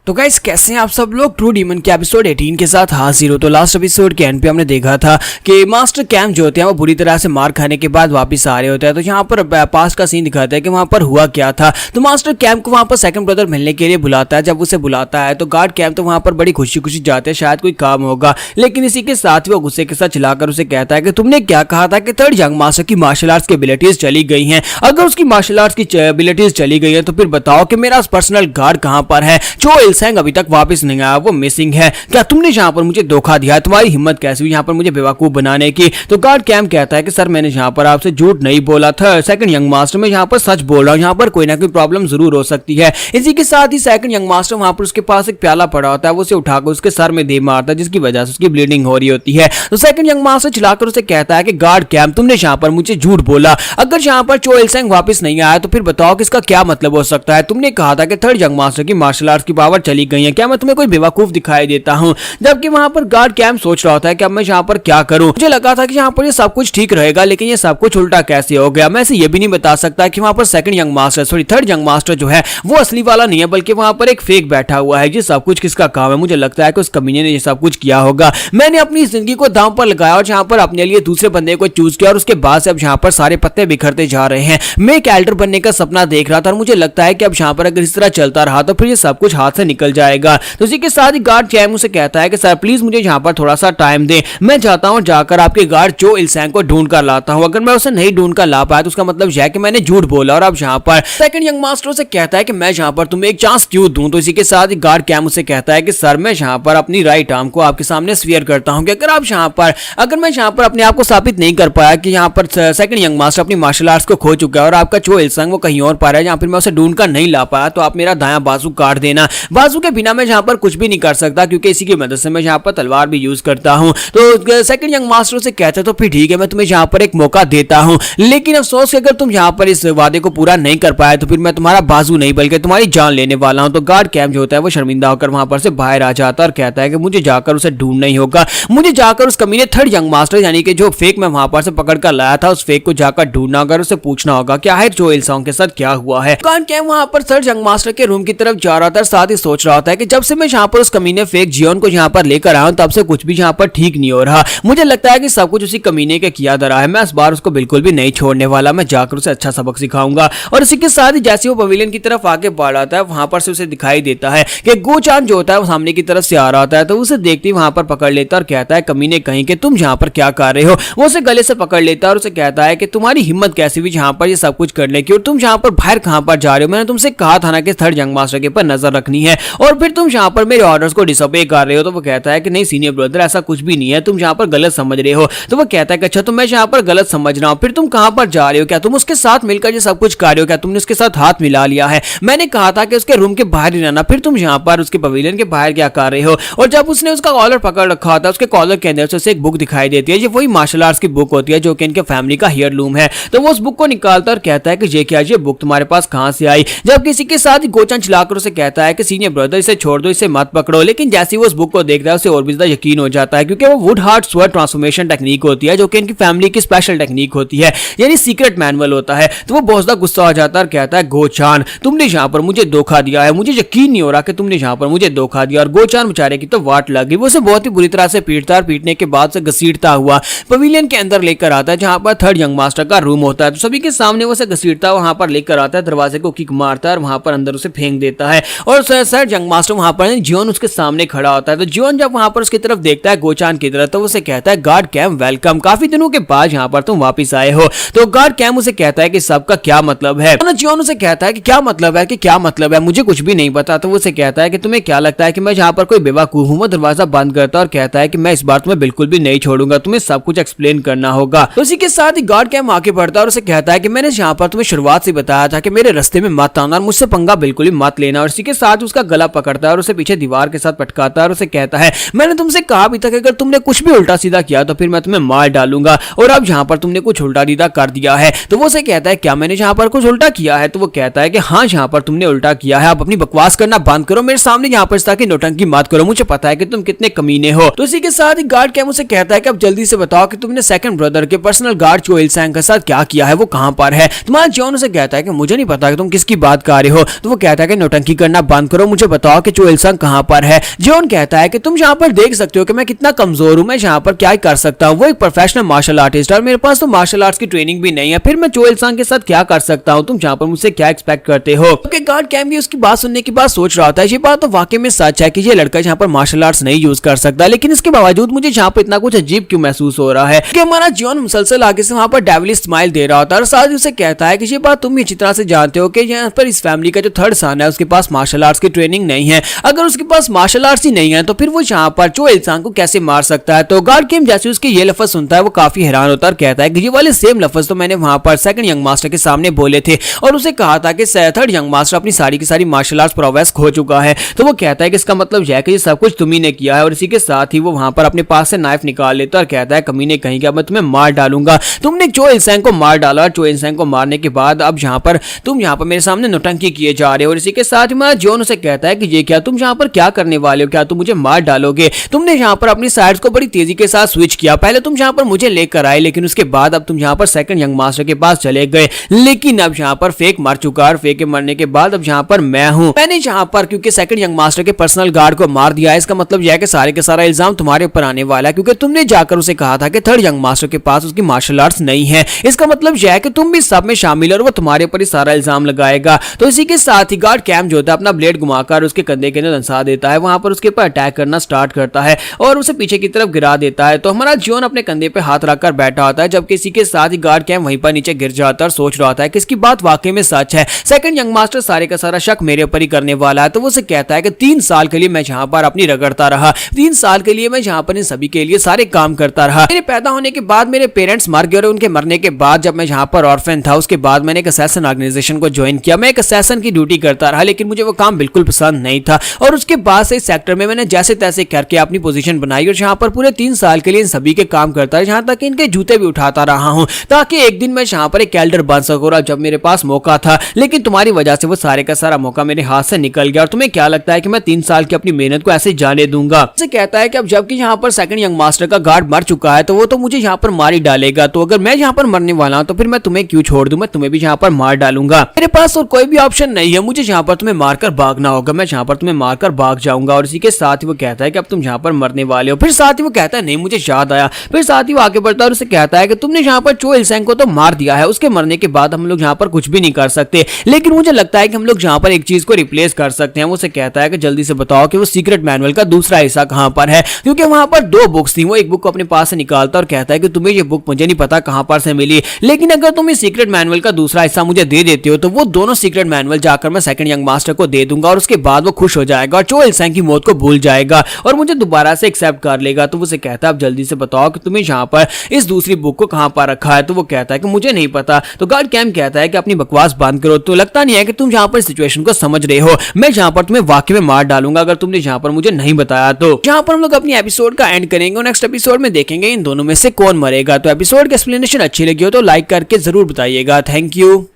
तो गाइस कैसे हैं आप सब लोग। ट्रू डीमन के एपिसोड 18 के साथ हाजिर हो। तो लास्ट एपिसोड के एंड पे हमने देखा था कि मास्टर कैम जो होते हैं वो बुरी तरह से मार खाने के बाद वापस आ रहे होते हैं। तो यहाँ पर पास्ट का सीन दिखाता है कि वहाँ पर हुआ क्या था। तो मास्टर कैम को वहाँ पर सेकंड ब्रदर मिलने के लिए बुलाता है। जब उसे बुलाता है तो गार्ड कैम तो वहाँ पर बड़ी खुशी खुशी जाते हैं, शायद कोई काम होगा, लेकिन इसी के साथ वो गुस्से के साथ चिल्लाकर उसे कहता है कि तुमने क्या कहा था कि थर्ड यंग मास्टर की मार्शल आर्ट्स की एबिलिटीज चली गई हैं। अगर उसकी मार्शल आर्ट्स की एबिलिटीज चली गई है तो फिर बताओ कि मेरा पर्सनल गार्ड कहाँ पर है। चो इलसेंग अभी तक वापस नहीं आया, वो मिसिंग है। क्या तुमने यहाँ पर मुझे धोखा दिया? तुम्हारी हिम्मत कैसी हुई यहाँ पर मुझे बेवकूफ बनाने की? तो गार्ड कैम कहता है कि सर मैंने यहाँ पर आपसे झूठ नहीं बोला था, सेकंड यंग मास्टर में यहाँ पर सच बोल रहा हूँ, यहाँ पर कोई ना कोई प्रॉब्लम जरूर हो सकती है। इसी के साथ ही सेकंड यंग मास्टर वहां पर उसके पास एक प्याला पड़ा होता है, वो उसे उठाकर उसके सर में दे मारता है जिसकी वजह से उसकी ब्लीडिंग हो रही होती है। तो सेकंड यंग मास्टर चिल्लाकर उसे कहता है कि गार्ड कैम तुमने यहाँ पर मुझे झूठ बोला, अगर यहाँ पर चो इलसेंग वापस नहीं आया तो फिर बताओ कि इसका क्या मतलब हो सकता है। तुमने कहा था कि थर्ड यंग मास्टर की मार्शल आर्ट्स की पावर चली गई है, क्या मैं तुम्हें कोई बेवकूफ दिखाई देता हूं? जबकि वहां पर गार्ड कैम सोच रहा होता है कि अब मैं यहाँ पर क्या करूं। मुझे लगा था कि यहाँ पर ये सब कुछ ठीक रहेगा, लेकिन ये सब कुछ उल्टा कैसे हो गया। मैं इसे ये भी नहीं बता सकता कि वहां पर second young master sorry third young master जो है वो असली वाला नहीं है, बल्कि वहां पर एक फेक बैठा हुआ है। ये सब कुछ किसका काम है? मुझे लगता है कि उस कमीने ने ये सब कुछ किया होगा। मैंने अपनी जिंदगी को दांव पर लगाया और यहाँ पर अपने लिए दूसरे बंदे को चूज किया और उसके बाद से अब यहाँ पर सारे पत्ते बिखरते जा रहे हैं। मैं एक एल्डर बनने का सपना देख रहा था और मुझे लगता है कि अब यहाँ पर अगर इस तरह चलता रहा तो फिर ये सब कुछ हाथ से निकल जाएगा। तो इसी के साथ ही गार्ड कैम उसे कहता है कि सर प्लीज मुझे यहाँ पर थोड़ा सा टाइम दे, मैं चाहता हूँ जाकर आपके गार्ड चो इलसेंग को ढूंढ कर लाता हूँ। अगर मैं उसे नहीं ढूंढ कर ला पाया तो उसका मतलब यह है कि मैंने झूठ बोला। और अब यहाँ पर सेकंड यंग मास्टर से कहता है कि मैं यहाँ पर तुम्हें एक चांस क्यों दूं। तो इसी के साथ ही गार्ड कैम उसे कहता है कि सर मैं यहाँ पर अपनी राइट आर्म को आपके सामने स्वीयर करता हूँ कि अगर मैं यहाँ पर अपने आप को साबित नहीं कर पाया कि यहाँ पर सेकंड यंग मास्टर अपनी मार्शल आर्ट्स को खो चुका है और आपका चो इलसेंग वो कहीं और पा रहा है जहाँ पर मैं उसे ढूंढ कर नहीं ला पाया, तो आप मेरा दायां बाजू काट देना। बाजू के बिना मैं यहाँ पर कुछ भी नहीं कर सकता क्योंकि इसी की मदद से मैं यहाँ पर तलवार भी यूज करता हूँ। तो सेकंड यंग मास्टर से कहते तो फिर ठीक है मैं तुम्हें यहाँ पर एक मौका देता हूँ, लेकिन अफसोस कि अगर तुम यहाँ पर इस वादे को पूरा नहीं कर पाए तो फिर मैं तुम्हारा बाजू नहीं बल्कि तुम्हारी जान लेने वाला हूँ। तो गार्ड कैम जो होता है वो शर्मिंदा होकर वहां पर से बाहर आ जाता है और कहता है कि मुझे जाकर उसे ढूंढना ही होगा, मुझे जाकर उस कमीने थर्ड यंग मास्टर यानी कि जो फेक मैं वहां पर से पकड़ कर लाया था उस फेक को जाकर ढूंढना होगा, उसे पूछना होगा क्या है जो इलसेंग के साथ क्या हुआ है। गार्ड कैम वहां पर थर्ड यंग मास्टर के रूम की तरफ जा रहा था, साथ ही सोच रहा था कि जब से मैं यहाँ पर उस कमीने फेक जियोन को यहाँ पर लेकर आया हूं तब से कुछ भी यहाँ पर ठीक नहीं हो रहा। मुझे लगता है कि सब कुछ उसी कमीने के किया धरा है, मैं इस बार उसको बिल्कुल भी नहीं छोड़ने वाला, मैं जाकर उसे अच्छा सबक सिखाऊंगा। और इसी के साथ ही जैसे वो पवेलियन की तरफ आगे बढ़ आता है वहां पर से उसे दिखाई देता है कि गोचान जो होता है वो सामने की तरफ से आ रहा होता है। तो उसे देखते ही वहां पर पकड़ लेता है और कहता है कमीने कहीं कि तुम यहाँ पर क्या कर रहे हो। वो उसे गले से पकड़ लेता है और उसे कहता है कि तुम्हारी हिम्मत कैसी हुई यहाँ पर ये सब कुछ करने की और तुम यहाँ पर बाहर कहाँ पर जा रहे हो। मैंने तुमसे कहा था ना कि थर्ड यंग मास्टर के ऊपर नजर रखनी है, है और फिर तुम यहाँ पर मेरे ऑर्डर्स को डिसोबे कर रहे हो। तो वो कहता है कि नहीं सीनियर ब्रदर, ऐसा कुछ भी नहीं है, तुम यहाँ पर गलत समझ रहे हो। तो वो कहता है कि अच्छा, तो मैं यहाँ पर गलत समझ रहा हूँ, फिर तुम कहाँ पर जा रहे हो? क्या तुम उसके साथ मिलकर ये सब कुछ कर रहे हो? क्या तुमने उसके साथ हाथ मिला लिया है? मैंने कहा था कि उसके रूम के बाहर ही रहना, फिर तुम यहाँ पर उसके पवेलियन के बाहर क्या कर रहे हो? और जब उसने उसका कॉलर पकड़ रखा था, उसके कॉलर के अंदर से उसे एक बुक दिखाई देती है। ये वही मार्शल आर्ट्स की बुक होती है जो कि इनके फैमिली का हेयरलूम है। तो वो उस बुक को निकालता और कहता है कि ये क्या, ये बुक तुम्हारे पास कहां से आई? जब किसी के साथ ही गोचन चलाकर उसे कहता है कि सीनियर ब्रदर, इसे छोड़ दो, इसे मत पकड़ो। लेकिन जैसे ही वो उस बुक को देखता है, उसे और भी ज्यादा यकीन हो जाता है, क्योंकि वो would heart sword transformation technique होती है जो कि इनकी फैमिली की स्पेशल टेक्निक होती है, यानी सीक्रेट मैनुअल होता है। तो वो बहुत ज्यादा गुस्सा हो जाता है और कहता है, गोचान, तुमने यहाँ पर मुझे धोखा दिया है, मुझे यकीन नहीं हो रहा कि तुमने यहाँ पर मुझे धोखा दिया। और गोचान बेचारे की तो वाट लग गई। वो उसे बहुत ही बुरी तरह से पीटता है और पीटने के बाद से घसीटता हुआ पवेलियन के अंदर लेकर आता है, जहां पर थर्ड यंग मास्टर का रूम होता है। तो सभी के सामने वो उसे घसीटता है, वहां पर लेकर आता है, दरवाजे को किक मारता है और वहां पर अंदर उसे फेंक देता है। और थर्ड यंग मास्टर वहां पर जियोन उसके सामने खड़ा होता है। तो जियोन जब वहां पर उसकी तरफ देखता है, गोचान की तरफ, तो उसे कहता है, गॉड कैम वेलकम, काफी दिनों के बाद यहाँ पर तुम वापिस आए हो। तो गॉड कैम उसे कहता है कि सबका क्या मतलब है? जियोन उसे कहता है कि क्या मतलब है, कि क्या मतलब है, मुझे कुछ भी नहीं पता। तो वो उसे कहता है कि तुम्हें क्या लगता है कि मैं यहाँ पर कोई बेवकूफ हूँ? वो दरवाजा बंद करता है और कहता है कि मैं इस बार तुम्हें बिल्कुल भी नहीं छोड़ूंगा, तुम्हें सब कुछ एक्सप्लेन करना होगा। तो उसी के साथ ही गॉड कैम आके बढ़ता है और उसे कहता है कि मैंने यहाँ पर तुम्हें शुरुआत से बताया था कि मेरे रास्ते में मत आना और मुझसे पंगा बिल्कुल भी मत लेना। और इसी के साथ उसका गला पकड़ता है और उसे पीछे दीवार के साथ पटकाता है और उसे कहता है, मैंने तुमसे कहा भी था कि अगर तुमने कुछ भी उल्टा सीधा किया तो फिर मैं तुम्हें मार डालूंगा, और अब यहाँ पर तुमने कुछ उल्टा सीधा कर दिया है। तो वो उसे कहता है, क्या मैंने यहाँ पर कुछ उल्टा किया है? तो वो कहता है कि हाँ, यहाँ पर तुमने उल्टा किया है, आप अपनी बकवास करना बंद करो, मेरे सामने यहाँ पर ताकि नौटंकी मत करो, मुझे पता है कि तुम कितने कमीने हो। तो इसी के साथ ही गार्ड कैम उसे कहता है कि अब जल्दी से बताओ कि तुमने सेकंड ब्रदर के पर्सनल गार्ड चो इल सैंग के साथ क्या किया है, वो कहां पर है? तुम्हारा जियोन उसे कहता है कि मुझे नहीं पता कि तुम किसकी बात कर रहे हो। तो वो कहता है कि नौटंकी करना बंद करो, मुझे बताओ कि चो इल सैंग कहां पर है। जियोन कहता है कि तुम यहाँ पर देख सकते हो कि मैं कितना कमजोर हूं, मैं यहाँ पर क्या कर सकता हूँ, वो एक प्रोफेशनल मार्शल आर्टिस्ट है और मेरे पास तो मार्शल आर्ट्स की ट्रेनिंग भी नहीं है, फिर मैं चो इल सैंग के साथ क्या कर सकता हूँ, तुम यहाँ पर मुझसे क्या एक्सपेक्ट करते हो? तो गार्ड कैम भी उसकी बात सुनने के बाद सोच रहा होता है, ये बात तो वाकई में सच है कि ये लड़का यहाँ पर मार्शल आर्ट्स नहीं यूज कर सकता, लेकिन इसके बावजूद मुझे यहाँ पर इतना कुछ अजीब क्यों महसूस हो रहा है? कि हमारा जियोन मुसलसल आगे से वहां पर डेविलिश स्माइल दे रहा होता है और साथ ही उसे कहता है कि ये बात तुम भी अच्छी तरह से जानते हो कि यहाँ पर इस फैमिली का जो थर्ड सन है उसके पास मार्शल आर्ट्स की ट्रेनिंग नहीं है। अगर उसके पास मार्शल आर्ट्स ही नहीं है तो फिर वो यहाँ पर चो इल सैंग को कैसे मार सकता है? तो गार्ड किम जैसे उसके ये लफ्ज सुनता है वो काफी हैरान होता है और कहता है कि ये वाले सेम लफ्ज तो मैंने वहां पर सेकंड यंग मास्टर के सामने बोले थे और उसे कहा था कि थर्ड यंग मास्टर अपनी सारी की सारी मार्शल आर्ट्स प्रोग्रेस खो चुका है। तो वो कहता है कि इसका मतलब यह है कि ये सब कुछ तुम ही ने किया है। और इसी के साथ ही वो वहां पर अपने पास से नाइफ निकाल लेता है और कहता है, कमीने कहीं का मैं तुम्हें मार डालूंगा, तुमने चो इल सैंग को मार डाला और चो इल सैंग को मारने के बाद अब यहाँ पर तुम यहाँ पर मेरे सामने नौटंकी किए जा रहे हो। और इसी के साथ ही जियोन उसे कहता है कि ये क्या, तुम यहाँ पर क्या करने वाले हो? क्या तुम मुझे मार डालोगे? तुमने यहाँ पर अपनी साइड्स को बड़ी तेजी के साथ स्विच किया, पहले तुम यहाँ पर मुझे लेकर आए, लेकिन उसके बाद अब तुम यहाँ पर सेकंड यंग मास्टर के पास चले गए, लेकिन अब यहाँ पर फेक मर चुका है, फेक के मरने के बाद अब यहाँ पर मैं हूँ। मैंने यहाँ पर क्योंकि सेकंड यंग मास्टर के पर्सनल गार्ड को मार दिया है, इसका मतलब यह है कि सारे के सारा इल्जाम तुम्हारे ऊपर आने वाला है, क्योंकि तुमने जाकर उसे कहा था कि थर्ड यंग मास्टर के पास उसकी मार्शल आर्ट्स नहीं है। इसका मतलब यह है कि तुम भी सब में शामिल हो और वो तुम्हारे ऊपर ही सारा इल्जाम लगाएगा। तो इसी के साथ ही गार्ड कैम जो होता है अपना ब्लेड घुमाकर उसके कंधे के अंदर दंसा देता है, वहां पर उसके ऊपर अटैक करना स्टार्ट करता है और उसे पीछे की तरफ गिरा देता है। तो हमारा जियोन अपने कंधे पे हाथ रखकर बैठा होता है, जबकि इसी के साथ ही गार्ड कैम वहीं पर नीचे गिर जाता है और सोच रहा होता है कि इसकी बात वाकई में सच है, सेकंड यंग मास्टर सारे का सारा शक मेरे ऊपर ही करने वाला है। तो वो उसे कहता है कि 3 साल के लिए मैं यहाँ पर अपनी रगड़ता रहा, 3 साल के लिए मैं यहाँ पर इन सभी के लिए सारे काम करता रहा। मेरे पैदा होने के बाद मेरे पेरेंट्स मर गए और उनके मरने के बाद जब मैं यहाँ पर ऑर्फन था, उसके बाद मैंने एक असैसिन ऑर्गेनाइजेशन को ज्वाइन किया, मैं एक असैसिन की ड्यूटी करता रहा, लेकिन मुझे वो काम बिल्कुल पसंद नहीं था। और उसके बाद से इस सेक्टर में मैंने जैसे तैसे करके अपनी पोजीशन बनाई और यहाँ पर पूरे 3 साल के लिए इन सभी के काम करता रहा, यहाँ तक इनके जूते भी उठाता रहा हूँ ताकि एक दिन मैं यहाँ पर एक एल्डर बन सकूँ। जब मेरे पास मौका था, लेकिन तुम्हारी वजह से वो सारे का सारा मौका मेरे हाथ से निकल गया। और तुम्हें क्या लगता है कि मैं 3 साल की अपनी मेहनत को ऐसे जाने दूंगा? उसे कहता है कि अब जबकि यहाँ पर सेकंड यंग मास्टर का गार्ड मर चुका है तो वो तो मुझे यहाँ पर मार ही डालेगा, तो अगर मैं यहाँ पर मरने वाला हूँ तो फिर मैं तुम्हें क्यों छोड़ दूं, मैं तुम्हें भी यहाँ पर मार डालूंगा। मेरे पास और कोई भी ऑप्शन नहीं है, मुझे यहाँ पर तुम्हें मारकर भागना होगा, मैं यहाँ पर तुम्हें मारकर भाग जाऊंगा। और इसी के साथ ही वो कहता है कि अब तुम यहाँ पर मरने वाले हो। फिर साथ ही वो कहता है नहीं मुझे याद आया। फिर साथ ही वो आगे बढ़ता है और उसे कहता है कि तुमने यहाँ पर चो इल सैंग को तो मार दिया है, उसके मरने के बाद हम लोग यहाँ पर कुछ भी नहीं कर सकते, लेकिन मुझे लगता है कि हम लोग यहाँ पर एक चीज को रिप्लेस कर सकते हैं। वो उसे कहता है कि जल्दी से बताओ कि वो सीक्रेट मैनुअल का दूसरा हिस्सा कहाँ पर है, क्योंकि वहां पर 2 बुक्स थी। वो एक बुक को अपने पास से निकालता और कहता है कि तुम्हें ये बुक मुझे नहीं पता कहां पर से मिली, लेकिन अगर तुम इस सीक्रेट मैनुअल का दूसरा हिस्सा मुझे दे देते हो तो वो दोनों सीक्रेट मैनुअल जाकर मैं सेकंड यंग मास्टर को दे दूंगा और उसके बाद वो खुश हो जाएगा और चोएल सेंग की मौत को भूल जाएगा और मुझे दोबारा से एक्सेप्ट कर लेगा। तो वो उसे कहता है अब जल्दी से बताओ कि तुम्हें यहाँ पर इस दूसरी बुक को कहाँ पर रखा है। तो वो कहता है कि मुझे नहीं पता। तो गार्ड कैम कहता है कि अपनी बकवास बंद करो, तो लगता नहीं है कि तुम यहाँ पर सिचुएशन को समझ रहे हो। मैं यहाँ पर तुम्हें वाकई में मार डालूंगा अगर तुमने यहाँ पर मुझे नहीं बताया। तो यहाँ पर हम लोग अपनी एपिसोड का एंड करेंगे और नेक्स्ट एपिसोड में देखेंगे इन दोनों में से कौन मरेगा। तो एपिसोड की एक्सप्लेनेशन अच्छी लगी हो तो लाइक करके जरूर बताइएगा। Thank you.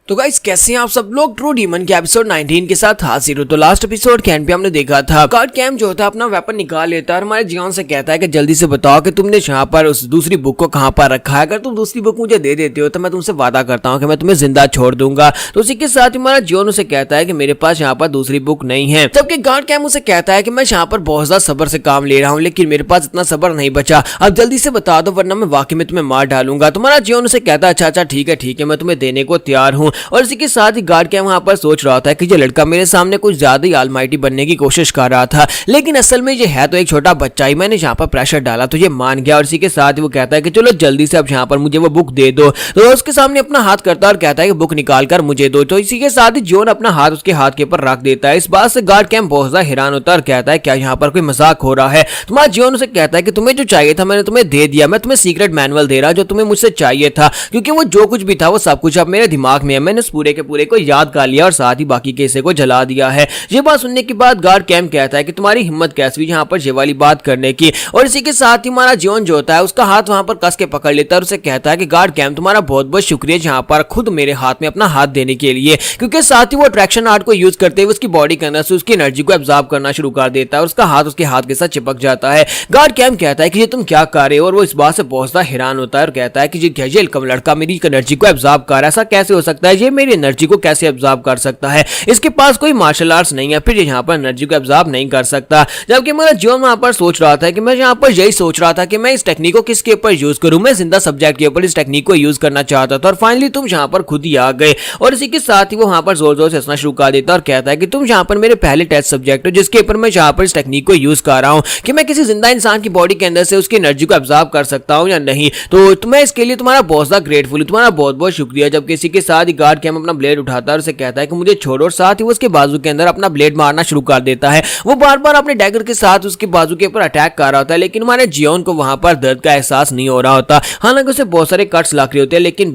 तो गाइस कैसे हैं आप सब लोग। ट्रू डीमन के एपिसोड 19 के साथ हाजिर हो। तो लास्ट एपिसोड के एंड पे हमने देखा था गार्ड कैम जो होता है अपना वेपन निकाल लेता है और हमारे जियोन से कहता है कि जल्दी से बताओ कि तुमने यहाँ पर उस दूसरी बुक को कहाँ पर रखा है। अगर तुम दूसरी बुक मुझे दे देते हो तो मैं तुमसे वादा करता हूँ कि मैं तुम्हें जिंदा छोड़ दूंगा। तो उसी के साथ हमारा जियोन उसे कहता है कि मेरे पास यहाँ पर दूसरी बुक नहीं है, जबकि गार्ड कैम उसे कहता है कि मैं यहाँ पर बहुत ज्यादा सब्र से काम ले रहा हूँ लेकिन मेरे पास इतना सब्र नहीं बचा, अब जल्दी से बता दो वरना मैं वाकई में तुम्हें मार डालूंगा। तुम्हारा जियोन उसे कहता है अच्छा ठीक है मैं तुम्हें देने को तैयार हूँ। और इसी के साथ गार्ड कैम वहां पर सोच रहा था कि ये लड़का मेरे सामने कुछ ज्यादा ही ऑलमाइटी बनने की कोशिश कर रहा था, लेकिन असल में ये है तो एक छोटा बच्चा ही। मैंने यहाँ पर प्रेशर डाला तो ये मान गया और इसी के साथ वो कहता है कि चलो जल्दी से अब यहाँ पर मुझे वो बुक दे दो। तो उसके सामने अपना हाथ करता है और कहता है कि बुक निकाल कर मुझे दो। तो इसी के साथ ही जोन अपना हाथ उसके हाथ के ऊपर रख देता है। इस बात से गार्ड कैम बहुत ज्यादा हैरान होता है और कहता है क्या यहाँ पर कोई मजाक हो रहा है। तुम्हारा जोन उसे कहता है कि तुम्हें जो चाहिए था मैंने तुम्हें दे दिया, मैं तुम्हें सीक्रेट मैनुअल दे रहा जो तुम्हें मुझसे चाहिए था, क्योंकि वो जो कुछ भी था वो सब कुछ अब मेरे दिमाग में है। मैंने उस पूरे के पूरे को याद कर लिया और साथ ही बाकी के हिस्से को जला दिया है। ये बात सुनने के बाद गार्ड कैम कहता है कि तुम्हारी हिम्मत कैसे हुई यहाँ पर ये वाली बात करने की। और इसी के साथ ही हमारा जियोन जो होता है उसका हाथ वहां पर कस के पकड़ लेता है और उसे कहता है कि गार्ड कैम तुम्हारा बहुत बहुत शुक्रिया यहाँ पर खुद मेरे हाथ में अपना हाथ देने के लिए, क्योंकि साथ ही वो अट्रैक्शन आर्ट को यूज करते हुए उसकी बॉडी के अंदर से उसकी एनर्जी को एब्जॉर्ब करना शुरू कर देता है और उसका हाथ उसके हाथ के साथ चिपक जाता है। गार्ड कैम कहता है कि ये तुम क्या कर रहे हो और वो इस बात से बहुत ज्यादा हैरान होता है और कहता है कि ये कम लड़का मेरी एनर्जी को एब्जॉर्ब कर रहा है, ऐसा कैसे हो सकता है, ये मेरी एनर्जी को कैसे एब्जॉर्ब कर सकता है, इसके पास कोई मार्शल आर्ट्स नहीं है, फिर यहाँ पर एनर्जी को एब्जॉर्ब नहीं कर सकता। जबकि मेरा जियोन वहां पर सोच रहा था कि मैं यहाँ पर यही सोच रहा था कि मैं इस टेक्निक को किसके ऊपर यूज करूं, मैं जिंदा सब्जेक्ट के ऊपर इस टेक्निक को यूज करना चाहता था और फाइनली तुम यहाँ पर खुद ही आ गए। और इसी के साथ ही वो वहां पर जोर जोर से हंसना शुरू कर देता और कहता है कि तुम यहाँ पर मेरे पहले टेस्ट सब्जेक्ट हो जिसके ऊपर मैं यहाँ पर इस टेक्निक को यूज कर रहा हूँ कि मैं किसी जिंदा इंसान की बॉडी के अंदर से उसकी एनर्जी को एब्जॉर्ब कर सकता हूँ या नहीं। तो मैं इसके लिए तुम्हारा बहुत ज्यादा ग्रेटफुल हूँ, तुम्हारा बहुत बहुत शुक्रिया। जबकि इसी के साथ ही गार्ड कैम अपना ब्लेड उठाता है और उसे कहता है कि मुझे छोड़ो और साथ ही वो उसके बाजू के अंदर अपना ब्लेड मारना शुरू कर देता है। वो बार बार अपने डैगर के साथ उसके बाजू के ऊपर अटैक कर रहा होता है लेकिन हमारे जियोन को वहां पर दर्द का एहसास नहीं हो रहा होता। हालांकि उसे बहुत सारे कट्स लग रहे होते हैं लेकिन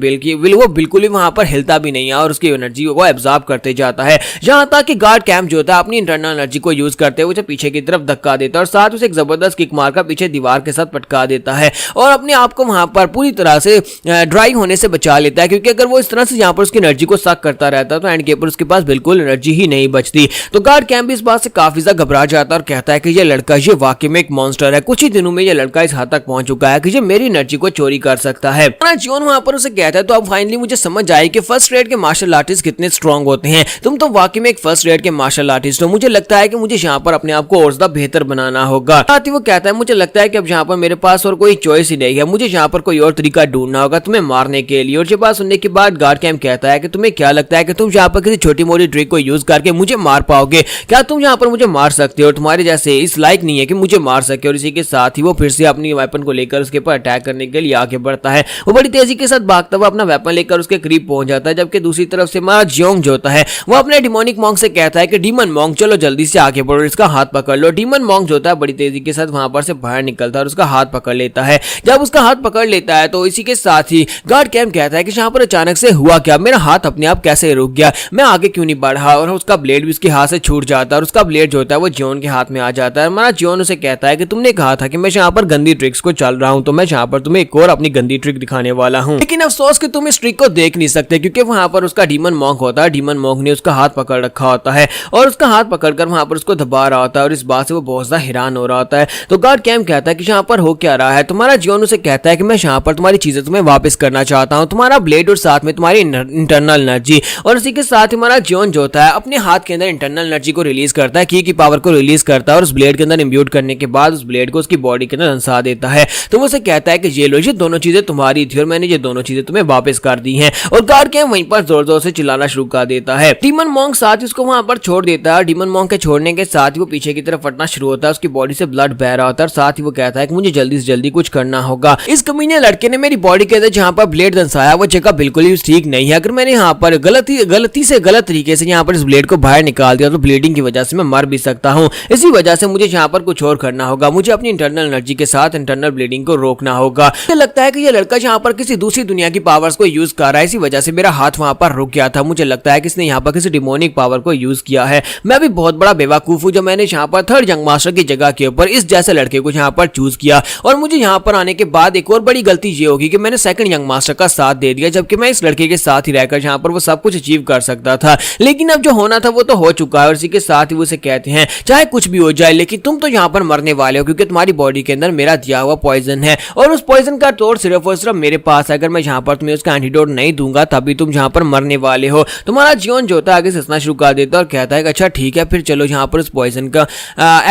वो बिल्कुल भी वहां पर हिलता भी नहीं है और उसकी एनर्जी को एब्जॉर्ब करते जाता है। जहां तक कि गार्ड कैम जो होता है अपनी इंटरनल एनर्जी को यूज करते हुए उसे पीछे की तरफ धक्का देता है और साथ उसे एक जबरदस्त किक मारकर पीछे दीवार के साथ पटका देता है और अपने आप को वहां पर पूरी तरह से ड्राई होने से बचा लेता है, क्योंकि अगर वो इस तरह से यहाँ पर उसकी एनर्जी को सक करता रहता तो एंड के ऊपर उसके पास बिल्कुल एनर्जी ही नहीं बचती। तो गार्ड कैम भी इस बात से काफी ज्यादा घबरा जाता है और कहता है कि ये लड़का ये वाकई में एक मॉन्स्टर है। कुछ ही दिनों में ये लड़का इस हद तक पहुंच चुका है कि ये मेरी एनर्जी को चोरी कर सकता है। जियोन वहां पर उसे कहता है तो अब फाइनली मुझे समझ आई कि फर्स्ट रेट के मार्शल आर्टिस्ट कितने स्ट्रांग होते हैं। तुम तो वाकई में एक फर्स्ट रेट के मार्शल आर्टिस्ट हो। मुझे लगता है कि मुझे यहाँ पर अपने आप को और ज्यादा बेहतर बनाना होगा। साथ ही वो कहता है मुझे लगता है कि अब यहाँ पर मेरे पास और कोई चॉइस ही नहीं है, मुझे यहाँ पर कोई और तरीका ढूंढना होगा तुम्हें मारने के लिए। और ये बात सुनने के बाद गार्ड कैम कहता है कि तुम्हें क्या लगता है कि तुम यहाँ पर किसी छोटी मोटी ट्रिक को यूज करके मुझे मार पाओगे? क्या तुम यहाँ पर मुझे मार सकते हो? तुम्हारे जैसे इस लायक नहीं है कि मुझे मार सके। और इसी के साथ ही वो फिर से अपनी वेपन को लेकर उसके ऊपर अटैक करने के लिए आगे बढ़ता है। वो बड़ी तेजी के साथ भागता हुआ अपना वेपन लेकर उसके करीब पहुंच जाता है, जबकि दूसरी तरफ से हमारा जियोंग जो होता है वो अपने डिमोनिक मॉन्क से कहता है कि डीमन मॉन्क चलो जल्दी से आगे बढ़ो, इसका हाथ पकड़ लो। डीमन मॉन्क जो होता है बड़ी तेजी के साथ वहां पर से बाहर निकलता है और उसका हाथ पकड़ लेता है। जब उसका हाथ पकड़ लेता है तो इसी के साथ ही गार्ड कैम कहता है कि यहाँ पर अचानक से हुआ क्या, मेरा हाथ अपने आप कैसे रुक गया, मैं आगे क्यों नहीं बढ़ा। और उसका ब्लेड भी उसके हाथ से छूट जाता है और उसका ब्लेड जो होता है वो जियोन के हाथ में आ जाता है। हमारा जियोन उसे कहता है कि तुमने कहा था कि मैं यहाँ पर गंदी ट्रिक्स को चल रहा हूँ, तो मैं यहाँ पर तुम्हें एक और अपनी गंदी ट्रिक दिखाने वाला हूँ। लेकिन अफसोस कि तुम इस ट्रिक को देख नहीं सकते, क्योंकि वहां पर उसका डीमन मॉन्क होता है। डीमन मॉन्क ने उसका हाथ पकड़ रखा होता है और उसका हाथ पकड़कर वहां पर उसको दबा रहा होता है और इस बात से वो बहुत ज्यादा हैरान हो रहा होता है। तो गार्ड कैम कहता है कि यहाँ पर हो क्या रहा है। तुम्हारा जियोन उसे कहता है कि मैं यहाँ पर तुम्हारी चीजें तुम्हें वापस करना चाहता हूँ, तुम्हारा ब्लेड और साथ में तुम्हारी इंटरनल एनर्जी। और इसी के साथ हमारा जियोन जो होता है अपने हाथ के अंदर इंटरनल एनर्जी को रिलीज करता है, की पावर को रिलीज करता है और उस ब्लेड के अंदर इम्ब्यूट करने के बाद उस ब्लेड को उसकी बॉडी के अंदर धंसा देता है। तो वो उसे कहता है कि ये लो, ये दोनों चीजें तुम्हारी थी और मैंने ये दोनों चीजें तुम्हें वापस कर दी हैं। और गार्ड कैम वहीं पर जोर जोर से चिल्लाना शुरू कर देता है। डीमन मॉन्क साथ उसको वहां पर छोड़ देता है। डीमन मॉन्क के छोड़ने के साथ ही वो पीछे की तरफ फटना शुरू होता है, उसकी बॉडी से ब्लड बह रहा होता है और साथ ही वो कहता है कि मुझे जल्दी से जल्दी कुछ करना होगा। इस कमीने लड़के ने मेरी बॉडी के अंदर जहां पर ब्लेड धंसाया वो जगह बिल्कुल ही ठीक नहीं है, अगर अगर मैंने यहाँ पर गलती से गलत तरीके से यहाँ पर इस ब्लेड को बाहर निकाल दिया तो ब्लीडिंग की वजह से मैं मर भी सकता हूँ। इसी वजह से मुझे यहाँ पर कुछ और करना होगा, मुझे अपनी इंटरनल एनर्जी के साथ इंटरनल ब्लीडिंग को रोकना होगा। मुझे लगता है कि ये लड़का यहाँ पर किसी दूसरी दुनिया की पावर्स को यूज कर रहा है, इसी वजह से मेरा हाथ वहां पर रुक गया था। मुझे लगता है कि इसने यहाँ पर किसी डिमोनिक पावर को यूज किया है। मैं भी बहुत बड़ा बेवकूफ हूँ जो मैंने यहाँ पर थर्ड यंग मास्टर की जगह के ऊपर इस जैसे लड़के को यहाँ पर चूज किया। और मुझे यहाँ पर आने के बाद एक और बड़ी गलती ये होगी कि मैंने सेकंड यंग मास्टर का साथ दे दिया, जबकि मैं इस लड़के के साथ ही रहकर यहाँ पर वो सब कुछ अचीव कर सकता था। लेकिन अब जो होना था वो तो हो चुका है और इसी के साथ ही वो उसे कहते हैं चाहे कुछ भी हो जाए लेकिन तुम तो यहाँ पर मरने वाले हो, क्योंकि तुम्हारी बॉडी के अंदर मेरा दिया हुआ पॉइजन है और उस पॉइजन का तोड़ सिर्फ और सिर्फ मेरे पास है। अगर मैं यहाँ पर तुम्हें उसका एंटीडोट नहीं दूंगा तभी तुम यहाँ पर मरने वाले हो। तुम्हारा जीवन जो होता है आगे से हंसना शुरू कर देता है और कहता है कि अच्छा ठीक है फिर चलो यहाँ पर उस पॉइजन का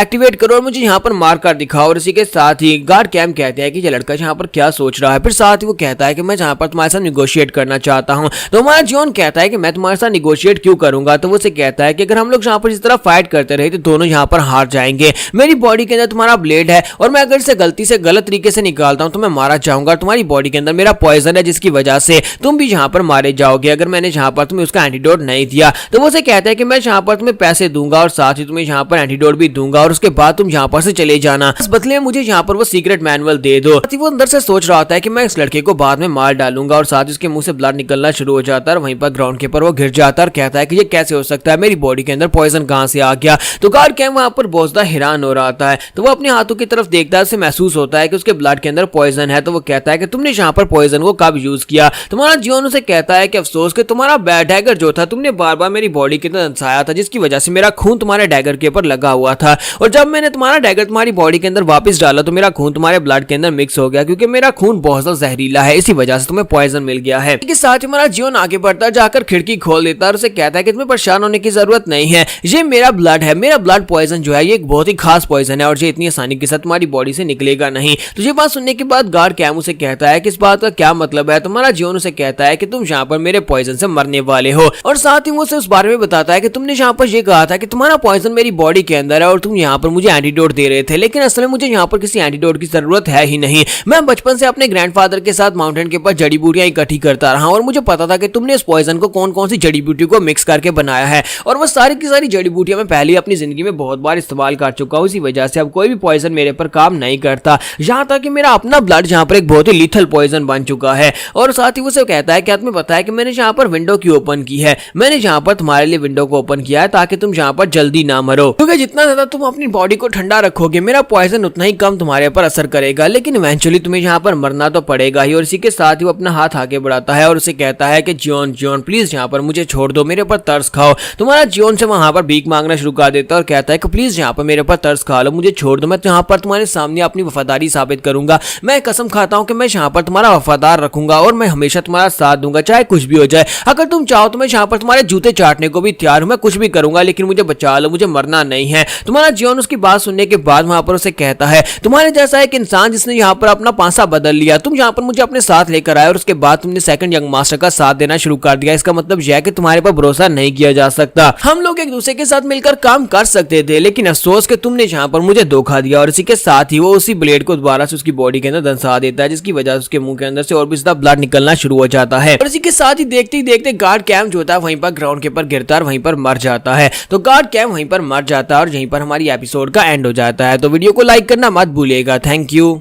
एक्टिवेट करो और मुझे यहाँ पर मार कर दिखाओ। और इसी के साथ ही गार्ड कैम कहते हैं कि ये लड़का यहाँ पर क्या सोच रहा है। फिर साथ ही वो कहता है कि मैं यहाँ पर तुम्हारे साथ निगोशिएट करना चाहता हूँ। तो हमारा जीवन कहता है कि मैं तुम्हारे साथ निगोशिएट क्यों करूंगा। तो वो उसे कहता है कि अगर हम लोग यहाँ पर इस तरह फाइट करते रहे तो दोनों यहाँ पर हार जाएंगे। मेरी बॉडी के अंदर तुम्हारा ब्लेड है और मैं अगर इसे गलती से गलत तरीके से निकालता हूँ तो मैं मारा जाऊंगा। तुम्हारी बॉडी के अंदर मेरा पॉइजन है जिसकी वजह से तुम भी यहाँ पर मारे जाओगे अगर मैंने यहाँ पर तुम्हें उसका एंटीडोट नहीं दिया। तो वो उसे कहता है कि मैं यहाँ पर तुम्हें पैसे दूंगा और साथ ही तुम्हें यहाँ पर एंटीडोट भी दूंगा और उसके बाद तुम यहाँ पर से चले जाना। इस बदले में मुझे यहाँ पर वो सीक्रेट मैनुअल दे दो। वो अंदर से सोच रहा होता है कि मैं इस लड़के को बाद में मार डालूंगा और साथ ही उसके मुंह से ब्लड निकलना शुरू हो जाता है। वहीं पर ग्राउंड के ऊपर वो गिर जाता है और कहता है कि ये कैसे हो सकता है, मेरी बॉडी के अंदर पॉइजन कहां से आ गया। तो गार्ड कैम वहां पर बहुत ज्यादा हैरान हो रहा है। तो वो अपने हाथों की तरफ देखता है, उसे महसूस होता है कि उसके ब्लड के अंदर पॉइजन है। तो वो कहता है कि तुमने यहाँ पर पॉइजन को कब यूज किया। तुम्हारा जीवन उसे कहता है कि अफसोस कि तुम्हारा डैगर जो था तुमने बार बार मेरी बॉडी के अंदर दंसाया था जिसकी वजह से मेरा खून तुम्हारे डैगर के ऊपर लगा हुआ था और जब मैंने तुम्हारा डैगर तुम्हारी बॉडी के अंदर वापस डाला तो मेरा खून तुम्हारे ब्लड के अंदर मिक्स हो गया, क्योंकि मेरा खून बहुत ज्यादा जहरीला है, इसी वजह से तुम्हें पॉइजन मिल गया है। इसके साथ ही हमारा जीवन आगे बढ़ता है, जाकर खिड़की खोल देता है और उसे कहता है कि तुम्हें परेशान होने की जरूरत नहीं है, ये मेरा ब्लड है। मेरा ब्लड पॉइजन जो है ये एक बहुत ही खास पॉइजन है और ये इतनी आसानी के साथ तुम्हारी बॉडी से निकलेगा नहीं। तो ये बात सुनने के बाद गार्ड कैम उसे कहता है कि इस बात का क्या मतलब है। तुम्हारा जीवन उसे कहता है कि तुम यहाँ पर मेरे पॉइजन से मरने वाले हो और साथ ही वो उसे उस बारे में बताता है कि तुमने यहाँ पर ये कहा था कि तुम्हारा पॉइजन मेरी बॉडी के अंदर है और तुम यहाँ पर मुझे एंटीडोट दे रहे थे, लेकिन असल में मुझे यहाँ पर किसी एंटीडोट की जरूरत है ही नहीं। मैं बचपन से अपने ग्रैंडफादर के साथ माउंटेन के ऊपर जड़ी बूटियां इकट्ठी करता रहा और मुझे पता था कि तुमने इस पॉइजन को कौन कौन सी जड़ी बूटी को मिक्स करके बनाया है और वो सारी की सारी जड़ी बूटियां मैं पहले अपनी जिंदगी में बहुत बार इस्तेमाल कर चुका हूँ। इसी वजह से अब कोई भी पॉइजन मेरे पर काम नहीं करता, यहाँ तक कि मेरा अपना ब्लड यहाँ पर एक बहुत ही लीथल पॉइजन बन चुका है। और साथ ही वो से कहता है कि तुम्हें पता है कि मैंने यहाँ पर विंडो क्यों ओपन की है। मैंने यहाँ पर तुम्हारे लिए विंडो को ओपन किया है ताकि तुम यहाँ पर जल्दी ना मरो, क्योंकि जितना ज्यादा तुम अपनी बॉडी को ठंडा रखोगे मेरा पॉइजन उतना ही कम तुम्हारे पर असर करेगा, लेकिन इवेंचुअली तुम्हें यहाँ पर मरना तो पड़ेगा ही। और इसी के साथ ही वो अपना हाथ आगे बढ़ाता है और उसे कहता है कि जॉन प्लीज यहाँ पर मुझे छोड़ दो, मेरे पर तरस खाओ। तुम्हारा जॉन से वहां पर भीख मांगना शुरू कर देता है और कहता है कि प्लीज यहाँ पर मेरे पर तरस खा लो, मुझे छोड़ दो, मैं यहाँ पर तुम्हारे सामने अपनी वफादारी साबित करूंगा। मैं कसम खाता हूँ कि मैं यहाँ पर तुम्हारा वफादार रखूंगा और मैं हमेशा तुम्हारा साथ दूंगा चाहे कुछ भी हो जाए। अगर तुम चाहो तो मैं यहाँ पर तुम्हारे जूते चाटने को भी तैयार हूँ, मैं कुछ भी करूंगा, लेकिन मुझे बचा लो, मुझे मरना नहीं है। तुम्हारा जॉन उसकी बात सुनने के बाद वहां पर उसे कहता है तुम्हारे जैसा एक इंसान जिसने यहाँ पर अपना पासा बदल लिया, तुम यहाँ पर मुझे अपने साथ लेकर आए और उसके बाद तुमने सेकंड यंग मास्टर का साथ देना शुरू कर दिया। इसका मतलब यह है कि तुम्हारे पर भरोसा नहीं किया जा सकता। हम लोग एक दूसरे के साथ मिलकर काम कर सकते थे, लेकिन अफसोस कि तुमने यहाँ पर मुझे धोखा दिया। और इसी के साथ ही वो उसी ब्लेड को दोबारा से उसकी बॉडी के अंदर दंसा देता है, जिसकी वजह से उसके मुंह के अंदर से और भी ज्यादा ब्लड निकलना शुरू हो जाता है। और इसी के साथ ही देखते ही देखते गार्ड कैम जो होता है वहीं पर ग्राउंड के ऊपर गिरता है और वहीं पर मर जाता है। तो गार्ड कैम वहीं पर मर जाता है और यहीं पर हमारी एपिसोड का एंड हो जाता है। तो वीडियो को लाइक करना मत भूलिएगा। Thank you.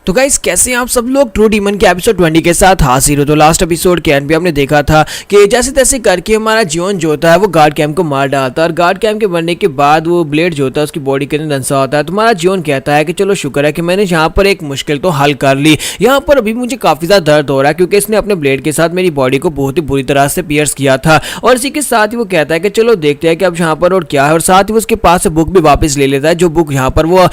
तो गाइस कैसे हैं आप सब लोग। ट्रू डीमन के एपिसोड 20 के साथ हाजिर हो। तो लास्ट एपिसोड के एंड पे हमने देखा था कि जैसे तैसे करके हमारा जीवन जो होता है वो गार्ड कैम को मार डालता है और गार्ड कैम के मरने के बाद वो ब्लेड जो होता है उसकी बॉडी के अंदर दंसा होता है। तो हमारा जीवन कहता है कि चलो शुक्र है कि मैंने यहाँ पर एक मुश्किल तो हल कर ली। यहाँ पर अभी मुझे काफी ज्यादा दर्द हो रहा है क्योंकि इसने अपने ब्लेड के साथ मेरी बॉडी को बहुत ही बुरी तरह से पियर्स किया था। और इसी के साथ ही वो कहता है कि चलो देखते हैं कि अब यहाँ पर और क्या है। और साथ ही वो उसके पास से बुक भी वापस ले लेता है, जो बुक यहाँ पर वो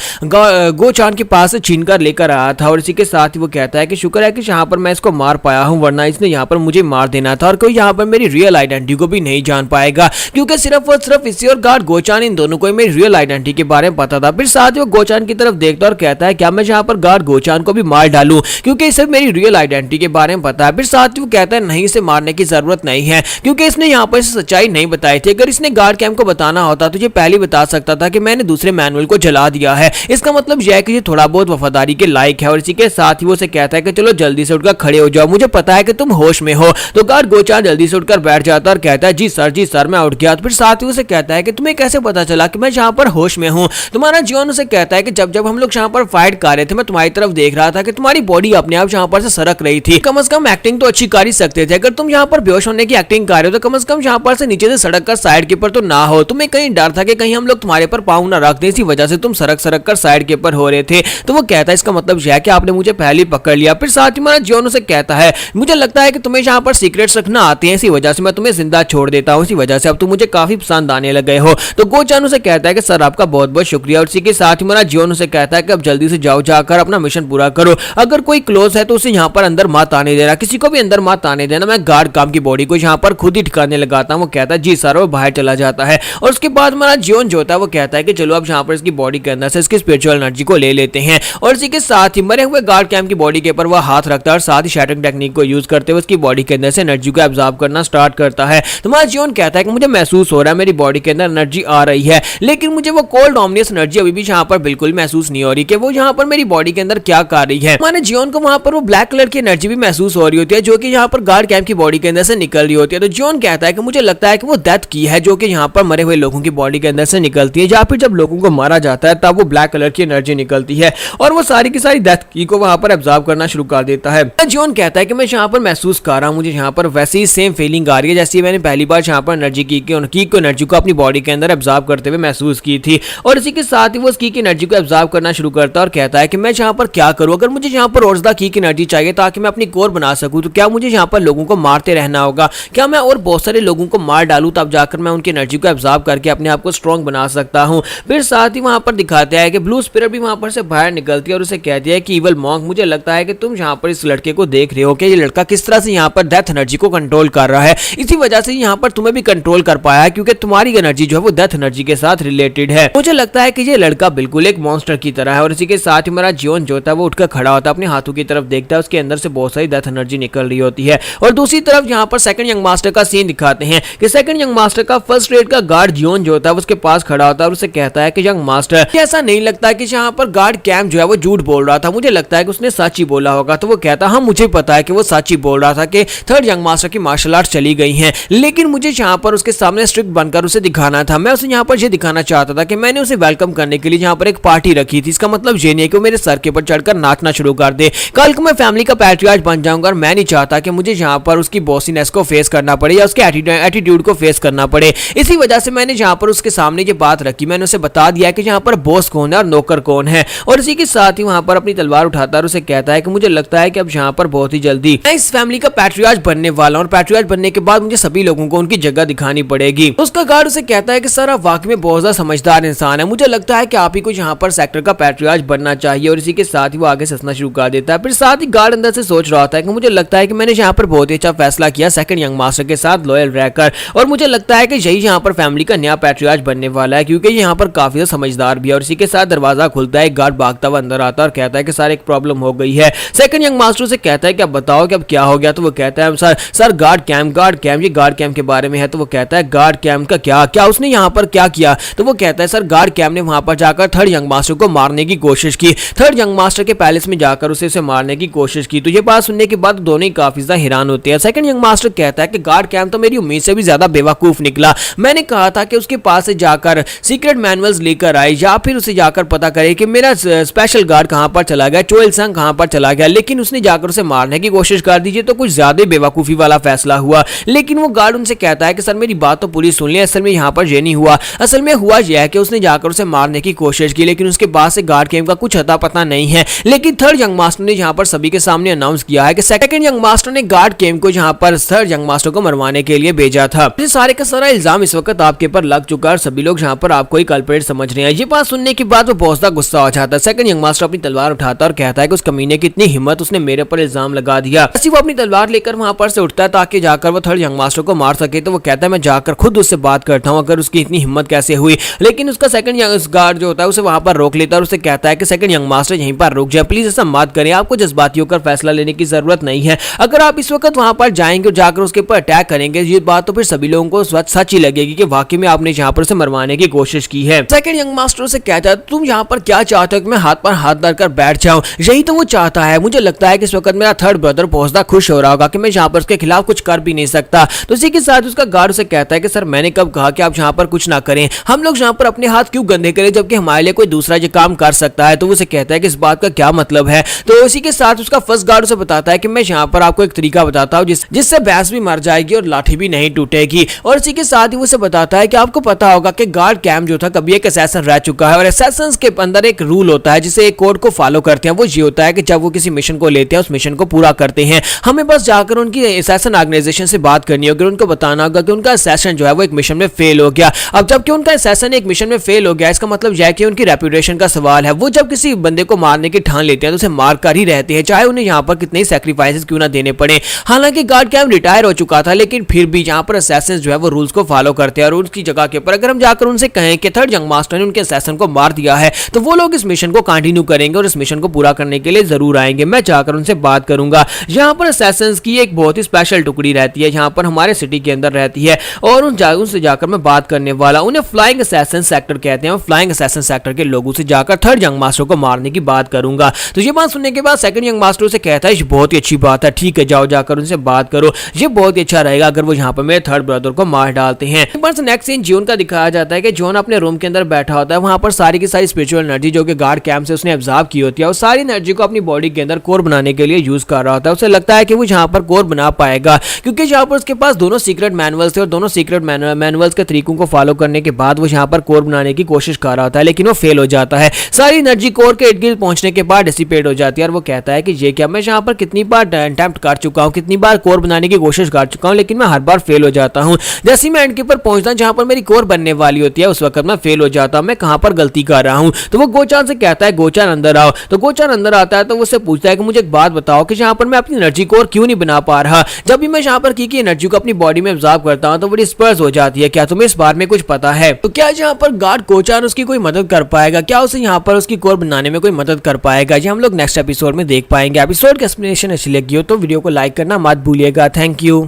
गोचान के पास से छीन कर लेकर आया था। और इसी के साथ वो कहता है कि शुक्र है कि यहाँ पर मैं इसको मार पाया हूँ, वरना इसने यहाँ पर मुझे मार देना था और कोई यहाँ पर मेरी रियल आइडेंटिटी को भी नहीं जान पाएगा, क्योंकि सिर्फ और सिर्फ इसी और गार्ड गोचान इन दोनों को मेरी रियल आइडेंटिटी के बारे में पता था। फिर साथ ही वो गोचान की तरफ देखता और कहता है क्या मैं यहाँ पर गार्ड गोचान को भी मार डालूं, क्योंकि इसे मेरी रियल आइडेंटिटी के बारे में पता है। फिर साथ ही वो कहता है नहीं, इसे मारने की जरूरत नहीं है, क्योंकि इसने यहाँ पर सच्चाई नहीं बताई थी। अगर इसने गार्ड कैम को बताना होता तो ये पहले बता सकता था कि मैंने दूसरे मैनुअल को जला दिया है। इसका मतलब यह है कि ये थोड़ा बहुत वफादारी के लायक है और इसी के साथ ही वो उसे कहता है कि चलो जल्दी से उठकर खड़े हो जाओ, मुझे पता है कि तुम होश में हो। तो गार्ड गोचान जल्दी से उठकर बैठ जाता है और कहता है जी सर मैं उठ गया। तो फिर साथ ही उसे कहता है कि तुम्हें कैसे पता चला कि मैं यहाँ पर होश में हूँ। तुम्हारा जियोन उसे कहता है कि जब हम लोग यहाँ पर फाइट कर रहे थे मैं तुम्हारी तरफ देख रहा था कि तुम्हारी बॉडी अपने आप यहाँ पर से सरक रही थी। कम से कम एक्टिंग तो अच्छी कर ही सकते थे, अगर तुम यहाँ पर बेहोश होने की एक्टिंग कर रहे हो तो कम से कम यहाँ पर से नीचे से सड़क कर साइड के ऊपर तो ना हो। तुम्हें कहीं डर था कि कहीं हम लोग तुम्हारे पर पाँव ना रख दे, इसी वजह से तुम सरक कर साइड के ऊपर हो रहे थे। तो वो कहता है इसका मतलब यह है कि आपने मुझे पहले पकड़ लिया। फिर साथ ही हमारा जियोन उसे कहता है मुझे लगता है कि तुम्हें यहाँ पर सीक्रेट्स रखना आते हैं, इसी वजह से मैं तुम्हें जिंदा छोड़ देता हूँ, इसी वजह से अब तुम मुझे काफी पसंद आने लग गए हो। तो गोचान उसे कहता है कि सर आपका बहुत बहुत शुक्रिया। और इसी के साथ ही हमारा जियोन उसे कहता है कि अब जल्दी से जाओ, जाकर अपना मिशन पूरा करो। अगर कोई क्लोज है तो उसे यहाँ पर अंदर मत आने देना, किसी को भी अंदर मत आने देना। मैं गार्ड काम की बॉडी को यहाँ पर खुद ही ठिकाने लगाता हूँ। वो कहता है जी सर, वो बाहर चला जाता है। और उसके बाद हमारा जियोन जो होता है वो कहता है कि चलो अब यहाँ पर इसकी बॉडी के अंदर से इसकी स्पिरिचुअल एनर्जी को ले लेते हैं। और इसी के साथ ही मरे हुए गार्ड कैंप की बॉडी के ऊपर वह हाथ रखता है और साथ ही शैटरिंग टेक्निक को यूज करते हुए उसकी बॉडी के अंदर से एनर्जी को एब्जॉर्ब करना स्टार्ट करता है। तो हमारा जियोन कहता है कि मुझे महसूस हो रहा है मेरी बॉडी के अंदर एनर्जी आ रही है, लेकिन मुझे वो कोल्ड ऑमनियस एनर्जी अभी भी यहाँ पर बिल्कुल महसूस नहीं हो रही कि वो यहाँ पर मेरी बॉडी के अंदर क्या कर रही है। हमारे जियोन को वहाँ पर वो ब्लैक कलर की एनर्जी भी महसूस हो रही होती है जो कि यहाँ पर गार्ड कैंप की बॉडी के अंदर से निकल रही होती है। तो जियोन कहता है कि मुझे लगता है कि वो डेथ की है जो कि यहाँ पर मरे हुए लोगों की बॉडी के अंदर से निकलती है, या फिर जब लोगों को मारा जाता है तब वो ब्लैक कलर की एनर्जी निकलती है और वो सारी की सारी डेथ की को वहाँ पर एब्जॉर्ब करना शुरू कर देता है। जियोन कहता है कि मैं यहाँ पर महसूस कर रहा हूँ, मुझे यहाँ पर वैसे ही सेम फीलिंग आ रही है जैसे मैंने पहली बार यहाँ पर एनर्जी की को एनर्जी को अपनी बॉडी के अंदर एब्जॉर्ब करते हुए महसूस की थी। और इसी के साथ ही वो की एनर्जी को एब्जॉर्ब करना शुरू करता है और कहता है कि मैं यहाँ पर क्या करूँ, अगर मुझे यहाँ पर और ज्यादा की एनर्जी चाहिए ताकि मैं अपनी कोर बना सकूँ तो क्या मुझे यहाँ पर लोगों को मारते रहना होगा, क्या मैं और बहुत सारे लोगों को मार डालूं तब जाकर मैं उनकी एनर्जी को एब्जॉर्ब करके अपने आप को स्ट्रॉन्ग बना सकता हूँ। फिर साथ ही वहां पर दिखाते हैं कि ब्लू स्पिरिट भी वहां पर से बाहर निकलती है और उसे कहती है कि इवल मॉन्क, मुझे लगता है कि तुम यहाँ पर इस लड़के को देख रहे हो कि ये लड़का किस तरह से यहाँ पर डेथ एनर्जी को कंट्रोल कर रहा है, इसी वजह से यहाँ पर तुम्हें भी कंट्रोल कर पाया है क्योंकि तुम्हारी एनर्जी जो है वो डेथ एनर्जी के साथ रिलेटेड है। मुझे लगता है कि ये लड़का बिल्कुल एक मॉन्स्टर की तरह है। और इसी के साथ ही हमारा जियोन जो होता है वो उठकर खड़ा होता है, अपने हाथों की तरफ देखता है, उसके अंदर से बहुत सारी डेथ एनर्जी निकल रही होती है। और दूसरी तरफ यहाँ पर सेकंड यंग मास्टर का सीन दिखाते हैं कि सेकंड यंग मास्टर का फर्स्ट रेड का गार्ड जियोन जो होता है उसके पास खड़ा होता है और उसे कहता है कि यंग मास्टर, ऐसा नहीं लगता कि यहाँ पर गार्ड कैंप जो है वो झूठ बोल रहा था, मुझे लगता है कि उसने सच ही बोला होगा। तो वो कहता है हाँ मुझे पता है कि वो सच ही बोल रहा था कि थर्ड यंग मास्टर की मार्शल आर्ट चली गई हैं, लेकिन मुझे यहाँ पर उसके सामने स्ट्रिक्ट बनकर उसे दिखाना था। मैं उसे यहाँ पर ये दिखाना चाहता था कि मैंने उसे वेलकम करने के लिए यहाँ पर एक पार्टी रखी थी, इसका मतलब ये नहीं है कि वो मेरे सर के ऊपर चढ़कर नाचना शुरू कर दे। कल को मैं फैमिली का पैट्रियार्च बन जाऊंगा और मैं नहीं चाहता कि मुझे यहाँ पर उसकी बॉसीनेस को फेस करना पड़े या उसके एटीट्यूड को फेस करना पड़े। इसी वजह से मैंने यहाँ पर उसके सामने ये बात रखी, मैंने उसे बता दिया कि यहाँ पर बॉस कौन है और नौकर कौन है। और इसी के साथ ही वहां पर अपनी तलवार उठाता है और उसे कहता है कि मुझे लगता है कि अब यहाँ पर बहुत ही जल्दी मैं इस फैमिली का पैट्रियार्च बनने वाला हूँ और पैट्रियार्च बनने के बाद मुझे सभी लोगों को उनकी जगह दिखानी पड़ेगी। उसका गार्ड उसे कहता है कि सर आप वाकई में बहुत ज्यादा समझदार इंसान है, मुझे लगता है कि आप ही को यहाँ पर सेक्टर का पैट्रियार्च बनना चाहिए। और इसी के साथ ही वो आगे ससना शुरू कर देता है। फिर साथ ही गार्ड अंदर से सोच रहा होता है कि मुझे लगता है कि मैंने यहाँ पर बहुत ही अच्छा फैसला किया सेकंड यंग मास्टर के साथ लॉयल रहकर, और मुझे लगता है कि यही यहाँ पर फैमिली का नया पैट्रियार्च बनने वाला है क्योंकि यहाँ पर काफी ज्यादा समझदार भी है। और इसी के साथ दरवाजा खुलता है, एक गार्ड भागता हुआ अंदर आता है और कहता है कि सर एक प्रॉब्लम हो गई है। सेकंड यंग मास्टर से कहता है कि अब बताओ कि अब क्या हो गया। तो वो कहता है सर गार्ड कैंप ये गार्ड कैंप के बारे में है। तो वो कहता है गार्ड कैंप का क्या उसने यहाँ पर क्या किया। तो वो कहता है सर गार्ड कैंप ने वहां पर जाकर थर्ड यंग मास्टर को मारने की कोशिश की, थर्ड यंग मास्टर के पैलेस में जाकर उसे मारने की कोशिश की। तो ये बात सुनने के बाद दोनों ही काफी ज्यादा हैरान होते हैं। सेकंड यंग मास्टर कहता है कि गार्ड कैंप तो मेरी उम्मीद से भी ज्यादा बेवकूफ निकला, मैंने कहा था कि उसके पास से जाकर सीक्रेट मैनुअल्स लेकर आए या फिर उसे जाकर पता करे कि मेरा स्पेशल गार्ड कहां पर चला गया, चोइल संग कहां पर चला गया, लेकिन उसने जाकर उसे मारने की कोशिश कर दी। तो कुछ ज्यादा बेवकूफी वाला फैसला हुआ। लेकिन वो गार्ड उनसे कहता है कि सर मेरी बात तो पूरी सुन लिया, असल में यहाँ पर ये नहीं हुआ, असल में हुआ यह है कि उसने जाकर उसे मारने की कोशिश की, लेकिन उसके बाद से गार्ड कैंप का कुछ अता पता नहीं है। लेकिन थर्ड यंग मास्टर ने यहाँ पर सभी के सामने अनाउंस किया है कि सेकंड यंग मास्टर ने गार्ड कैंप को यहाँ पर थर्ड यंग मास्टर को मरवाने के लिए भेजा था। ये सारे का सारा इल्जाम इस वक्त आपके ऊपर लग चुका है और सभी लोग यहाँ पर आपको ही कल्प्रेट समझ रहे हैं। ये बात सुनने के बाद वो बहुत ज्यादा गुस्सा हो जाता है। सेकंड यंग मास्टर अपनी तलवार उठाता है और कहता है कि उस कमीने की इतनी हिम्मत, उसने मेरे पर इल्जाम लगा दिया। ऐसी वो अपनी तलवार लेकर वहां पर से उठता है ताकि जाकर वो थर्ड यंग मास्टर को मार सके। तो वो कहता है मैं जाकर खुद उससे बात करता हूँ अगर उसकी इतनी हिम्मत कैसे हुई। लेकिन उसका सेकंड यंग गार्ड जो होता है उसे वहां पर रोक लेता है और उसे कहता है कि सेकंड यंग मास्टर यहीं पर रुक जाए, प्लीज ऐसा मत करें, आपको जज्बाती होकर फैसला लेने की जरूरत नहीं है। अगर आप इस वक्त वहां पर जाएंगे और जाकर उसके ऊपर अटैक करेंगे ये बात तो फिर सभी लोगों को सच ही लगेगी कि वाकई में आपने यहाँ पर उसे मरवाने की कोशिश की है। सेकंड यंग मास्टर से कहता है तुम यहाँ पर क्या चाहते हो कि मैं हाथ पर हाथ डालकर बैठ जाऊं। यही तो वो चाहता है। मुझे लगता है कि इस वक्त मेरा थर्ड ब्रदर बहुत ज्यादा खुश हो रहा होगा कि मैं यहाँ पर उसके खिलाफ कुछ कर भी नहीं सकता। तो इसी के साथ उसका गार्ड उसे कहता है कि सर मैंने कब कहा कि आप यहाँ पर कुछ ना करें, हम लोग यहाँ पर अपने हाथ क्यों गंदे करें जबकि हमारे लिए कोई दूसरा ये काम कर सकता है। तो वो उसे कहता है कि इस बात का क्या मतलब है। तो इसी के साथ उसका फर्स्ट गार्ड उसे बताता है कि मैं यहाँ पर आपको एक तरीका बताता हूँ जिससे भैंस भी मर जाएगी और लाठी भी नहीं टूटेगी। और इसी के साथ ही वो उसे बताता है कि आपको पता होगा कि गार्ड कैंप जो था कभी एक असैसन रह चुका है और असैसन्स के अंदर एक रूल होता है जिसे एक कोड को फॉलो करते हैं। वो ये होता है कि जब वो किसी मिशन को लेते हैं उस मिशन को पूरा करते हैं हमें बस जाकर उनकी असैसन ऑर्गेनाइजेशन से बात करनी होगी, उनको बताना होगा कि उनका असैसन जो है वो एक मिशन में फेल हो गया। अब जबकि उनका असैसन एक मिशन में फेल हो गया इसका मतलब यह है कि उनकी रेपुटेशन का सवाल है। वो जब किसी बंदे को मारने की ठान लेते हैं तो उसे मार कर ही रहते हैं, चाहे उन्हें यहाँ पर कितने सैक्रिफाइसेस क्यों ना देने पड़े। हालांकि गार्ड कैंप रिटायर हो चुका था लेकिन फिर भी यहाँ पर असैसिन्स जो है वो रूल्स को फॉलो करते हैं और उसकी जगह के ऊपर अगर हम जाकर उनसे कहें कि थर्ड यंग मास्टर ने उनके असैसिन को मार दिया है तो वो लोग इस मिशन को कंटिन्यू करेंगे और इस मिशन को पूरा करने के लिए जरूर आएंगे। मैं जाकर उनसे बात करूंगा। यहाँ पर असैसिन्स की एक बहुत ही स्पेशल टुकड़ी रहती है यहाँ पर हमारे सिटी के अंदर रहती है और उनसे जाकर मैं बात करने वाला। उन्हें फ्लाइंग असैसिन सेक्टर कहते हैं। फ्लाइंग असैसिन सेक्टर के लोगों से जाकर थर्ड यंग मास्टर को मारने की बात करूंगा। तो ये बात सुनने के बाद सेकंड यंग मास्टर से कहता है बहुत ही अच्छी बात है, ठीक है जाओ जाकर उनसे बात करो, ये बहुत ही अच्छा रहेगा अगर वो यहाँ पर मेरे थर्ड ब्रदर को मार डालते हैं। नेक्स्ट सीन जॉन का दिखाया जाता है कि जॉन अपने रूम के अंदर बैठा होता है। वहां पर सारी की सारी स्पिरिचुअल एनर्जी जो कि गार्ड कैंप से उसने ऑब्जर्व की होती है और सारी एनर्जी को अपनी बॉडी के अंदर कोर बनाने के लिए यूज कर रहा होता है। उसे लगता है कि वो यहाँ पर कोर बना पाएगा क्योंकि यहाँ पर उसके पास दोनों सीक्रेट मैनुअल्स थे और दोनों सीक्रेट मैनुअल्स के तरीकों को फॉलो करने के बाद वो यहाँ पर कोर बनाने की कोशिश कर रहा होता है लेकिन वो फेल हो जाता है। सारी एनर्जी कोर के इर्द गिर्द पहुंचने के बाद डिसिपेट हो जाती है और वो कहता है कि ये क्या, मैं यहाँ पर कितनी बार अटेम्प्ट कर चुका हूँ, कितनी बार कोर बनाने की कोशिश कर चुका हूँ लेकिन मैं हर बार फेल हो जाता हूँ। जैसे मैं एंड के ऊपर पहुंचता हूँ जहाँ पर मेरी कोर बनने वाली होती है उस वक्त मैं फेल हो जाता हूँ। मैं कहाँ पर गलती कर रहा हूँ। तो वो गोचान से कहता है गोचान अंदर आओ। तो गोचान अंदर आता है तो वो उससे पूछता है कि मुझे एक बात बताओ कि यहाँ पर मैं अपनी एनर्जी कोर क्यों नहीं बना पा रहा। जब भी मैं यहाँ पर की एनर्जी को अपनी बॉडी में ऑब्जर्व करता हूँ तो बड़ी स्पर्श हो जाती है। क्या तुम्हें इस बारे में कुछ पता है? तो क्या यहाँ पर गार्ड गोचान उसकी कोई मदद कर पाएगा? क्या उसे यहाँ पर उसकी कोर बनाने में कोई मदद कर पाएगा? ये हम लोग नेक्स्ट एपिसोड में देख पाएंगे। एपिसोड की एक्सप्लेनेशन अच्छी लगी हो तो वीडियो को लाइक करना मत भूलिएगा। Thank you.